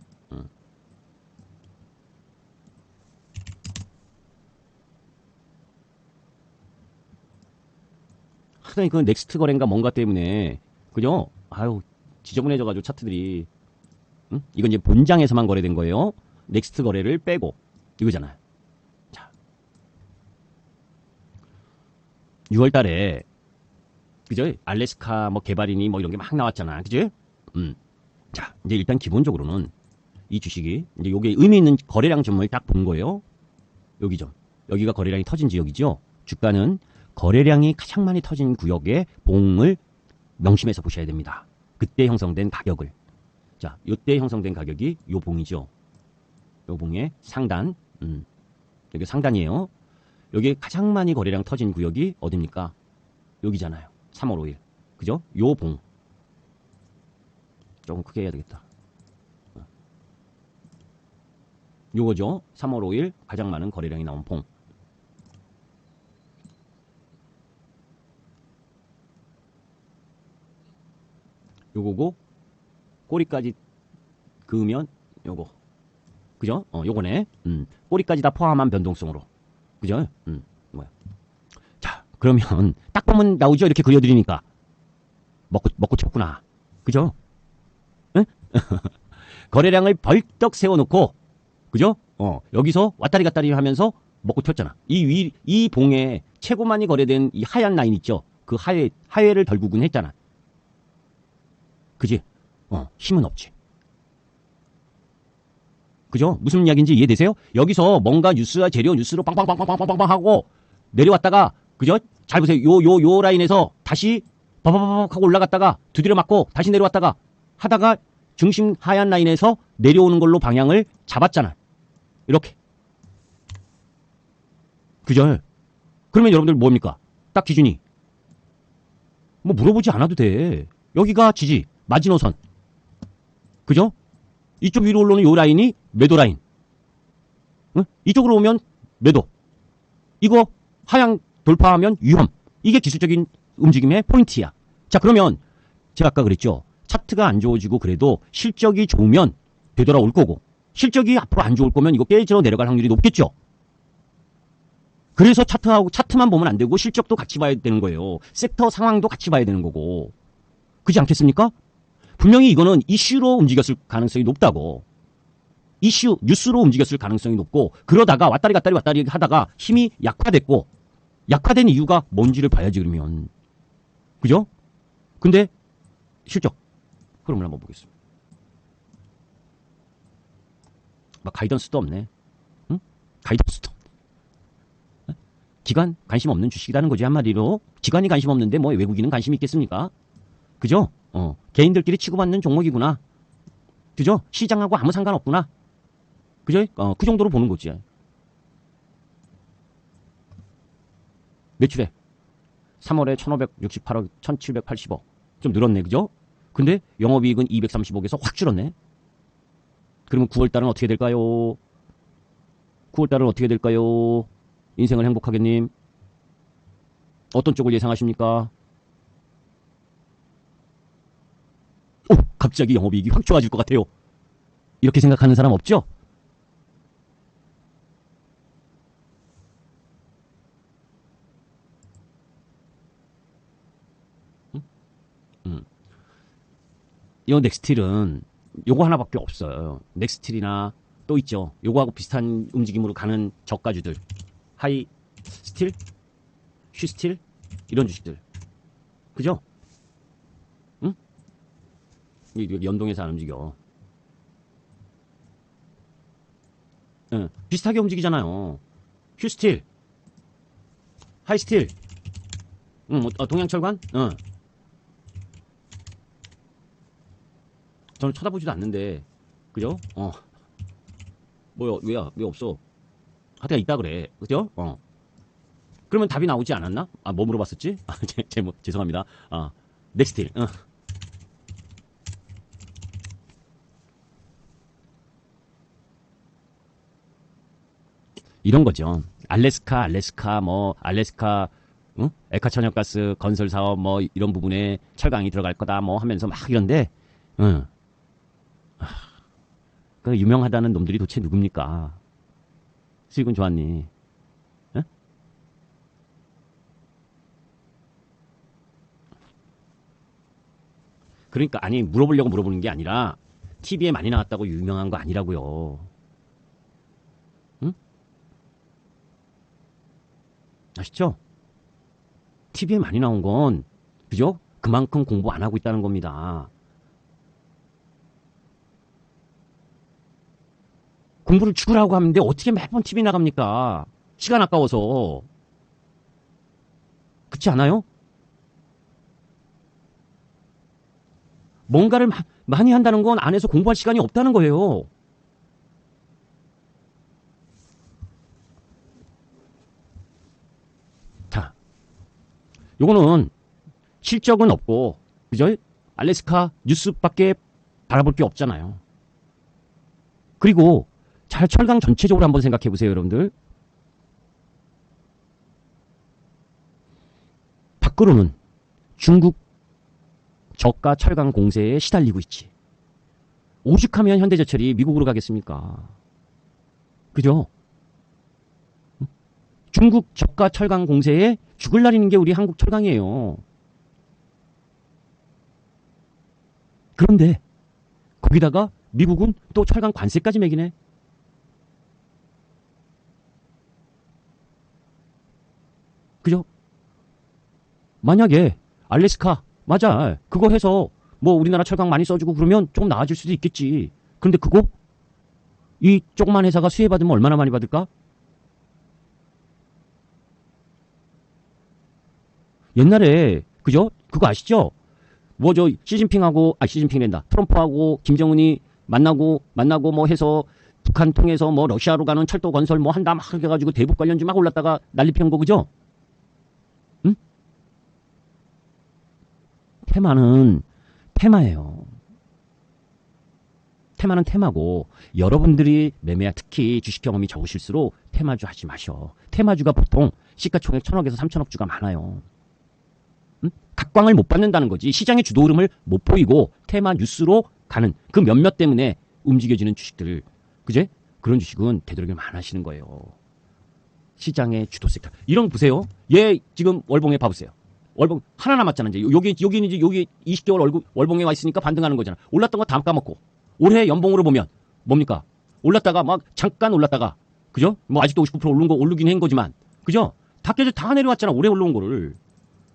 [SPEAKER 1] 하여튼 그 넥스트 거래인가 뭔가 때문에 그죠? 아유 지저분해져가지고 차트들이. 응? 이건 이제 본장에서만 거래된 거예요. 넥스트 거래를 빼고 이거잖아요. 자, 6월 달에 그죠? 알래스카 뭐 개발이니 뭐 이런 게 막 나왔잖아. 그죠? 자, 이제 일단 기본적으로는 이 주식이 이제 요게 의미 있는 거래량 점을 딱 본 거예요. 여기죠. 여기가 거래량이 터진 지역이죠. 주가는 거래량이 가장 많이 터진 구역의 봉을 명심해서 보셔야 됩니다. 그때 형성된 가격을. 자, 요때 형성된 가격이 요 봉이죠. 요 봉의 상단. 여기 상단이에요. 여기 가장 많이 거래량 터진 구역이 어딥니까? 여기잖아요. 3월 5일. 그죠? 요 봉. 조금 크게 해야 되겠다. 요거죠. 3월 5일 가장 많은 거래량이 나온 봉. 요거고 꼬리까지 그으면 요거. 그죠? 요거네. 꼬리까지 다 포함한 변동성으로. 그죠? 뭐야. 자, 그러면 딱 보면 나오죠. 이렇게 그려드리니까. 먹고 쳤구나. 그죠? 응? 거래량을 벌떡 세워놓고 그죠? 여기서 왔다리 갔다리 하면서 먹고 튀었잖아. 이 봉에 최고 많이 거래된 이 하얀 라인 있죠? 그 하회를 결국은 했잖아. 그지? 힘은 없지. 그죠? 무슨 이야기인지 이해되세요? 여기서 뭔가 뉴스와 재료 뉴스로 빵빵빵빵빵빵빵 하고 내려왔다가, 그죠? 잘 보세요. 요 라인에서 다시 바바바박 하고 올라갔다가 두드려 맞고 다시 내려왔다가 하다가 중심 하얀 라인에서 내려오는 걸로 방향을 잡았잖아. 이렇게. 그죠? 그러면 여러분들 뭡니까? 딱 기준이. 뭐 물어보지 않아도 돼. 여기가 지지, 마지노선. 그죠? 이쪽 위로 올라오는 요 라인이 매도 라인. 응? 이쪽으로 오면 매도. 이거 하향 돌파하면 위험. 이게 기술적인 움직임의 포인트야. 자, 그러면 제가 아까 그랬죠. 차트가 안 좋아지고 그래도 실적이 좋으면 되돌아올 거고, 실적이 앞으로 안 좋을 거면 이거 깨져 내려갈 확률이 높겠죠. 그래서 차트만 보면 안 되고 실적도 같이 봐야 되는 거예요. 섹터 상황도 같이 봐야 되는 거고. 그렇지 않겠습니까? 분명히 이거는 이슈로 움직였을 가능성이 높다고. 뉴스로 움직였을 가능성이 높고, 그러다가 왔다리 갔다리 하다가 힘이 약화됐고, 약화된 이유가 뭔지를 봐야지, 그러면. 그죠? 근데 실적 흐름을 한번 보겠습니다. 막 가이던스도 없네. 응? 가이던스도 없네. 기관 관심 없는 주식이라는 거지, 한마디로. 기관이 관심 없는데 뭐 외국인은 관심이 있겠습니까? 그죠? 개인들끼리 치고받는 종목이구나. 그죠? 시장하고 아무 상관없구나. 그죠? 그 정도로 보는 거지. 매출액 3월에 1568억 1780억 좀 늘었네. 그죠? 근데 영업이익은 230억에서 확 줄었네. 그러면 9월달은 어떻게 될까요? 9월달은 어떻게 될까요? 인생을 행복하게님, 어떤 쪽을 예상하십니까? 갑자기 영업이익이 확 좋아질 것 같아요. 이렇게 생각하는 사람 없죠? 이 넥스틸은 요거 하나밖에 없어요. 넥스틸이나 또 있죠. 요거하고 비슷한 움직임으로 가는 저가주들. 하이 스틸, 쉬스틸, 이런 주식들. 그죠? 응? 연동해서 안 움직여. 응. 비슷하게 움직이잖아요. 휴스틸, 하이스틸, 동양철관? 응. 저는 쳐다보지도 않는데, 그죠? 뭐야, 왜 없어? 하여튼 있다 그래. 그죠? 그러면 답이 나오지 않았나? 뭐 물어봤었지? 죄송합니다. 넥스틸. 이런 거죠. 알래스카, 응? 에카천연가스 건설 사업 뭐 이런 부분에 철강이 들어갈 거다 뭐 하면서 막 이런데, 응. 그 유명하다는 놈들이 도대체 누굽니까? 수익은 좋았니? 응? 그러니까 아니 물어보려고 물어보는 게 아니라 TV에 많이 나왔다고 유명한 거 아니라고요. 응? 아시죠? TV에 많이 나온 건 그죠? 그만큼 공부 안 하고 있다는 겁니다. 공부를 죽으라고 하는데 어떻게 매번 TV 나갑니까? 시간 아까워서. 그렇지 않아요? 뭔가를 많이 한다는 건 안에서 공부할 시간이 없다는 거예요. 자, 요거는 실적은 없고, 그죠? 알래스카 뉴스밖에 바라볼 게 없잖아요. 그리고 잘 철강 전체적으로 한번 생각해 보세요, 여러분들. 밖으로는 중국 저가 철강 공세에 시달리고 있지. 오죽하면 현대제철이 미국으로 가겠습니까? 그죠? 중국 저가 철강 공세에 죽을 날이는 게 우리 한국 철강이에요. 그런데 거기다가 미국은 또 철강 관세까지 매기네. 그죠? 만약에 알래스카 맞아 그거 해서 뭐 우리나라 철강 많이 써주고 그러면 좀 나아질 수도 있겠지. 그런데 그거 이 조그만 회사가 수혜받으면 얼마나 많이 받을까? 옛날에 그죠? 그거 아시죠? 뭐 저 시진핑이란다. 트럼프하고 김정은이 만나고 뭐 해서 북한 통해서 뭐 러시아로 가는 철도 건설 뭐 한다 막 해가지고 대북 관련주 막 올랐다가 난리 피운 거 그죠? 응? 테마는 테마예요. 테마는 테마고 여러분들이 매매야 특히 주식 경험이 적으실수록 테마주 하지 마셔. 테마주가 보통 시가총액 1,000억에서 3,000억 주가 많아요. 응? 각광을 못 받는다는 거지. 시장의 주도 흐름을 못 보이고 테마 뉴스로 가는 그 몇몇 때문에 움직여지는 주식들. 그제? 그런 주식은 되도록이면 안 하시는 거예요. 시장의 주도 섹터. 이런 거 보세요. 얘 지금 월봉에 봐보세요. 월봉 하나 남았잖아. 이제 여기는 이제 여기 20개월 월봉에 와 있으니까 반등하는 거잖아. 올랐던 거 다 까먹고. 올해 연봉으로 보면 뭡니까? 올랐다가 막 잠깐 올랐다가 그죠? 뭐 아직도 59% 오른 거 오르긴 한 거지만 그죠? 다 깨져 다 내려왔잖아. 올해 올라온 거를.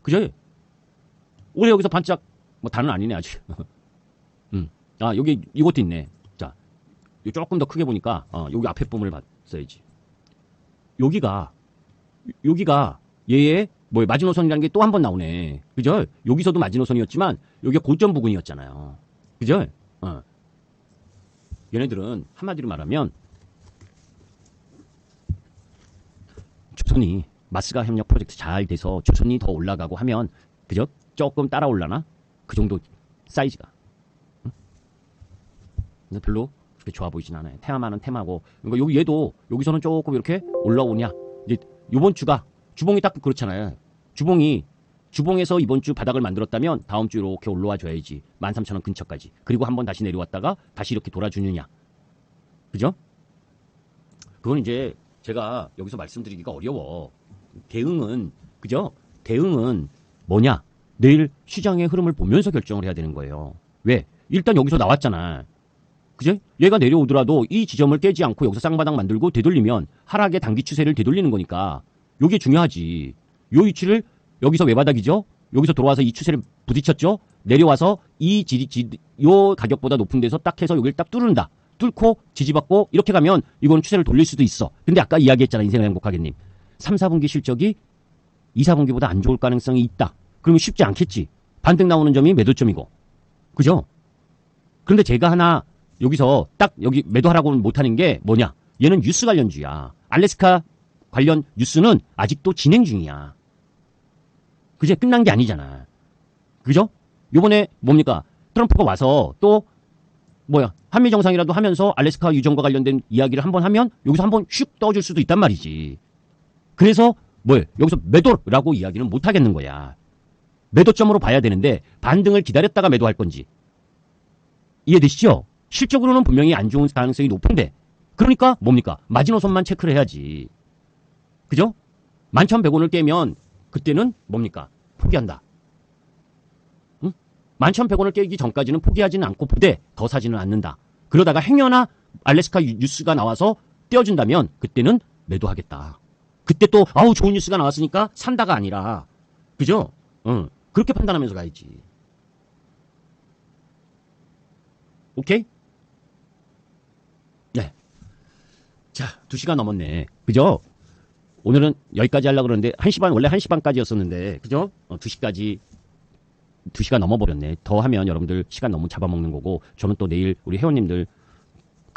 [SPEAKER 1] 그죠? 올해 여기서 반짝 뭐 다는 아니네 아직. 아 여기 이것도 있네. 자, 조금 더 크게 보니까 여기 앞에 부분을 봤어야지. 여기가 얘의 뭐 마지노선이라는 게 또 한 번 나오네. 그죠? 여기서도 마지노선이었지만 여기가 고점 부근이었잖아요. 그죠? 얘네들은 한마디로 말하면 조선이 마스가 협력 프로젝트 잘 돼서 조선이 더 올라가고 하면 그죠? 조금 따라올라나? 그 정도 사이즈가. 근데 별로 그렇게 좋아 보이진 않아요. 테마는 테마고. 그러니까 여기 얘도 여기서는 조금 이렇게 올라오냐. 이제 이번 주가 주봉이 딱 그렇잖아요. 주봉에서 이번 주 바닥을 만들었다면 다음 주 이렇게 올라와 줘야지. 13,000원 근처까지. 그리고 한번 다시 내려왔다가 다시 이렇게 돌아주느냐. 그죠? 그건 이제 제가 여기서 말씀드리기가 어려워. 대응은 그죠? 대응은 뭐냐? 내일 시장의 흐름을 보면서 결정을 해야 되는 거예요. 왜? 일단 여기서 나왔잖아. 그죠? 얘가 내려오더라도 이 지점을 깨지 않고 여기서 쌍바닥 만들고 되돌리면 하락의 단기 추세를 되돌리는 거니까 요게 중요하지. 요 위치를 여기서 외바닥이죠? 여기서 들어와서 이 추세를 부딪혔죠? 내려와서 요 가격보다 높은 데서 딱 해서 여기를 딱 뚫는다. 뚫고 지지받고 이렇게 가면 이건 추세를 돌릴 수도 있어. 근데 아까 이야기했잖아. 인생을 행복하게님. 3, 4분기 실적이 2, 4분기보다 안 좋을 가능성이 있다. 그러면 쉽지 않겠지. 반등 나오는 점이 매도점이고. 그죠? 그런데 제가 하나 여기서 딱 여기 매도하라고는 못하는 게 뭐냐. 얘는 뉴스 관련주야. 알래스카 관련 뉴스는 아직도 진행 중이야. 그제 끝난 게 아니잖아. 그죠? 요번에 뭡니까? 트럼프가 와서 또 한미 정상이라도 하면서 알래스카 유전과 관련된 이야기를 한번 하면 여기서 한번 슉 떠줄 수도 있단 말이지. 그래서 여기서 매도라고 이야기는 못 하겠는 거야. 매도점으로 봐야 되는데 반등을 기다렸다가 매도할 건지. 이해되시죠? 실적으로는 분명히 안 좋은 가능성이 높은데 그러니까 뭡니까? 마지노선만 체크를 해야지. 그죠? 11,100원을 깨면 그때는 뭡니까? 포기한다. 응? 11,100원을 깨기 전까지는 포기하지는 않고 보되 더 사지는 않는다. 그러다가 행여나 알래스카 뉴스가 나와서 떼어준다면 그때는 매도하겠다. 그때 또 좋은 뉴스가 나왔으니까 산다가 아니라 그죠? 그렇게 판단하면서 가야지. 오케이? 네. 자, 2시간 넘었네. 그죠? 오늘은 여기까지 하려고 그러는데 1시 반 원래 1시 반까지였었는데 그죠? 2시까지 2시간 넘어버렸네. 더 하면 여러분들 시간 너무 잡아먹는 거고 저는 또 내일 우리 회원님들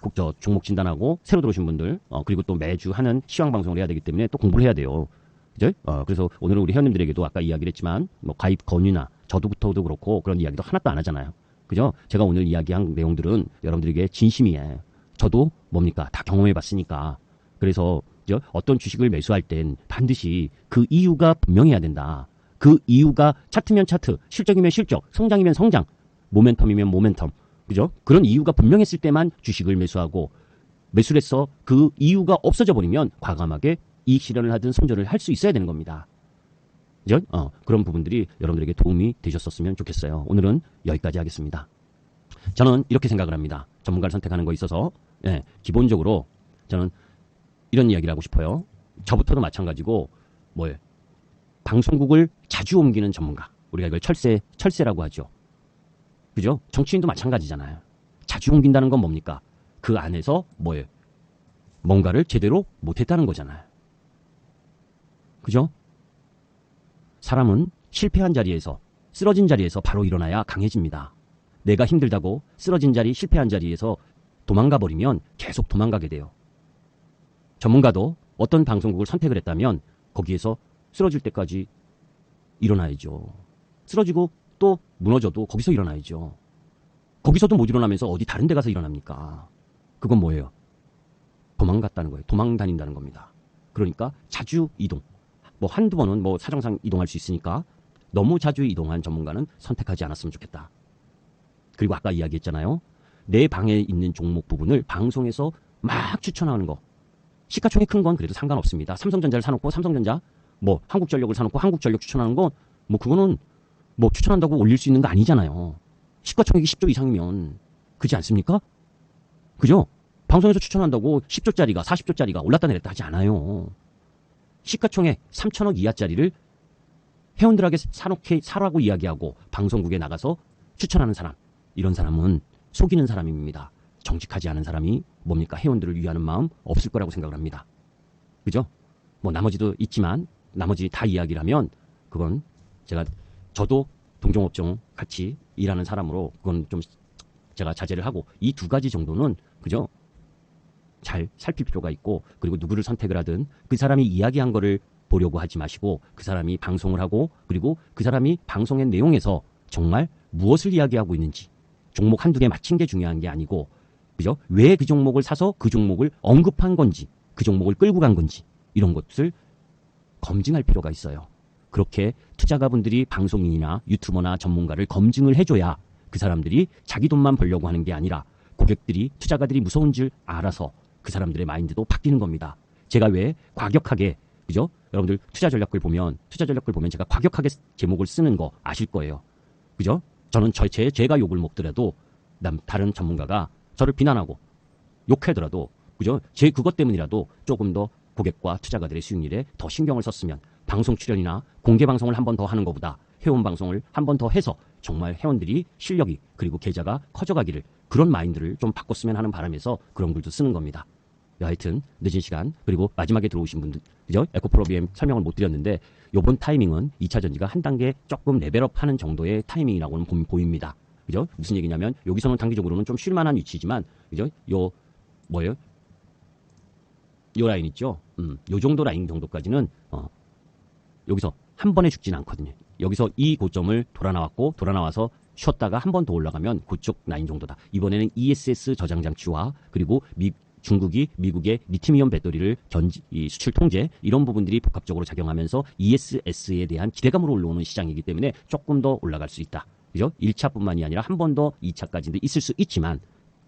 [SPEAKER 1] 꼭 종목 진단하고 새로 들어오신 분들 그리고 또 매주 하는 시황 방송을 해야 되기 때문에 또 공부를 해야 돼요. 그죠? 그래서 오늘은 우리 회원님들에게도 아까 이야기를 했지만 가입 권유나 저도부터도 그렇고 그런 이야기도 하나도 안 하잖아요. 그죠? 제가 오늘 이야기한 내용들은 여러분들에게 진심이에요. 저도 뭡니까? 다 경험해 봤으니까. 그래서 어떤 주식을 매수할 땐 반드시 그 이유가 분명해야 된다. 그 이유가 차트면 차트, 실적이면 실적, 성장이면 성장, 모멘텀이면 모멘텀. 그죠? 그런 이유가 분명했을 때만 주식을 매수하고 매수를 해서 그 이유가 없어져 버리면 과감하게 이익 실현을 하든 손절을 할 수 있어야 되는 겁니다. 그죠? 그런 부분들이 여러분들에게 도움이 되셨었으면 좋겠어요. 오늘은 여기까지 하겠습니다. 저는 이렇게 생각을 합니다. 전문가를 선택하는 거에 있어서 기본적으로 저는 이런 이야기를 하고 싶어요. 저부터도 마찬가지고 방송국을 자주 옮기는 전문가. 우리가 이걸 철새라고 하죠. 그죠? 정치인도 마찬가지잖아요. 자주 옮긴다는 건 뭡니까? 그 안에서 뭐예요? 뭔가를 제대로 못했다는 거잖아요. 그죠? 사람은 실패한 자리에서, 쓰러진 자리에서 바로 일어나야 강해집니다. 내가 힘들다고 쓰러진 자리, 실패한 자리에서 도망가 버리면 계속 도망가게 돼요. 전문가도 어떤 방송국을 선택을 했다면 거기에서 쓰러질 때까지 일어나야죠. 쓰러지고 또 무너져도 거기서 일어나야죠. 거기서도 못 일어나면서 어디 다른 데 가서 일어납니까? 그건 뭐예요? 도망갔다는 거예요. 도망 다닌다는 겁니다. 그러니까 자주 이동. 뭐 한두 번은 뭐 사정상 이동할 수 있으니까 너무 자주 이동한 전문가는 선택하지 않았으면 좋겠다. 그리고 아까 이야기했잖아요. 내 방에 있는 종목 부분을 방송에서 막 추천하는 거. 시가총액 큰 건 그래도 상관없습니다. 삼성전자를 사놓고 삼성전자, 뭐 한국전력을 사놓고 한국전력 추천하는 건 뭐 그거는 뭐 추천한다고 올릴 수 있는 거 아니잖아요. 시가총액이 10조 이상이면 그렇지 않습니까? 그죠? 방송에서 추천한다고 10조짜리가 40조짜리가 올랐다 내렸다 하지 않아요. 시가총액 3천억 이하짜리를 회원들에게 사라고 이야기하고 방송국에 나가서 추천하는 사람, 이런 사람은 속이는 사람입니다. 정직하지 않은 사람이 뭡니까? 회원들을 위하는 마음 없을 거라고 생각을 합니다. 그죠? 뭐 나머지도 있지만 나머지 다 이야기를 하면 그건 저도 동종업종 같이 일하는 사람으로 그건 좀 제가 자제를 하고 이 두 가지 정도는 그죠? 잘 살필 필요가 있고, 그리고 누구를 선택을 하든 그 사람이 이야기한 거를 보려고 하지 마시고 그 사람이 방송을 하고 그리고 그 사람이 방송의 내용에서 정말 무엇을 이야기하고 있는지, 종목 한두 개 맞힌 게 중요한 게 아니고 그죠? 왜 그 종목을 사서 그 종목을 언급한 건지, 그 종목을 끌고 간 건지, 이런 것을 검증할 필요가 있어요. 그렇게 투자가분들이 방송인이나 유튜버나 전문가를 검증을 해줘야 그 사람들이 자기 돈만 벌려고 하는 게 아니라 고객들이, 투자가들이 무서운 줄 알아서 그 사람들의 마인드도 바뀌는 겁니다. 제가 왜 과격하게, 그죠? 여러분들 투자 전략글 보면 제가 과격하게 제목을 쓰는 거 아실 거예요. 그죠? 저는 제가 욕을 먹더라도 다른 전문가가 저를 비난하고 욕하더라도 그죠? 그것 때문이라도 조금 더 고객과 투자가들의 수익률에 더 신경을 썼으면, 방송 출연이나 공개 방송을 한 번 더 하는 것보다 회원 방송을 한 번 더 해서 정말 회원들이 실력이 그리고 계좌가 커져가기를, 그런 마인드를 좀 바꿨으면 하는 바람에서 그런 글도 쓰는 겁니다. 하여튼 늦은 시간, 그리고 마지막에 들어오신 분들, 그죠? 에코프로비엠 설명을 못 드렸는데 요번 타이밍은 2차 전지가 한 단계 조금 레벨업 하는 정도의 타이밍이라고는 보입니다. 그죠? 무슨 얘기냐면 여기서는 단기적으로는 좀 쉴만한 위치지만 그죠? 요 라인 있죠? 요 정도 라인 정도까지는 여기서 한 번에 죽지는 않거든요. 여기서 이 고점을 돌아나와서 쉬었다가 한 번 더 올라가면 그쪽 라인 정도다. 이번에는 ESS 저장 장치와 그리고 중국이 미국의 리튬이온 배터리를 수출 통제, 이런 부분들이 복합적으로 작용하면서 ESS에 대한 기대감으로 올라오는 시장이기 때문에 조금 더 올라갈 수 있다. 그죠? 1차뿐만이 아니라 한 번 더 2차까지도 있을 수 있지만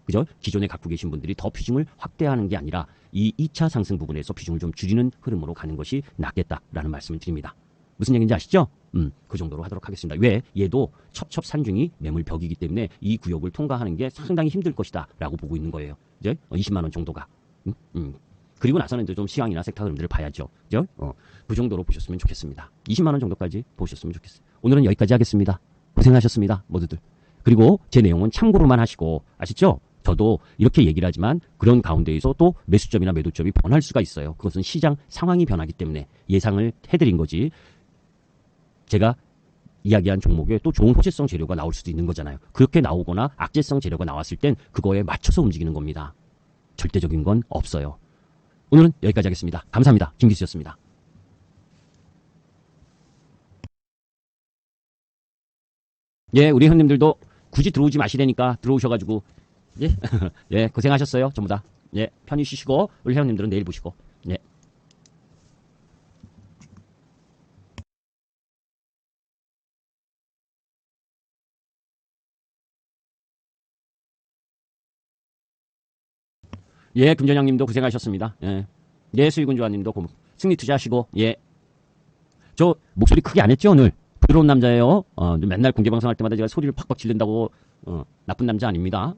[SPEAKER 1] 그죠? 기존에 갖고 계신 분들이 더 비중을 확대하는 게 아니라 이 2차 상승 부분에서 비중을 좀 줄이는 흐름으로 가는 것이 낫겠다라는 말씀을 드립니다. 무슨 얘기인지 아시죠? 그 정도로 하도록 하겠습니다. 왜? 얘도 첩첩산중이 매물벽이기 때문에 이 구역을 통과하는 게 상당히 힘들 것이다 라고 보고 있는 거예요. 이제 20만 원 정도가. 그리고 나서는 이제 좀 시황이나 섹터 흐름들을 봐야죠. 그죠? 그 정도로 보셨으면 좋겠습니다. 20만 원 정도까지 보셨으면 좋겠어요. 오늘은 여기까지 하겠습니다. 고생하셨습니다. 모두들. 그리고 제 내용은 참고로만 하시고, 아시죠? 저도 이렇게 얘기를 하지만 그런 가운데에서 또 매수점이나 매도점이 변할 수가 있어요. 그것은 시장 상황이 변하기 때문에 예상을 해드린 거지, 제가 이야기한 종목에 또 좋은 호재성 재료가 나올 수도 있는 거잖아요. 그렇게 나오거나 악재성 재료가 나왔을 땐 그거에 맞춰서 움직이는 겁니다. 절대적인 건 없어요. 오늘은 여기까지 하겠습니다. 감사합니다. 김기수였습니다. 예, 우리 형님들도 굳이 들어오지 마시라니까 들어오셔가지고 예, 예, 고생하셨어요. 전부 다. 예, 편히 쉬시고 우리 회원님들은 내일 보시고. 예. 예, 금전양님도 고생하셨습니다. 예, 예, 수익운조아님도 승리 투자하시고. 예, 저 목소리 크게 안 했죠 오늘? 부드러운 남자예요. 맨날 공개 방송할 때마다 제가 소리를 팍팍 지른다고 나쁜 남자 아닙니다.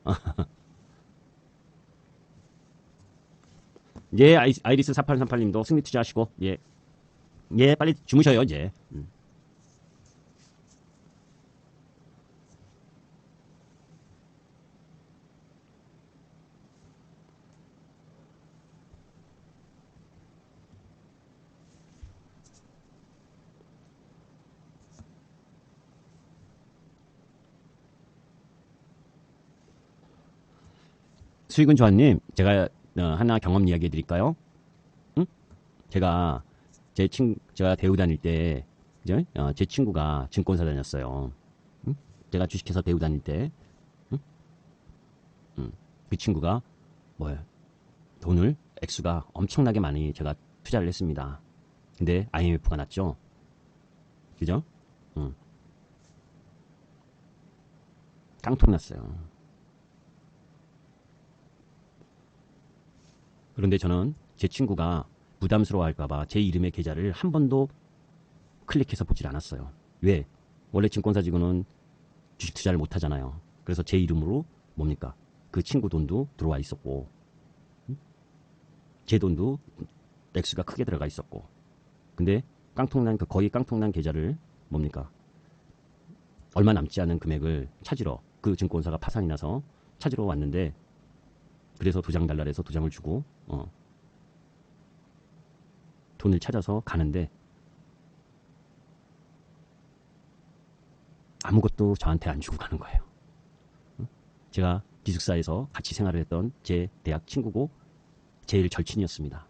[SPEAKER 1] 예, 아이리스 4838님도 승리 투자하시고. 예. 예, 빨리 주무셔요, 이제. 수익은 조아님, 제가 하나 경험 이야기 해드릴까요? 응? 제가 제가 대우 다닐 때, 그죠? 제 친구가 증권사 다녔어요. 응? 제가 주식회사 대우 다닐 때, 응? 그 친구가 뭐야? 돈을 액수가 엄청나게 많이 제가 투자를 했습니다. 근데 IMF가 났죠. 그죠? 응. 깡통 났어요. 그런데 저는 제 친구가 부담스러워할까봐 제 이름의 계좌를 한 번도 클릭해서 보질 않았어요. 왜? 원래 증권사 직원은 주식 투자를 못 하잖아요. 그래서 제 이름으로 뭡니까? 그 친구 돈도 들어와 있었고, 제 돈도 액수가 크게 들어가 있었고, 근데 깡통난, 그 거의 깡통난 계좌를 뭡니까? 얼마 남지 않은 금액을 찾으러 그 증권사가 파산이 나서 찾으러 왔는데, 그래서 도장 달라 해서 도장을 주고 돈을 찾아서 가는데 아무것도 저한테 안 주고 가는 거예요. 제가 기숙사에서 같이 생활을 했던 제 대학 친구고 제일 절친이었습니다.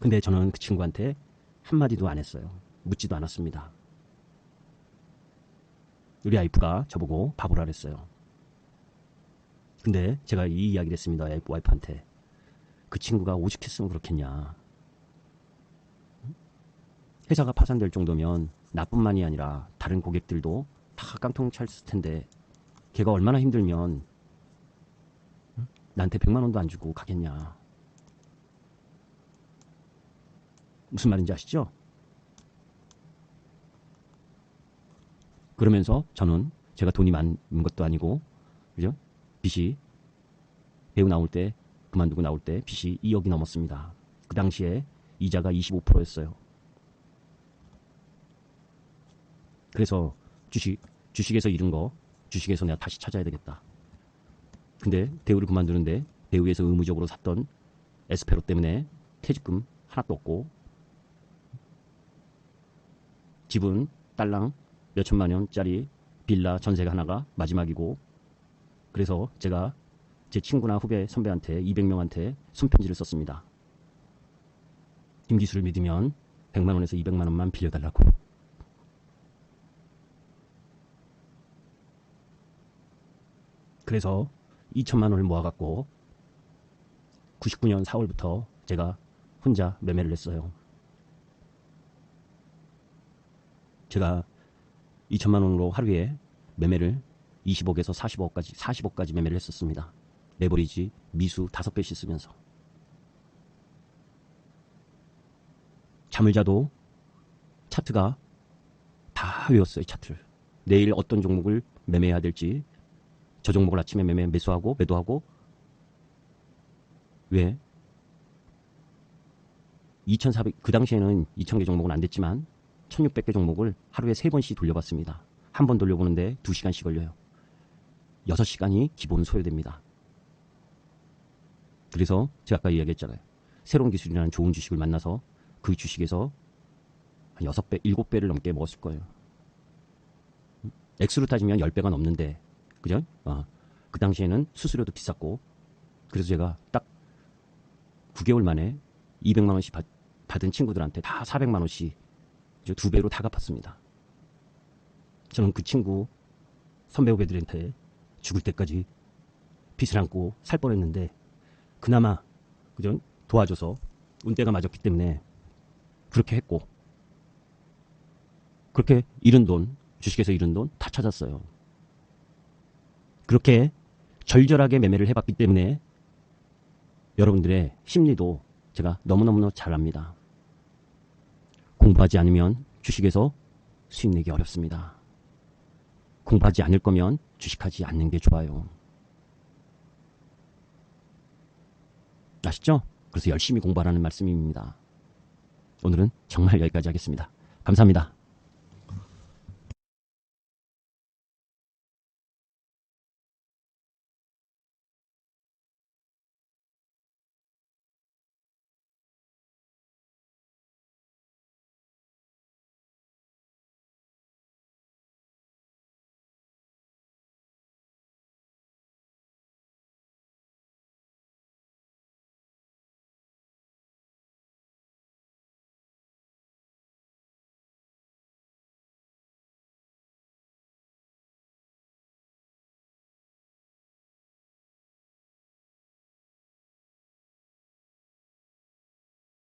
[SPEAKER 1] 근데 저는 그 친구한테 한마디도 안 했어요. 묻지도 않았습니다. 우리 와이프가 저보고 바보라 그랬어요. 근데 제가 이 이야기를 했습니다. 와이프한테. 그 친구가 오죽했으면 그렇겠냐. 회사가 파산될 정도면 나뿐만이 아니라 다른 고객들도 다 깡통 찼을 텐데 걔가 얼마나 힘들면 나한테 100만 원도 안 주고 가겠냐. 무슨 말인지 아시죠? 그러면서 저는 제가 돈이 많은 것도 아니고, 그죠? 빚이 배우 나올 때, 그만두고 나올 때 빚이 2억이 넘었습니다. 그 당시에 이자가 25%였어요. 그래서 주식에서 잃은 거, 주식에서 내가 다시 찾아야 되겠다. 근데 대우를 그만두는데 대우에서 의무적으로 샀던 에스페로 때문에 퇴직금 하나도 없고, 집은 딸랑 몇천만 원짜리 빌라 전세가 하나가 마지막이고, 그래서 제가 제 친구나 후배 선배한테 200명한테 손편지를 썼습니다. 김기수를 믿으면 100만 원에서 200만 원만 빌려달라고. 그래서 2천만 원을 모아갖고 99년 4월부터 제가 혼자 매매를 했어요. 제가 2천만 원으로 하루에 매매를 20억에서 40억까지 매매를 했었습니다. 레버리지 미수 5배씩 쓰면서. 잠을 자도 차트가 다 외웠어요. 차트를. 내일 어떤 종목을 매매해야 될지, 저 종목을 아침에 매수하고 매도하고. 왜? 2,400, 그 당시에는 2,000개 종목은 안 됐지만 1,600개 종목을 하루에 3번씩 돌려봤습니다. 한 번 돌려보는데 2시간씩 걸려요. 6시간이 기본 소요됩니다. 그래서 제가 아까 이야기했잖아요. 새로운 기술이라는 좋은 주식을 만나서 그 주식에서 한 6배, 7배를 넘게 먹었을 거예요. 액수로 따지면 10배가 넘는데, 그죠? 그 당시에는 수수료도 비쌌고, 그래서 제가 딱 9개월 만에 200만 원씩 받은 친구들한테 다 400만 원씩 2배로 다 갚았습니다. 저는 그 친구 선배 후배들한테 죽을 때까지 빚을 안고 살 뻔했는데, 그나마 그죠? 도와줘서 운대가 맞았기 때문에 그렇게 했고, 그렇게 잃은 돈, 주식에서 잃은 돈 다 찾았어요. 그렇게 절절하게 매매를 해봤기 때문에 여러분들의 심리도 제가 너무너무 잘 압니다. 공부하지 않으면 주식에서 수익 내기 어렵습니다. 공부하지 않을 거면 주식하지 않는 게 좋아요. 아시죠? 그래서 열심히 공부하라는 말씀입니다. 오늘은 정말 여기까지 하겠습니다. 감사합니다.